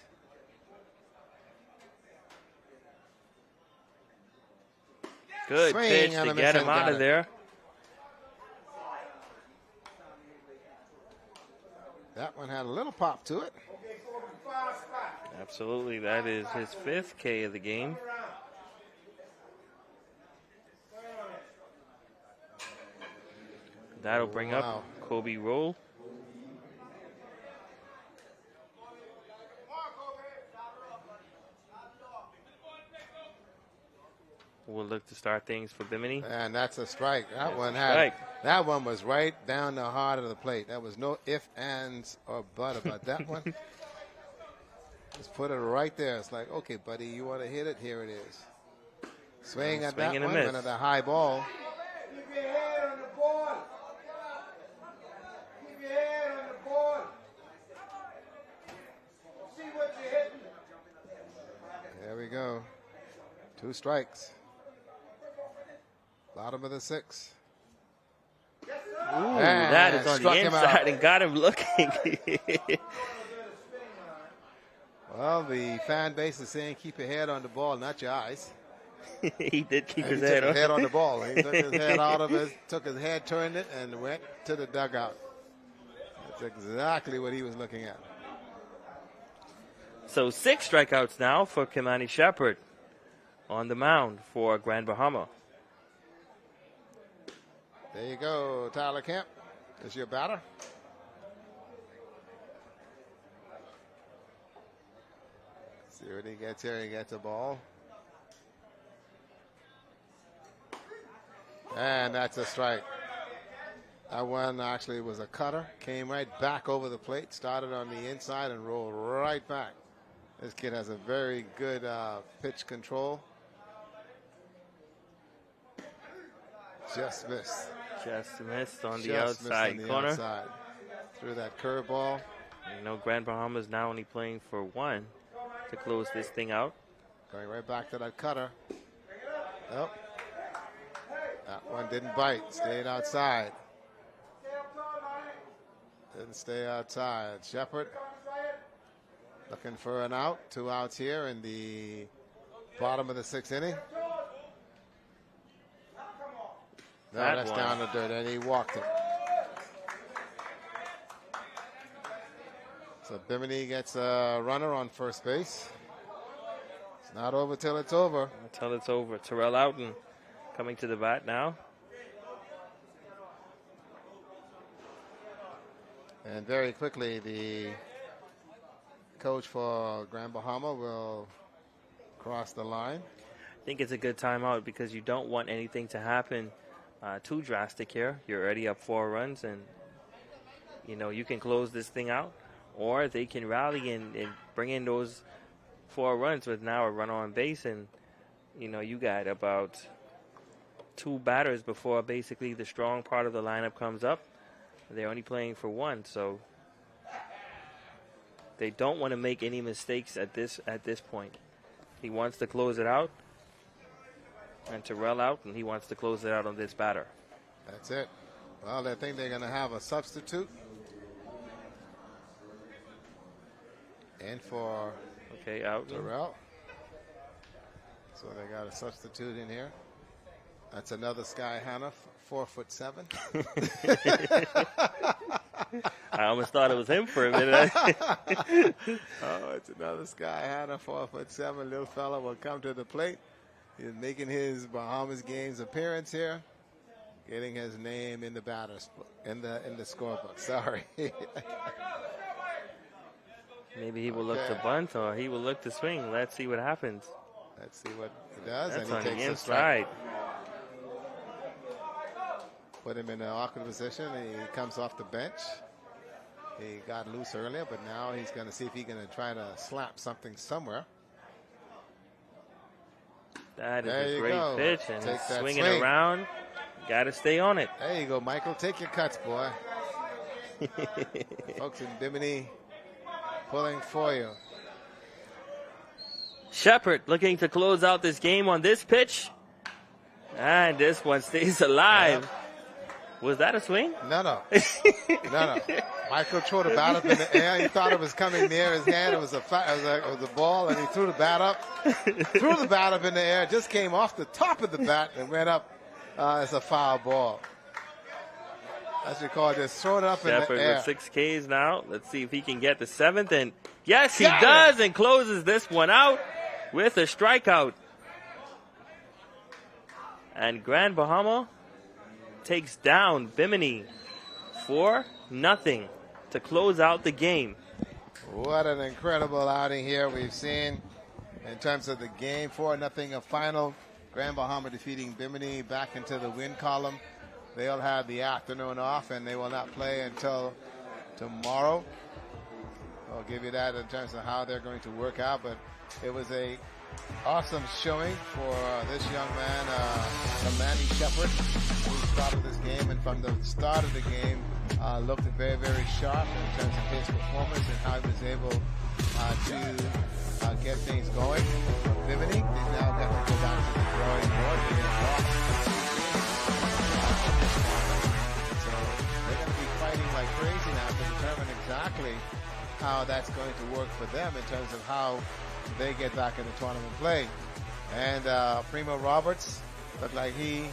Good
Swing
pitch
on
to
a
get
miss
him
and
out
got
of
it.
there.
That one had a little pop to it.
Absolutely, that is his 5th K of the game. That'll bring
Wow.
up Kobe Roll. We'll look to start things for Bimini.
And that's a strike. That
That's
one
a
had.
strike.
That one was right down the heart of the plate. There was no if, ands, or but about that one. Just put it right there. It's like, okay, buddy, you want to hit it? Here it is. Swing at that
Swing and a
one.
miss.
Went at a high ball.
Keep your head on the ball. Keep your head on the ball. See what you're hitting.
There we go. 2 strikes. Bottom of the 6th.
Ooh, that is on the
struck him out.
inside and got him looking.
Well, the fan base is saying keep your head on the ball, not your eyes.
He did keep
And
his
he
head
took
on.
his head on the ball. He took his head out of it, took his head, turned it, and went to the dugout. That's exactly what he was looking at.
So 6 strikeouts now for Kimani Shepard on the mound for Grand Bahama.
There you go, Tyler Kemp. Is your batter. See what he gets here. He gets a ball. And that's a strike. That one actually was a cutter. Came right back over the plate. Started on the inside and rolled right back. This kid has a very good pitch control. Just missed.
Just missed on the
Just missed
outside
on the
corner.
outside. Threw that curveball.
You know, Grand Bahama is now only playing for 1 to close this thing out.
Going right back to that cutter. Nope. That one didn't bite. Stayed outside. Didn't stay outside. Shepard looking for an out. 2 outs here in the bottom of the 6th inning. No,
That
that's
one.
down the dirt, and he walked it. So Bimini gets a runner on first base. It's not over till it's over.
Until it's over. Terrell Oughton coming to the bat now.
And very quickly, the coach for Grand Bahama will cross the line.
I think it's a good timeout because you don't want anything to happen too drastic here. You're already up 4 runs, and you know you can close this thing out, or they can rally and bring in those 4 runs with now a runner on base, and you know you got about 2 batters before basically the strong part of the lineup comes up. They're only playing for 1, so they don't want to make any mistakes at this point. He wants to close it out. And Terrell out, and he wants to close it out on this batter.
That's it. Well, they think they're going to have a substitute. And for
Okay, out.
Terrell. So they got a substitute in here. That's another Sky Hanna, 4'7".
I almost thought it was him for a minute.
Oh, it's another Sky Hanna, 4'7". Little fella will come to the plate. He's making his Bahamas games appearance here. getting his name in the batters in the scorebook. Sorry.
Maybe he will look to bunt or he will look to swing. Let's see what happens.
Let's see what he does.
That's
and he
on
takes
the
a strike.
inside.
Put him in an awkward position. He comes off the bench. He got loose earlier, but now he's going to see if he's going to try to slap something somewhere.
That is
There
a
you
great
go.
pitch, and
Take
he's
that
swinging
swing.
around. Got to stay on it.
There you go, Michael. Take your cuts, boy. Folks in Bimini pulling for you.
Shepard looking to close out this game on this pitch. And this one stays alive.
Yep.
Was that a swing?
No. Michael threw the bat up in the air. He thought it was coming near his hand. It was a ball, and he threw the bat up. Threw the bat up in the air. It just came off the top of the bat and went up as a foul ball. As you call it, just throw it up
Shepard
in the air.
with 6 Ks now. Let's see if he can get the 7th. And yes, he
Got
does,
it.
and closes this one out with a strikeout. And Grand Bahama takes down Bimini 4-0 to close out the game.
What an incredible outing here we've seen in terms of the game. 4-0 a final. Grand Bahama defeating Bimini back into the win column. They'll have the afternoon off, and they will not play until tomorrow. I'll give you that in terms of how they're going to work out, but it was a awesome showing for this young man, Manny Shepard, who started this game, and from the start of the game looked very, very sharp in terms of his performance and how he was able to get things going. Bimini, they've now got to go back to the drawing board. They have lost. So they're going to be fighting like crazy now to determine exactly how that's going to work for them in terms of how they get back into tournament play. And Primo Roberts looked like he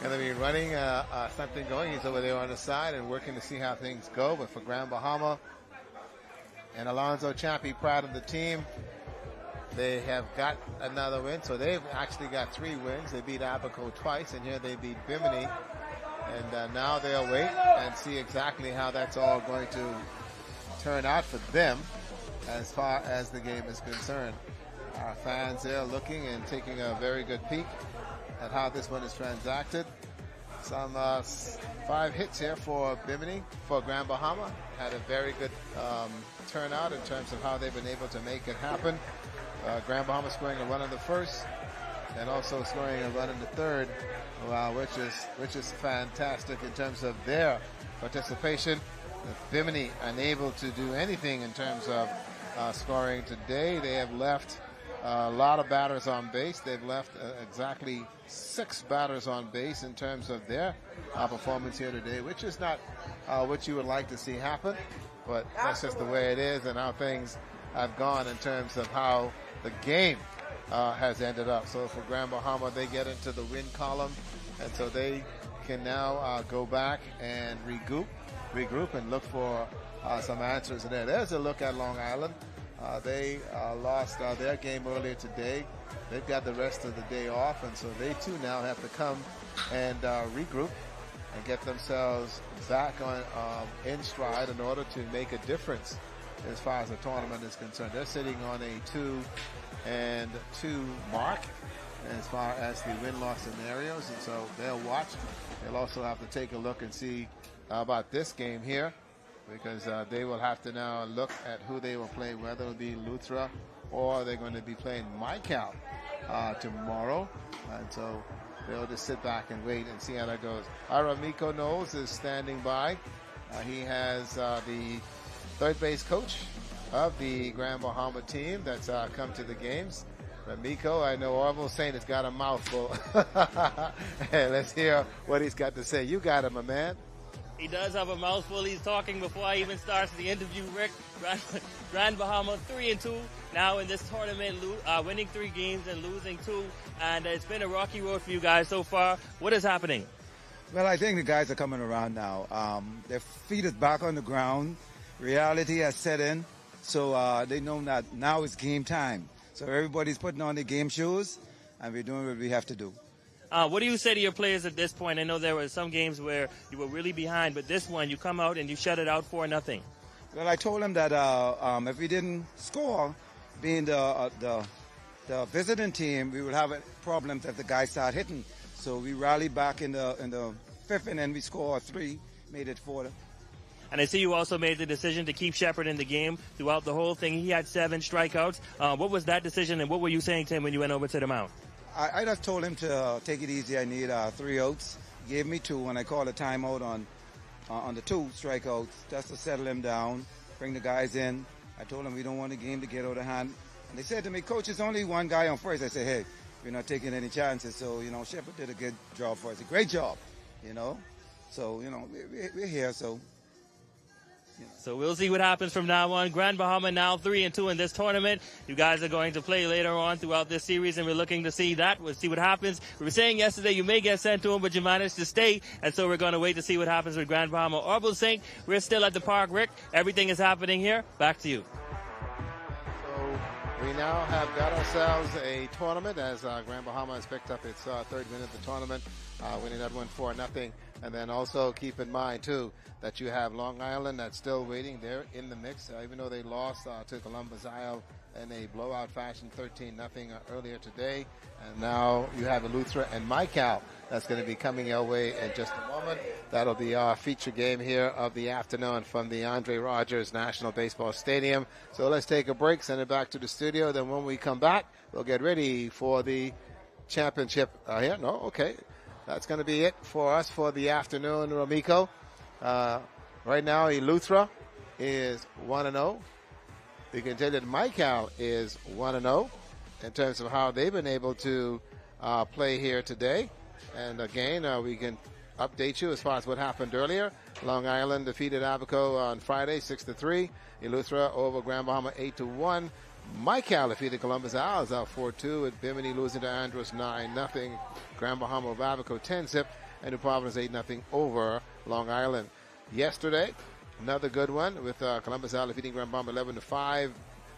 going to be running something going. He's over there on the side and working to see how things go. But for Grand Bahama and Alonzo Chappie, proud of the team. They have got another win, so they've actually got 3 wins. They beat Abaco twice, and here they beat Bimini. And now they'll wait and see exactly how that's all going to turn out for them as far as the game is concerned. Our fans there looking and taking a very good peek at how this one is transacted. Some 5 hits here for Bimini, for Grand Bahama. Had a very good turnout in terms of how they've been able to make it happen. Grand Bahama scoring a run in the first and also scoring a run in the third, which is fantastic in terms of their participation. Bimini unable to do anything in terms of scoring today. They have left a lot of batters on base. They've left exactly 6 batters on base in terms of their performance here today, which is not what you would like to see happen, but that's just the way it is and how things have gone in terms of how the game has ended up. So for Grand Bahama, they get into the win column, and so they can now go back and regroup and look for some answers in there. There's a look at Long Island. They lost their game earlier today. They've got the rest of the day off, and so they too now have to come and regroup and get themselves back on in stride in order to make a difference as far as the tournament is concerned. They're sitting on a 2-2 mark as far as the win-loss scenarios, and so they'll watch. They'll also have to take a look and see about this game here, because they will have to now look at who they will play, whether it'll be Lutra or they're going to be playing MyCal tomorrow. And so they'll just sit back and wait and see how that goes. Aramiko Knowles is standing by. He has the third base coach of the Grand Bahama team that's come to the games. Ramiko, I know Orville's saying it's got a mouthful. Hey, let's hear what he's got to say. You got him, my man.
He does have a mouthful. He's talking before he even starts the interview, Rick. Grand Bahama 3-2 now in this tournament, winning 3 games and losing 2. And it's been a rocky road for you guys so far. What is happening?
Well, I think the guys are coming around now. Their feet is back on the ground. Reality has set in. So they know that now it's game time. So everybody's putting on their game shoes, and we're doing what we have to do.
What do you say to your players at this point? I know there were some games where you were really behind, but this one you come out and you shut it out 4-0.
Well, I told them that if we didn't score, being the visiting team, we would have problems if the guys start hitting. So we rallied back in the fifth, and then we scored 3, made it 4.
And I see you also made the decision to keep Shepard in the game throughout the whole thing. He had 7 strikeouts. What was that decision, and what were you saying to him when you went over to the mound?
I just told him to take it easy. I need 3 outs. He gave me 2, and I called a timeout on the 2 strikeouts just to settle him down, bring the guys in. I told him we don't want the game to get out of hand. And they said to me, Coach, there's only one guy on first. I said, hey, we're not taking any chances. So, Shepard did a good job for us. A great job, So, we're here, so.
So we'll see what happens from now on. Grand Bahama now 3-2 in this tournament. You guys are going to play later on throughout this series, and we're looking to see that. We'll see what happens. We were saying yesterday you may get sent to them, but you managed to stay, and so we're going to wait to see what happens with Grand Bahama. Orville Saint, we're still at the park, Rick. Everything is happening here. Back to you.
So we now have got ourselves a tournament as Grand Bahama has picked up its 3rd win of the tournament, winning that one 4-0. And then also keep in mind, too, that you have Long Island that's still waiting. They're in the mix, even though they lost to Columbus Isle in a blowout fashion, 13-0 earlier today. And now you have Eleuthera and Mycal that's going to be coming your way in just a moment. That'll be our feature game here of the afternoon from the Andre Rogers National Baseball Stadium. So let's take a break, send it back to the studio. Then when we come back, we'll get ready for the championship. Here? No? Okay. That's going to be it for us for the afternoon, Romiko. Right now, Eleuthera is 1-0. We can tell you that Mycal is 1-0 in terms of how they've been able to play here today. And again, we can update you as far as what happened earlier. Long Island defeated Abaco on Friday 6-3. Eleuthera over Grand Bahama 8-1. Mycal defeated Columbus Isles out 4-2, with Bimini losing to Andros 9-0. Grand Bahama of Abaco 10-zip, and New Providence 8-0 over Long Island. Yesterday, another good one with Columbus Isles defeating Grand Bahama 11-5,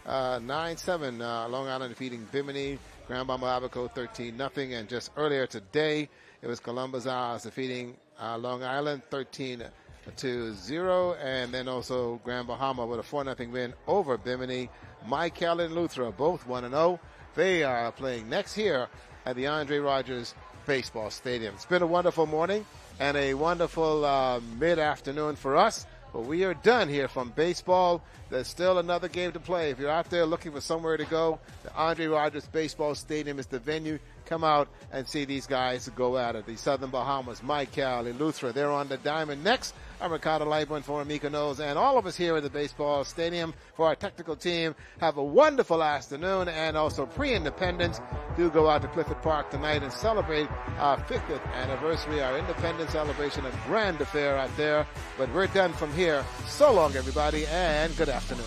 9-7. Long Island defeating Bimini, Grand Bahama Abaco 13-0, and just earlier today, it was Columbus Isles defeating Long Island 13-0, and then also Grand Bahama with a 4-0 win over Bimini. Mycal and Eleuthera both 1-0. They are playing next here at the Andre Rogers Baseball Stadium. It's been a wonderful morning and a wonderful mid-afternoon for us. But we are done here from baseball. There's still another game to play. If you're out there looking for somewhere to go, the Andre Rogers Baseball Stadium is the venue. Come out and see these guys go at it. The Southern Bahamas, Mycal, Eleuthera, they're on the diamond next. I'm Ricardo Lightburn for Amika Knowles, and all of us here at the baseball stadium for our technical team. Have a wonderful afternoon, and also pre-independence. Do go out to Clifford Park tonight and celebrate our 50th anniversary, our independence celebration, a grand affair out there. But we're done from here. So long, everybody, and good afternoon.